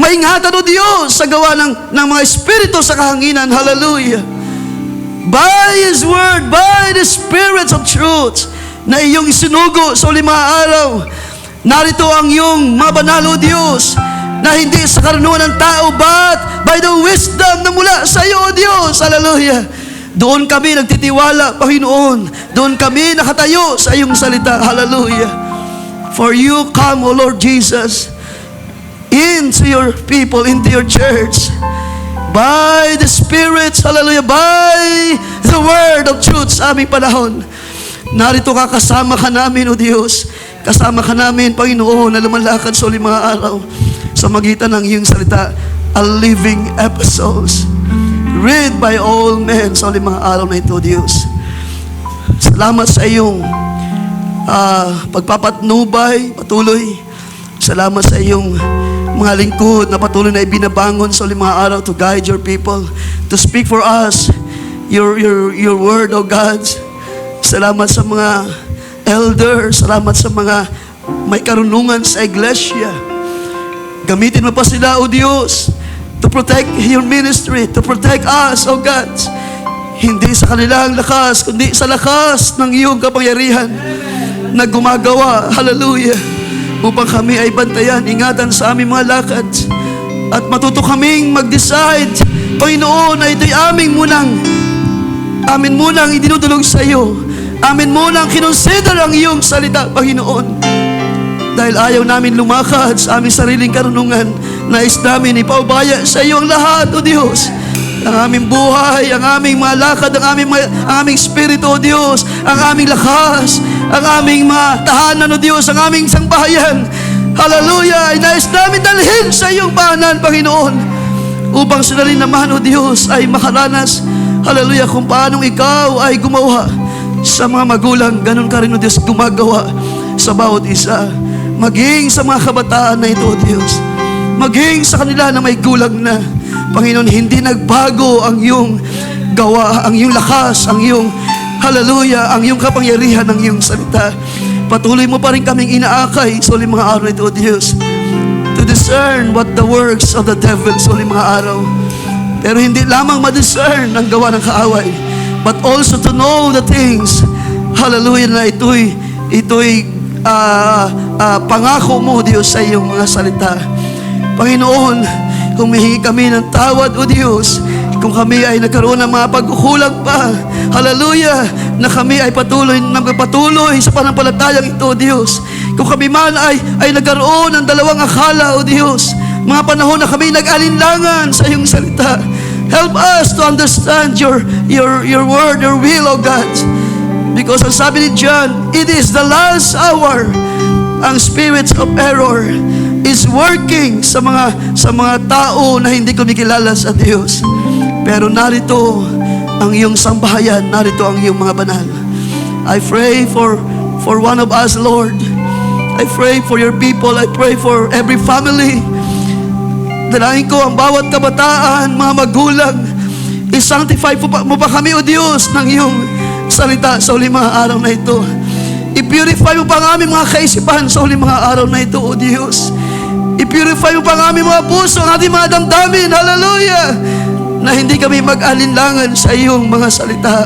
maingatan, O Diyos, sa gawa ng mga espiritu sa kahanginan. Hallelujah. By His Word, by the spirits of truth, na iyong isinugo sa huling mga araw, narito ang iyong mga banal, O Diyos, na hindi sa karunungan ng tao, but by the wisdom na mula sa iyo, O Diyos. Hallelujah. Doon kami nagtitiwala, Panginoon. Doon kami nakatayo sa iyong salita. Hallelujah. For you come, O Lord Jesus, into your people, into your church, by the Spirit, hallelujah, by the word of truth sa aming panahon. Narito ka, kasama ka namin, O Diyos. Kasama ka namin, Panginoon, na lumalakad sa uling mga araw sa magitan ng iyong salita, a living epistles read by all men sa uling mga araw na ito, Diyos. Salamat sa iyong pagpapatnubay, patuloy. Salamat sa iyong mga lingkod na patuloy na ibinabangon sa uling mga araw to guide your people, to speak for us your word, O God. Salamat sa mga elders, salamat sa mga may karunungan sa iglesia. Gamitin mo pa sila, O Diyos, to protect your ministry, to protect us, O God. Hindi sa kanilang lakas, kundi sa lakas ng iyong kapangyarihan na gumagawa, hallelujah, upang kami ay bantayan, ingatan sa aming mga lakad, at matuto kaming mag-decide, Panginoon, na ito'y amin munang idinudulog sa iyo. Amin munang kinonsider ang iyong salita, Panginoon. Dahil ayaw namin lumakad sa aming sariling karunungan, nais namin ipaubaya sa iyo ang lahat, O Diyos. Ang aming buhay, ang aming mga lakad, ang aming spirito, O Diyos, ang aming lakas, ang aming mga tahanan, O Diyos, ang aming sangbahayan. Hallelujah! Ay nais namin dalhin sa iyong pahanan, Panginoon, upang sila rin naman, O Diyos, ay makaranas, hallelujah, kung paanong ikaw ay gumawa sa mga magulang, ganun ka rin, O Diyos, gumagawa sa bawat isa. Maging sa mga kabataan na ito, O Diyos. Maging sa kanila na may gulang na. Panginoon, hindi nagbago ang iyong gawa, ang iyong lakas, ang iyong, hallelujah, ang iyong kapangyarihan, ang iyong salita. Patuloy mo pa rin kaming inaakay sa uling mga araw na ito, O Diyos, to discern what the works of the devil sa uling mga araw. Pero hindi lamang ma-discern ang gawa ng kaaway, but also to know the things, hallelujah, na ito'y pangako mo, Diyos, sa iyong mga salita. Panginoon, humihingi kami ng tawad, O Diyos, kung kami ay nagkaroon ng mga pagkukulang pa, hallelujah, na kami ay nagpatuloy sa panampalatayang ito, O Diyos. Kung kami man ay nagkaroon ng dalawang akala, O Diyos, mga panahon na kami nag-alinlangan sa iyong salita, Help us to understand your word, your will, O God. Because ang sabi ni John, it is the last hour. Ang spirits of error is working sa mga tao na hindi kumikilala sa Diyos. Pero narito ang iyong sambahayan, narito ang iyong mga banal. I pray for one of us, Lord. I pray for your people. I pray for every family. Dalangin ko ang bawat kabataan, mga magulang. I-sanctify mo pa kami, O Diyos, ng iyong salita sa uling mga araw na ito. I-purify mo pa ang aming mga kaisipan sa uling mga araw na ito, O Diyos. I-purify mo pa ang aming mga puso, ang ating mga damdamin, hallelujah, na hindi kami mag-alinlangan sa iyong mga salita.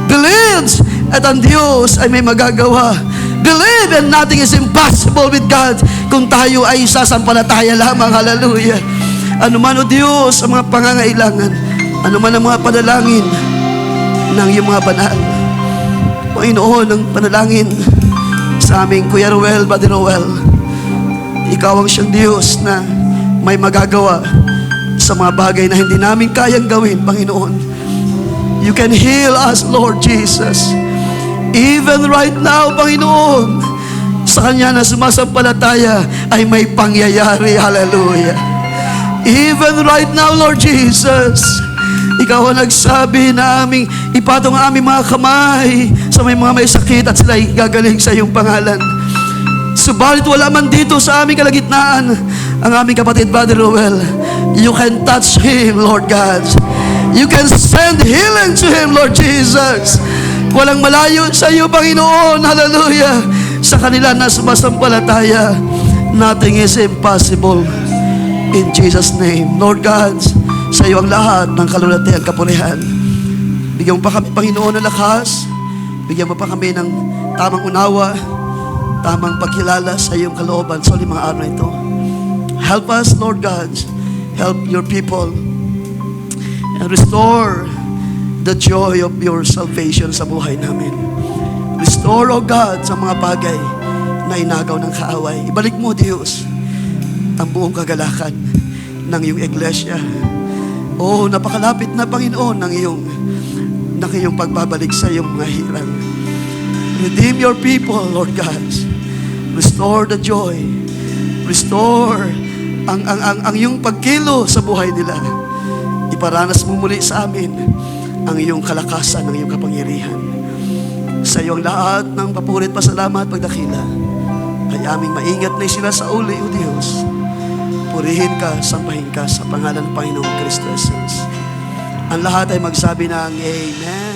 Believe at ang Diyos ay may magagawa. Believe and nothing is impossible with God kung tayo ay sasampalataya lamang, hallelujah. Ano man, O Diyos, ang mga pangangailangan, ano man ang mga panalangin ng iyong mga banal, Panginoon, ang panalangin sa aming Kuya Ruel, Buddy Ruel, ikaw ang siyang Diyos na may magagawa sa mga bagay na hindi namin kayang gawin, Panginoon. You can heal us, Lord Jesus. Even right now, Panginoon, sa Kanya na sumasampalataya ay may pangyayari, hallelujah. Even right now, Lord Jesus, ikaw ang nagsabi na aming ipatong ang aming mga kamay sa mga may sakit at sila ay gagaling sa iyong pangalan. Subalit wala man dito sa aming kalagitnaan ang aming kapatid, Brother Ruel. You can touch him, Lord God. You can send healing to him, Lord Jesus. Walang malayo sa iyo, Panginoon. Hallelujah. Sa kanila na sumasampalataya, nothing is impossible. In Jesus' name, Lord God, sa iyo ang lahat ng kalulatian, kapurihan. Bigyan mo pa kami, Panginoon, ng lakas. Bigyan mo pa kami ng tamang unawa, tamang pagkilala sa iyong kalooban sa limang araw na ito. Help us, Lord God. Help your people. And restore the joy of your salvation sa buhay namin. Restore, O God, sa mga bagay na inagaw ng kaaway. Ibalik mo, Diyos, ang buong kagalakan ng iyong iglesia. Oh, napakalapit na, Panginoon, ng iyong pagbabalik sa iyong mga hirang. Redeem your people, Lord God. Restore the joy. Restore ang iyong pagkilo sa buhay nila. Iparanas mo muli sa amin ang iyong kalakasan, ang iyong kapangyarihan. Sa iyong lahat ng papurit, pasalamat, pagdakila. Kaya aming maingat na sila sa uli, O Diyos. Purihin ka, sambahin ka sa pangalan ng Panginoong Kristo Jesus. Ang lahat ay magsabi ng Amen.